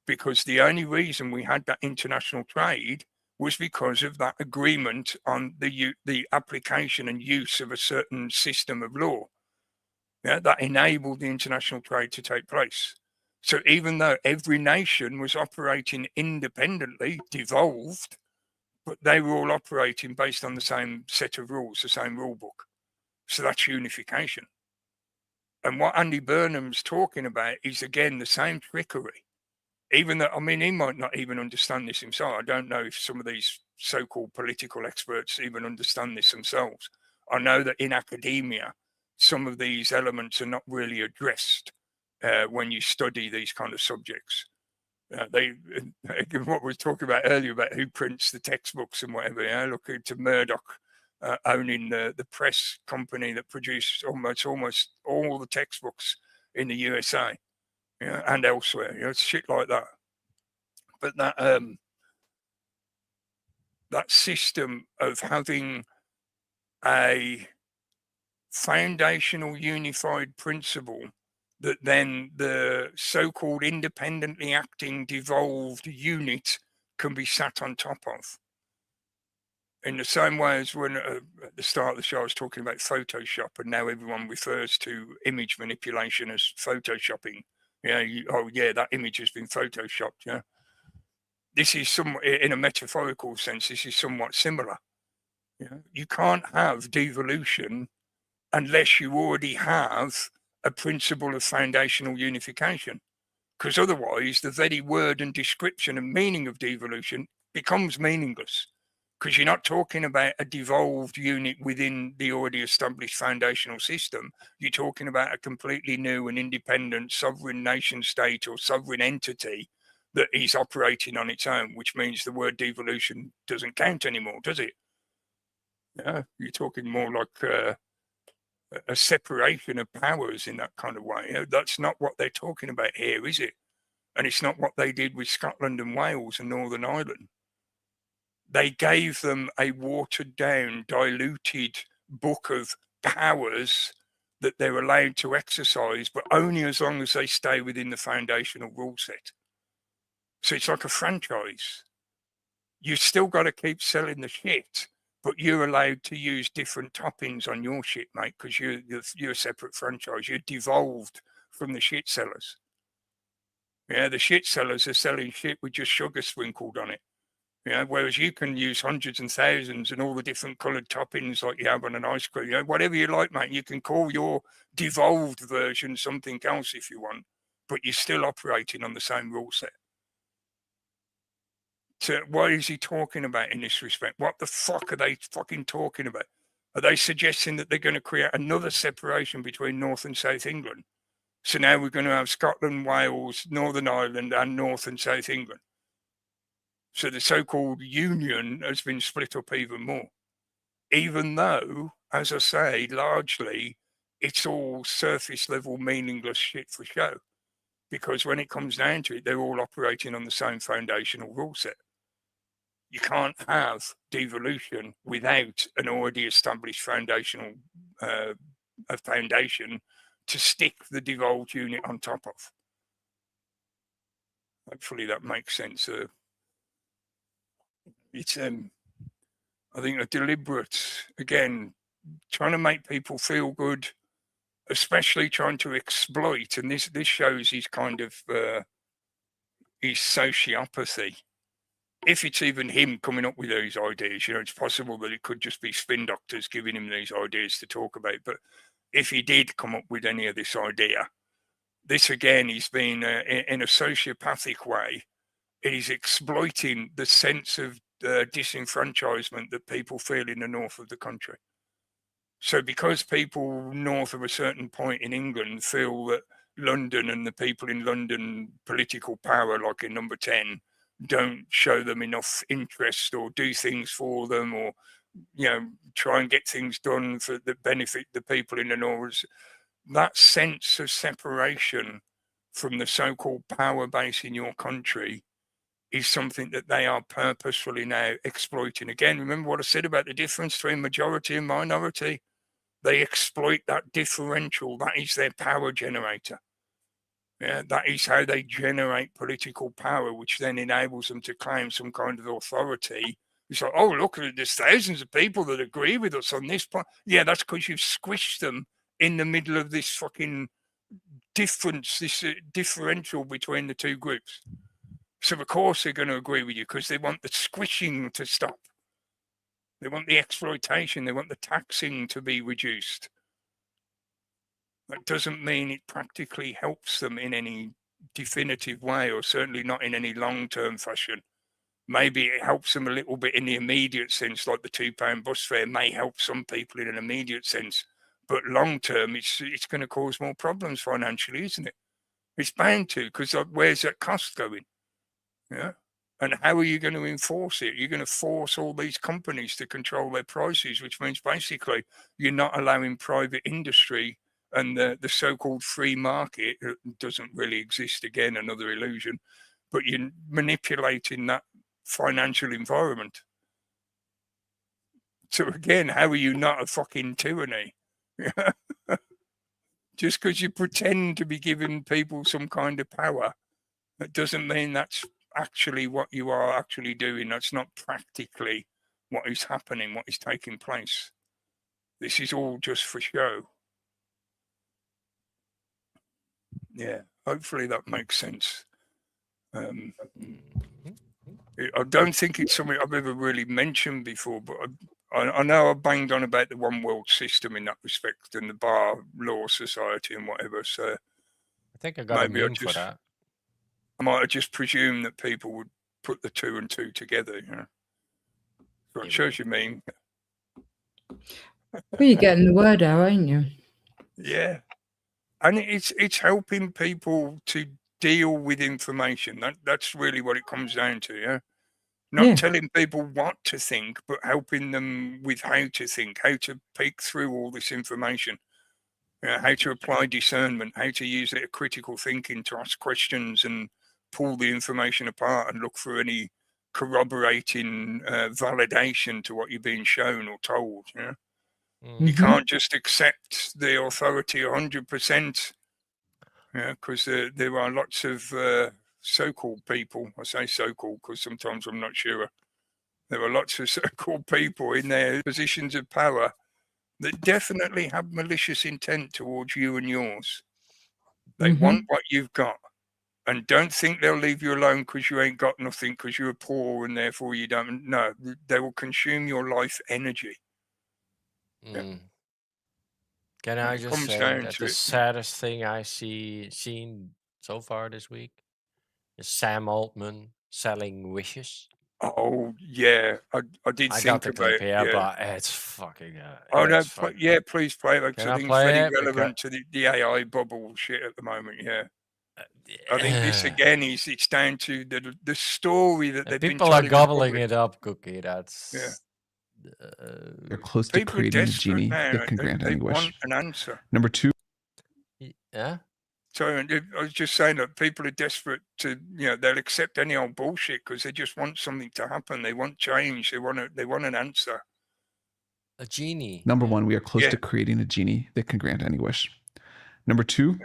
[SPEAKER 2] because the only reason we had that international trade was because of that agreement on the application and use of a certain system of law. That enabled the international trade to take place. So even though every nation was operating independently, devolved, but they were all operating based on the same set of rules, the same rule book. So that's unification. And what Andy Burnham's talking about is, again, the same trickery. Even though, he might not even understand this himself. I don't know if some of these so-called political experts even understand this themselves. I know that in academia, some of these elements are not really addressed when you study these kind of subjects. What we were talking about earlier about who prints the textbooks and whatever. Look to Murdoch owning the press company that produced almost all the textbooks in the USA and elsewhere. It's shit like that. But that system of having a foundational unified principle that then the so-called independently acting devolved unit can be sat on top of. In the same way as when at the start of the show I was talking about Photoshop, and now everyone refers to image manipulation as Photoshopping. That image has been Photoshopped. This is in a metaphorical sense, this is somewhat similar. You can't have devolution unless you already have a principle of foundational unification, because otherwise the very word and description and meaning of devolution becomes meaningless, because you're not talking about a devolved unit within the already established foundational system. You're talking about a completely new and independent sovereign nation state or sovereign entity that is operating on its own, which means the word devolution doesn't count anymore, does it? You're talking more like a separation of powers in that kind of way. That's not what they're talking about here, is it? And it's not what they did with Scotland and Wales and Northern Ireland. They gave them a watered down, diluted book of powers that they're allowed to exercise, but only as long as they stay within the foundational rule set. So it's like a franchise. You still got to keep selling the shit, but you're allowed to use different toppings on your shit, mate, because you're a separate franchise. You're devolved from the shit sellers. Yeah, the shit sellers are selling shit with just sugar sprinkled on it. Yeah, whereas you can use hundreds and thousands and all the different coloured toppings like you have on an ice cream. You know, whatever you like, mate. You can call your devolved version something else if you want, but you're still operating on the same rule set. So what is he talking about in this respect? What the fuck are they fucking talking about? Are they suggesting that they're going to create another separation between North and South England? So now we're going to have Scotland, Wales, Northern Ireland, and North and South England. So the so-called union has been split up even more. Even though, as I say, largely it's all surface level meaningless shit for show. Because when it comes down to it, they're all operating on the same foundational rule set. You can't have devolution without an already established foundational a foundation to stick the devolved unit on top of. Hopefully that makes sense. It's I think a deliberate, again, trying to make people feel good, especially trying to exploit, and this shows his kind of his sociopathy. If it's even him coming up with these ideas, you know, it's possible that it could just be spin doctors giving him these ideas to talk about. But if he did come up with any of this idea, this again, he's been in a sociopathic way. He's exploiting the sense of disenfranchisement that people feel in the north of the country. So because people north of a certain point in England feel that London and the people in London political power, like in number 10, don't show them enough interest or do things for them, or, you know, try and get things done for that benefit the people in the north, that sense of separation from the so-called power base in your country is something that they are purposefully now exploiting. Again, remember what I said about the difference between majority and minority? They exploit that differential. That is their power generator. Yeah, that is how they generate political power, which then enables them to claim some kind of authority. It's like, oh, look, there's thousands of people that agree with us on this point. Yeah, that's because you've squished them in the middle of this fucking difference, this differential between the two groups. So, of course, they're going to agree with you because they want the squishing to stop. They want the exploitation. They want the taxing to be reduced. That doesn't mean it practically helps them in any definitive way, or certainly not in any long-term fashion. Maybe it helps them a little bit in the immediate sense, like the £2 bus fare may help some people in an immediate sense. But long-term, it's going to cause more problems financially, isn't it? It's bound to, because where's that cost going? Yeah. And how are you going to enforce it? You're going to force all these companies to control their prices, which means basically you're not allowing private industry and the so-called free market doesn't really exist. Again, another illusion, but you're manipulating that financial environment. So again, how are you not a fucking tyranny? Just because you pretend to be giving people some kind of power, that doesn't mean that's actually what you are actually doing. That's not practically what is happening, what is taking place. This is all just for show. Yeah, hopefully that makes sense. I don't think it's something I've ever really mentioned before, but I know I banged on about the one world system in that respect, and the Bar Law Society and whatever. So
[SPEAKER 4] I think I got a
[SPEAKER 2] maybe
[SPEAKER 4] meme for that.
[SPEAKER 2] I might have just presumed that people would put the two and two together. You know, so it shows you mean.
[SPEAKER 3] Well, you're getting the word out, ain't you?
[SPEAKER 2] Yeah, and it's helping people to deal with information. That's really what it comes down to. Yeah. Not telling people what to think, but helping them with how to think, how to pick through all this information, how to apply discernment, how to use their critical thinking to ask questions and pull the information apart and look for any corroborating validation to what you're being shown or told. Yeah. You can't just accept the authority 100%. Yeah, because there are lots of so-called people. I say so-called because sometimes I'm not sure. There are lots of so-called people in their positions of power that definitely have malicious intent towards you and yours. They want what you've got. And don't think they'll leave you alone because you ain't got nothing, because you're poor and therefore you don't. No, they will consume your life energy.
[SPEAKER 4] Mm. Can I
[SPEAKER 2] It
[SPEAKER 4] just
[SPEAKER 2] comes
[SPEAKER 4] say
[SPEAKER 2] down
[SPEAKER 4] that
[SPEAKER 2] to
[SPEAKER 4] the
[SPEAKER 2] it.
[SPEAKER 4] saddest thing I seen so far this week is Sam Altman selling wishes.
[SPEAKER 2] Oh yeah, I did
[SPEAKER 4] I
[SPEAKER 2] think
[SPEAKER 4] got the
[SPEAKER 2] about
[SPEAKER 4] clip
[SPEAKER 2] it.
[SPEAKER 4] here,
[SPEAKER 2] Yeah.
[SPEAKER 4] but it's fucking.
[SPEAKER 2] Oh no,
[SPEAKER 4] It's fucking.
[SPEAKER 2] yeah, please play it because
[SPEAKER 4] Can
[SPEAKER 2] I
[SPEAKER 4] I
[SPEAKER 2] think it's
[SPEAKER 4] play
[SPEAKER 2] very
[SPEAKER 4] it?
[SPEAKER 2] relevant to the AI bubble shit at the moment. Yeah, I think this again is it's down to the story that they've been
[SPEAKER 4] people are
[SPEAKER 2] telling the
[SPEAKER 4] gobbling
[SPEAKER 2] public.
[SPEAKER 4] it up, Cookie. That's.
[SPEAKER 2] Yeah.
[SPEAKER 7] They're close to
[SPEAKER 2] People are
[SPEAKER 7] creating a
[SPEAKER 2] desperate
[SPEAKER 7] genie
[SPEAKER 2] now.
[SPEAKER 7] that can grant
[SPEAKER 2] They
[SPEAKER 7] any
[SPEAKER 2] want
[SPEAKER 7] wish.
[SPEAKER 2] an answer.
[SPEAKER 7] Number 2.
[SPEAKER 4] Yeah.
[SPEAKER 2] So I was just saying that people are desperate to, they'll accept any old bullshit because they just want something to happen. They want change. They want an answer.
[SPEAKER 4] A genie.
[SPEAKER 7] Number 1, we are close to creating a genie that can grant any wish. Number 2,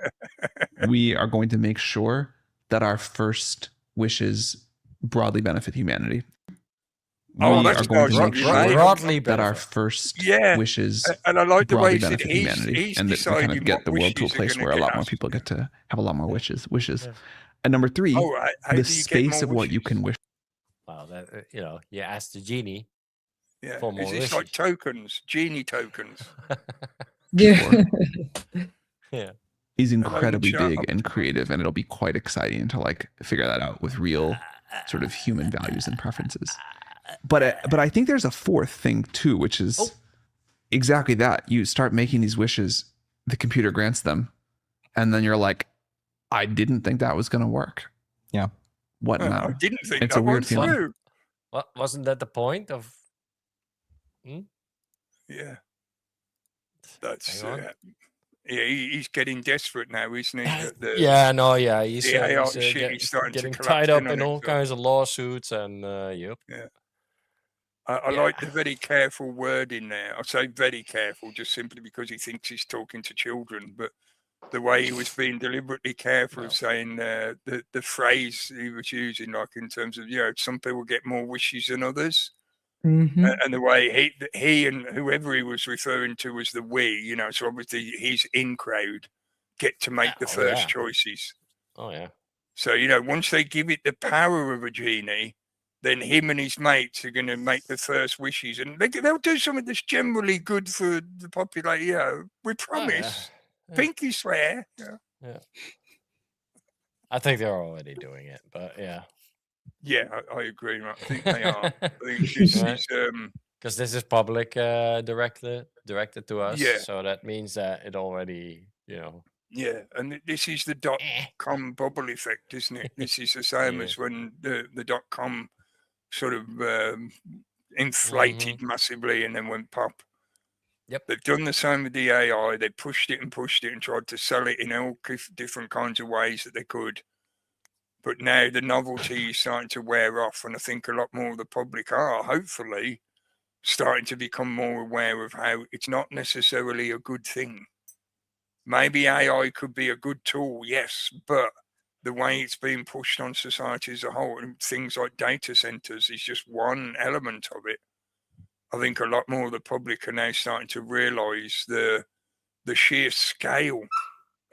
[SPEAKER 7] we are going to make sure that our first wishes broadly benefit humanity. We
[SPEAKER 2] that's
[SPEAKER 7] are going to make sure that our first wishes
[SPEAKER 2] and I like the way
[SPEAKER 7] broadly
[SPEAKER 2] he said
[SPEAKER 7] benefit humanity,
[SPEAKER 2] he's
[SPEAKER 7] and that we kind of
[SPEAKER 2] deciding
[SPEAKER 7] get
[SPEAKER 2] what
[SPEAKER 7] the world to a
[SPEAKER 2] wishes are
[SPEAKER 7] place
[SPEAKER 2] gonna
[SPEAKER 7] where a
[SPEAKER 2] get
[SPEAKER 7] lot more
[SPEAKER 2] asked.
[SPEAKER 7] people get to have a lot more wishes. And number 3,
[SPEAKER 2] How
[SPEAKER 7] the
[SPEAKER 2] do you get
[SPEAKER 7] space
[SPEAKER 2] more
[SPEAKER 7] of what you can wish.
[SPEAKER 4] Well, that you ask the genie.
[SPEAKER 2] Yeah,
[SPEAKER 4] for more
[SPEAKER 2] is this
[SPEAKER 4] wishes.
[SPEAKER 2] like tokens, genie tokens?
[SPEAKER 3] Yeah.
[SPEAKER 4] Yeah.
[SPEAKER 7] Is incredibly big and creative, and it'll be quite exciting to like figure that out with real sort of human values and preferences. But I think there's a fourth thing too, which is exactly that. You start making these wishes, the computer grants them, and then you're like, I didn't think that was going to work.
[SPEAKER 8] Yeah.
[SPEAKER 7] What now?
[SPEAKER 2] I didn't think
[SPEAKER 7] It's
[SPEAKER 2] that
[SPEAKER 7] a weird
[SPEAKER 2] went
[SPEAKER 7] feeling.
[SPEAKER 2] through.
[SPEAKER 4] What wasn't that the point of?
[SPEAKER 2] Yeah, that's
[SPEAKER 4] Hang on.
[SPEAKER 2] yeah. He's getting desperate now, isn't he?
[SPEAKER 4] He's
[SPEAKER 2] the AI shit he's starting
[SPEAKER 4] getting
[SPEAKER 2] to collapse
[SPEAKER 4] tied up
[SPEAKER 2] on
[SPEAKER 4] in all
[SPEAKER 2] it, so.
[SPEAKER 4] kinds of lawsuits and
[SPEAKER 2] Yeah. I like the very careful word in there. I say very careful just simply because he thinks he's talking to children, but the way he was being deliberately careful of saying the phrase he was using, like in terms of, some people get more wishes than others. And the way he and whoever he was referring to as the we, so obviously his in crowd get to make the first choices.
[SPEAKER 4] Oh yeah.
[SPEAKER 2] So, once they give it the power of a genie, then him and his mates are going to make the first wishes, and they'll do something that's generally good for the population. We promise. Pinky swear.
[SPEAKER 4] Yeah. I think they're already doing it, but yeah.
[SPEAKER 2] Yeah, I agree. I think they are. I think this is
[SPEAKER 4] because this is public directed to us.
[SPEAKER 2] Yeah.
[SPEAKER 4] So that means that it already,
[SPEAKER 2] Yeah, and this is the .com bubble effect, isn't it? This is the same as when the .com sort of inflated massively and then went pop.
[SPEAKER 4] Yep.
[SPEAKER 2] They've done the same with the AI. They pushed it and tried to sell it in all different kinds of ways that they could. But now the novelty is starting to wear off, and I think a lot more of the public are, hopefully, starting to become more aware of how it's not necessarily a good thing. Maybe AI could be a good tool, yes, but the way it's being pushed on society as a whole, and things like data centers is just one element of it. I think a lot more of the public are now starting to realise the sheer scale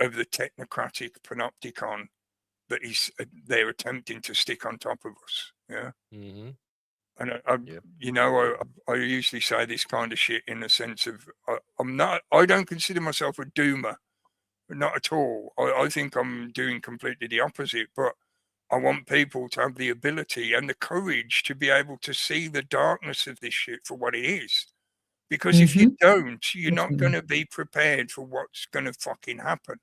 [SPEAKER 2] of the technocratic panopticon that they're attempting to stick on top of us. Yeah.
[SPEAKER 4] Mm-hmm.
[SPEAKER 2] And I usually say this kind of shit in the sense of I don't consider myself a doomer, not at all. I think I'm doing completely the opposite, but I want people to have the ability and the courage to be able to see the darkness of this shit for what it is. Because if you don't, you're not going to be prepared for what's going to fucking happen.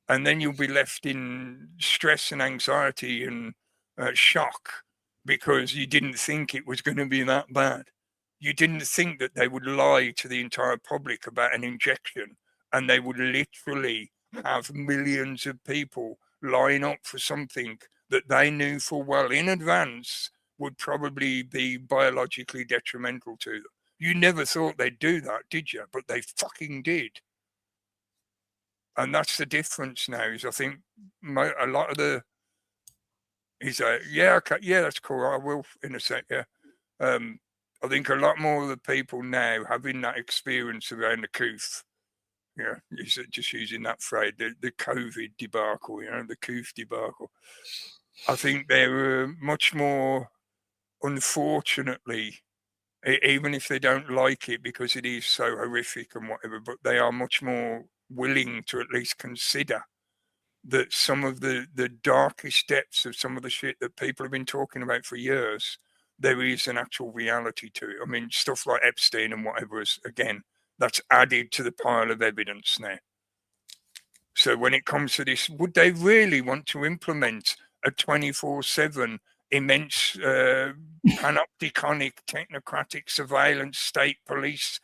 [SPEAKER 2] And then you'll be left in stress and anxiety and shock because you didn't think it was going to be that bad. You didn't think that they would lie to the entire public about an injection, and they would literally have millions of people line up for something that they knew full well in advance would probably be biologically detrimental to them. You never thought they'd do that, did you? But they fucking did. And that's the difference now. Is I think a lot of the he's like, yeah, okay, yeah, that's cool. I will in a sec. Yeah. I think a lot more of the people now having that experience around the Coup, just using that phrase, the COVID debacle, the Coup debacle. I think they're much more, unfortunately, even if they don't like it because it is so horrific and whatever, but they are much more willing to at least consider that some of the darkest depths of some of the shit that people have been talking about for years, there is an actual reality to it. I mean, stuff like Epstein and whatever is, again, that's added to the pile of evidence now. So when it comes to this, would they really want to implement a 24/7 immense panopticonic technocratic surveillance state police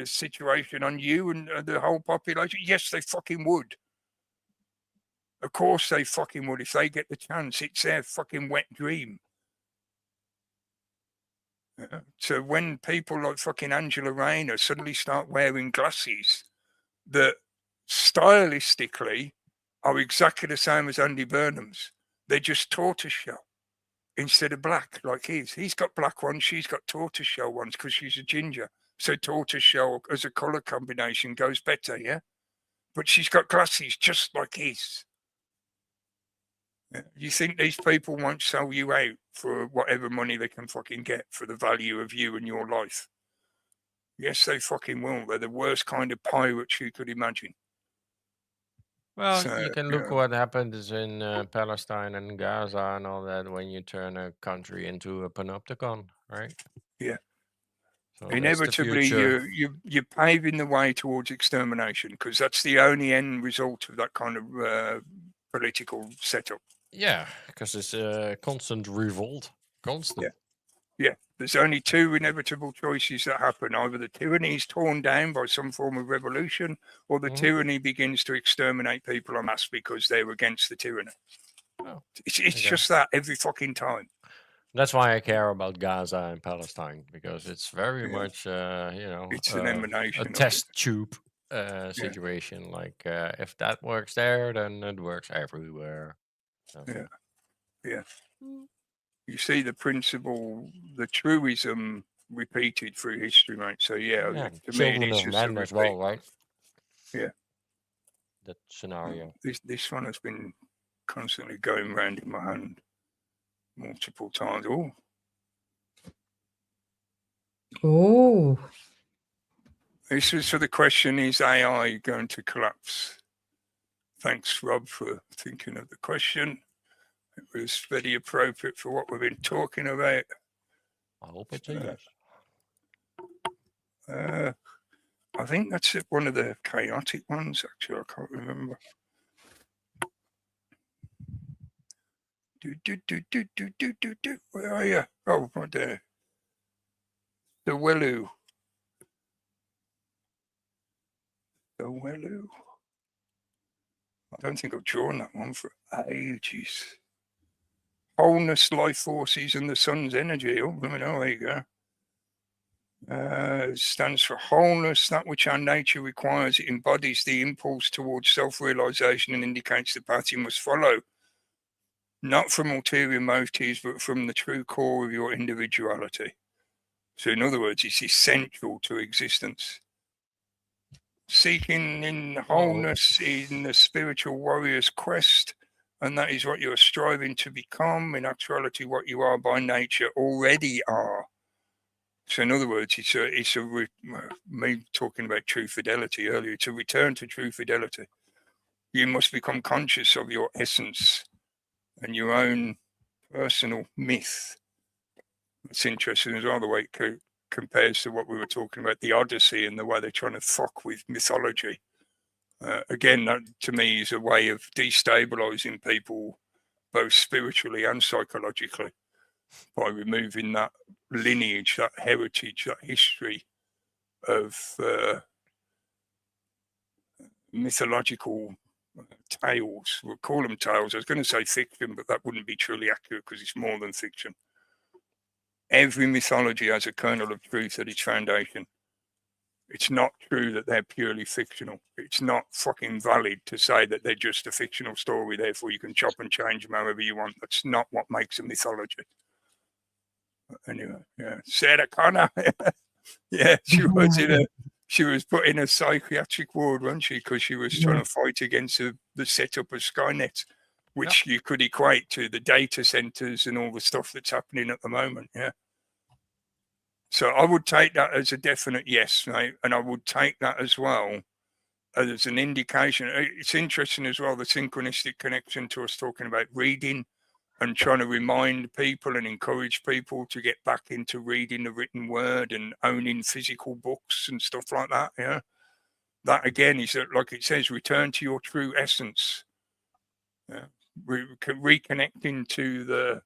[SPEAKER 2] situation on you and the whole population? Yes, they fucking would. Of course they fucking would. If they get the chance, it's their fucking wet dream. So when people like fucking Angela Rayner suddenly start wearing glasses that stylistically are exactly the same as Andy Burnham's, they're just tortoiseshell instead of black like his. He's got black ones, she's got tortoiseshell ones because she's a ginger. So tortoiseshell as a colour combination goes better, yeah? But she's got glasses just like his. You think these people won't sell you out for whatever money they can fucking get for the value of you and your life? Yes, they fucking will. They're the worst kind of pirates you could imagine.
[SPEAKER 4] Well,
[SPEAKER 2] So,
[SPEAKER 4] you can look what happens in Palestine and Gaza and all that when you turn a country into a panopticon, right?
[SPEAKER 2] Yeah.
[SPEAKER 4] So
[SPEAKER 2] inevitably, you're paving the way towards extermination because that's the only end result of that kind of political setup.
[SPEAKER 4] Yeah, because it's a constant revolt. Constant.
[SPEAKER 2] Yeah. There's only two inevitable choices that happen. Either the tyranny is torn down by some form of revolution, or the tyranny begins to exterminate people en masse because they're against the tyranny.
[SPEAKER 4] Oh,
[SPEAKER 2] it's just that every fucking time.
[SPEAKER 4] That's why I care about Gaza and Palestine, because it's very much,
[SPEAKER 2] it's an emanation,
[SPEAKER 4] a test tube situation. Like, if that works there, then it works everywhere. So.
[SPEAKER 2] Yeah. You see the principle, the truism repeated through history, mate. So to
[SPEAKER 4] Children
[SPEAKER 2] me, it's
[SPEAKER 4] of
[SPEAKER 2] just
[SPEAKER 4] men as well, right?
[SPEAKER 2] Yeah.
[SPEAKER 4] That scenario.
[SPEAKER 2] This one has been constantly going round in my hand multiple times.
[SPEAKER 3] Oh.
[SPEAKER 2] This was for the question: is AI going to collapse? Thanks, Rob, for thinking of the question. It was very appropriate for what we've been talking about.
[SPEAKER 4] I hope it's a
[SPEAKER 2] yes. I think that's one of the chaotic ones, actually. I can't remember. Where are you? Oh, right there. The Wellu. I don't think I've drawn that one for ages. Wholeness, life forces, and the sun's energy. Oh, let me know. There you go. Stands for wholeness, that which our nature requires. It embodies the impulse towards self-realization and indicates the path you must follow. Not from ulterior motives, but from the true core of your individuality. So in other words, it's essential to existence. Seeking in wholeness in the spiritual warrior's quest, and that is what you're striving to become. In actuality, what you are by nature already are. So in other words, it's me talking about true fidelity earlier, to return to true fidelity. You must become conscious of your essence and your own personal myth. It's interesting as well, the way it compares to what we were talking about, the Odyssey, and the way they're trying to fuck with mythology. Again, that to me is a way of destabilizing people, both spiritually and psychologically, by removing that lineage, that heritage, that history of mythological tales. We'll call them tales. I was going to say fiction, but that wouldn't be truly accurate because it's more than fiction. every mythology has a kernel of truth at its foundation. It's not true that they're purely fictional. It's not fucking valid to say that they're just a fictional story, therefore you can chop and change them however you want. That's not what makes a mythology. Anyway, yeah. Sarah Connor. Yeah, she was put in a psychiatric ward, wasn't she? Because she was trying to fight against the setup of Skynet, which you could equate to the data centers and all the stuff that's happening at the moment. Yeah. So I would take that as a definite yes, mate. And I would take that as well as an indication. It's interesting as well, the synchronistic connection to us talking about reading and trying to remind people and encourage people to get back into reading the written word and owning physical books and stuff like that. Yeah. That again is, like it says, return to your true essence. Yeah. Reconnecting to the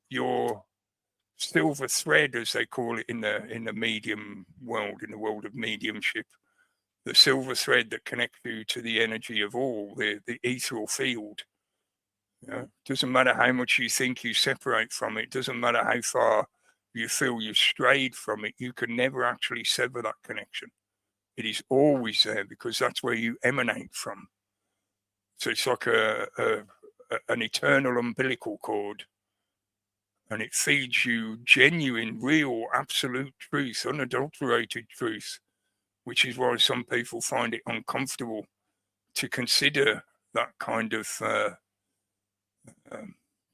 [SPEAKER 2] your silver thread, as they call it in the medium world, in the world of mediumship, the silver thread that connects you to the energy of all, the ethereal field. Doesn't matter how much you think you separate from it, doesn't matter how far you feel you've strayed from it, you can never actually sever that connection. It is always there because that's where you emanate from. So it's like an eternal umbilical cord, and it feeds you genuine, real, absolute truth, unadulterated truth, which is why some people find it uncomfortable to consider that kind of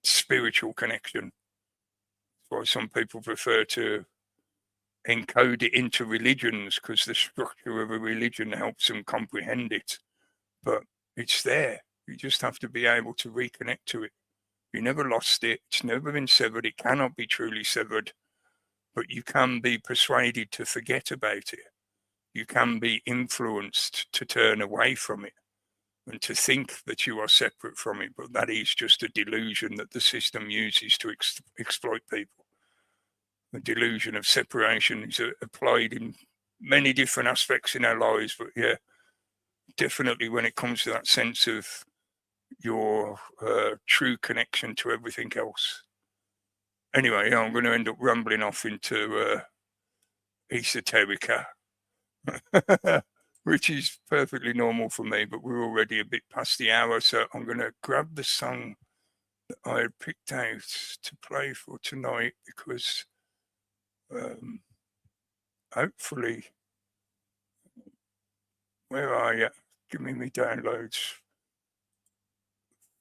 [SPEAKER 2] spiritual connection. That's why some people prefer to encode it into religions, because the structure of a religion helps them comprehend it. But it's there. You just have to be able to reconnect to it. You never lost it. It's never been severed. It cannot be truly severed. But you can be persuaded to forget about it. You can be influenced to turn away from it and to think that you are separate from it. But that is just a delusion that the system uses to exploit people. The delusion of separation is applied in many different aspects in our lives. But yeah, definitely when it comes to that sense of your true connection to everything else. Anyway, I'm going to end up rambling off into esoterica, which is perfectly normal for me, but we're already a bit past the hour, so I'm going to grab the song that I had picked out to play for tonight, because hopefully, where are you? Give me my downloads.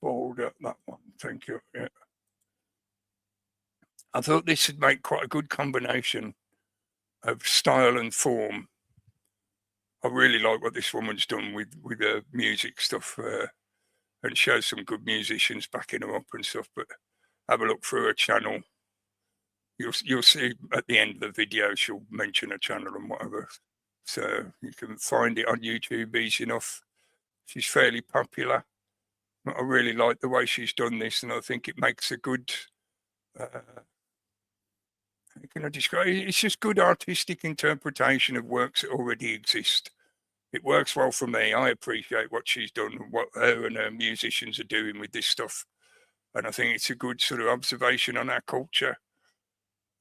[SPEAKER 2] Folder, that one, thank you. Yeah. I thought this would make quite a good combination of style and form. I really like what this woman's done with the music stuff, and shows some good musicians backing her up and stuff. But have a look through her channel. You'll see at the end of the video she'll mention her channel and whatever. So you can find it on YouTube easy enough. She's fairly popular. I really like the way she's done this, and I think it makes a good, how can I describe it? It's just good artistic interpretation of works that already exist. It works well for me. I appreciate what she's done and what her and her musicians are doing with this stuff. And I think it's a good sort of observation on our culture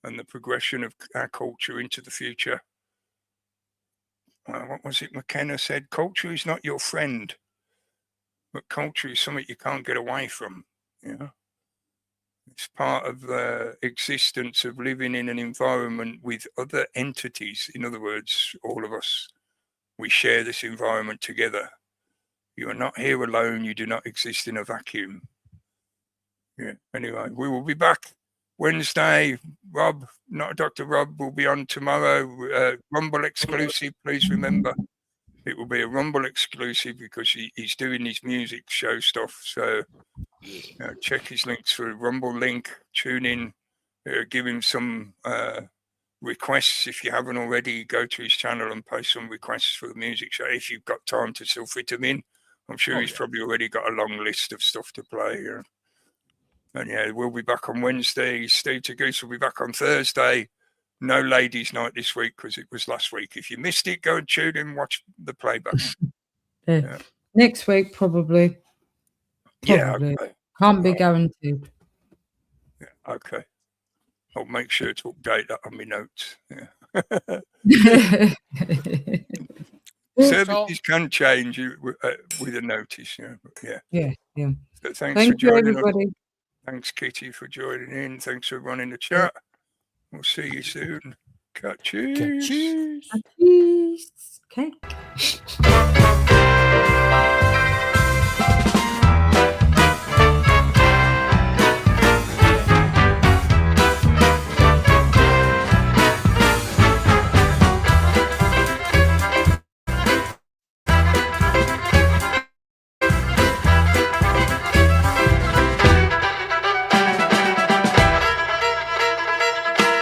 [SPEAKER 2] and the progression of our culture into the future. What was it McKenna said? Culture is not your friend. But culture is something you can't get away from, you know. It's part of the existence of living in an environment with other entities. In other words, all of us, we share this environment together. You are not here alone. You do not exist in a vacuum. Yeah. Anyway, we will be back Wednesday. Rob, not Dr. Rob, will be on tomorrow. Rumble exclusive, please remember. It will be a Rumble exclusive because he's doing his music show stuff. So check his links for a Rumble link. Tune in. Give him some requests. If you haven't already, go to his channel and post some requests for the music show. If you've got time to still fit them in. I'm sure he's probably already got a long list of stuff to play. And yeah, we'll be back on Wednesday. Steve Turgoose will be back on Thursday. No ladies' night this week because it was last week. If you missed it, go and tune in and watch the playback.
[SPEAKER 3] Yeah. Next week, probably.
[SPEAKER 2] Yeah, okay.
[SPEAKER 3] Can't be guaranteed.
[SPEAKER 2] Yeah, okay. I'll make sure to update that on my notes. Yeah. Services can change with a notice. Yeah. But yeah.
[SPEAKER 3] Yeah.
[SPEAKER 2] But thanks
[SPEAKER 3] Thank
[SPEAKER 2] for
[SPEAKER 3] you,
[SPEAKER 2] joining
[SPEAKER 3] everybody.
[SPEAKER 2] us. Thanks, Kitty, for joining in. Thanks for running the chat. We'll see you soon. Catches.
[SPEAKER 3] Cheese. Cake.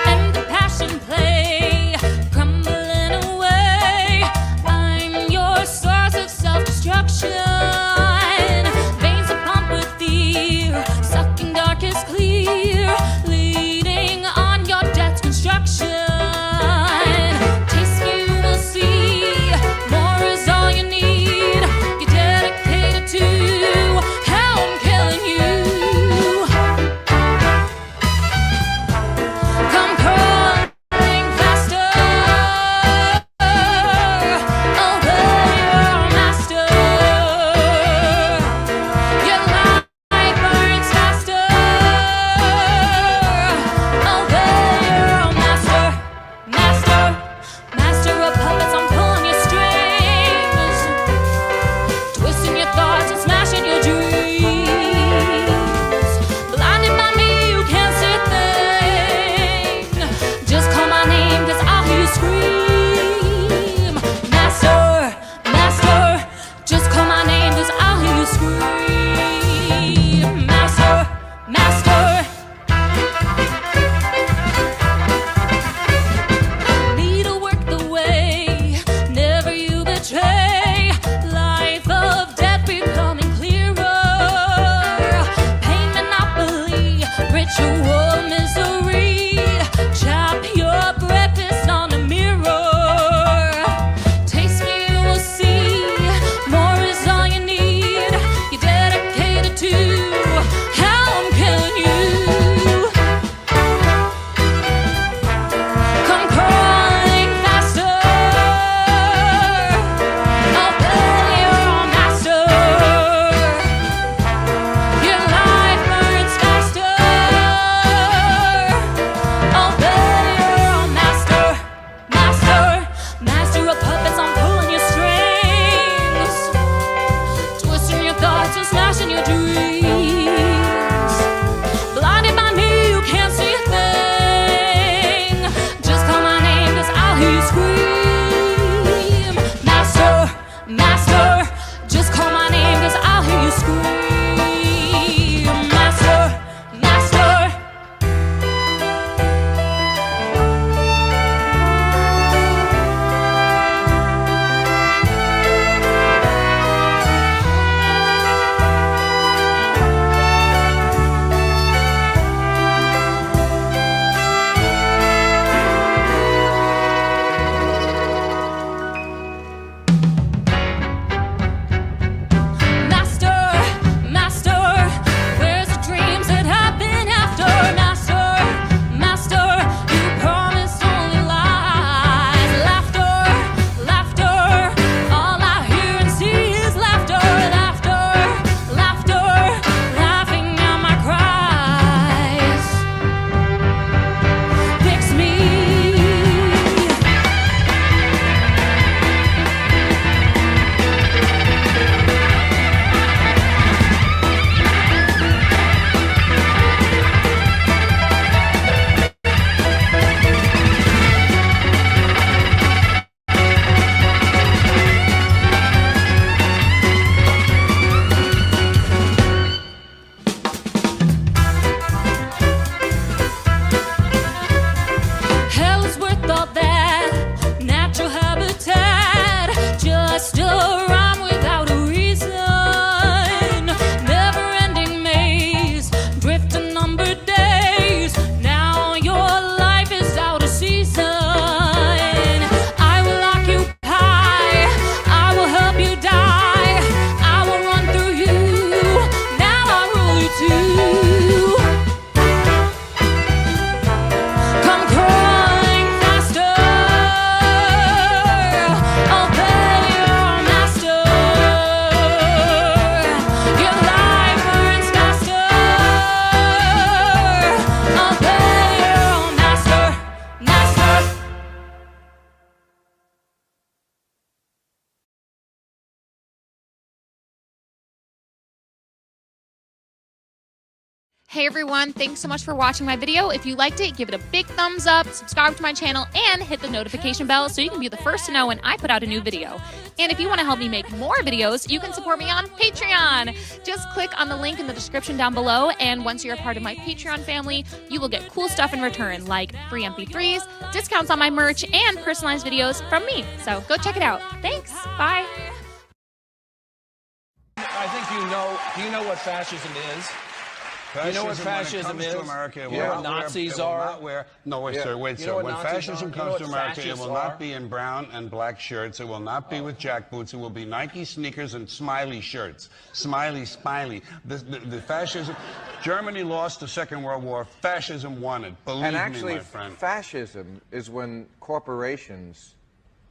[SPEAKER 8] And the passion play, crumbling away. I'm your source of self-destruction. Veins are pumped with fear, sucking darkest clear, leading on your death's construction. Taste you will see, more is all you need. You're dedicated to how I'm killing you. Come crawling faster, obey your master. Your life burns faster, obey your master. Master of puppets, I'm pulling your strings, twisting your thoughts and smashing your dreams. Blinded by me, you can't see a thing. Just call my name, 'cause I'll hear you scream. Master, just call my name, 'cause I'll hear you scream. Master. Need to work the way, never you betray. Life of death becoming clearer. Pain monopoly, ritual misery. Chop your breakfast on the mirror. Taste me, you will see. More is all you need. You're dedicated to how I'm killing you. Come crawling faster, obey your master. Your life burns faster, obey your master. Master of puppets, I'm pulling your strings, twisting your thoughts and smashing your dreams. Blinded by me, you can't see a thing. Just call my name, 'cause I'll hear you scream. Master, just call my name, 'cause I'll hear you scream. Master.
[SPEAKER 9] Hey everyone, thanks so much for watching my video. If you liked it, give it a big thumbs up, subscribe to my channel, and hit the notification bell so you can be the first to know when I put out a new video. And if you want to help me make more videos, you can support me on Patreon. Just click on the link in the description down below, and once you're a part of my Patreon family, you will get cool stuff in return, like free MP3s, discounts on my merch, and personalized videos from me. So go check it out. Thanks, bye.
[SPEAKER 10] I think do you know what fascism is? You know what fascism is?
[SPEAKER 11] America,
[SPEAKER 10] you know what Nazis are?
[SPEAKER 11] No, wait, sir, wait, sir. When fascism comes to America, it will not be in brown and black shirts. It will not be with jack boots. It will be Nike sneakers and smiley shirts. Smiley. The fascism. Germany lost the Second World War. Fascism won it. Believe
[SPEAKER 12] and actually,
[SPEAKER 11] me, my friend.
[SPEAKER 12] Fascism is when corporations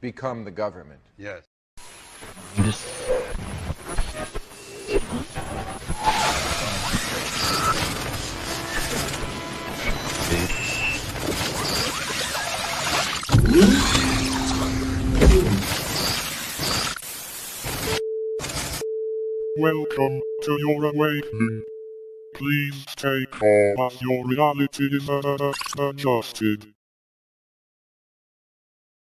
[SPEAKER 12] become the government.
[SPEAKER 11] Yes.
[SPEAKER 1] Welcome to your awakening. Please take off as your reality is adjusted.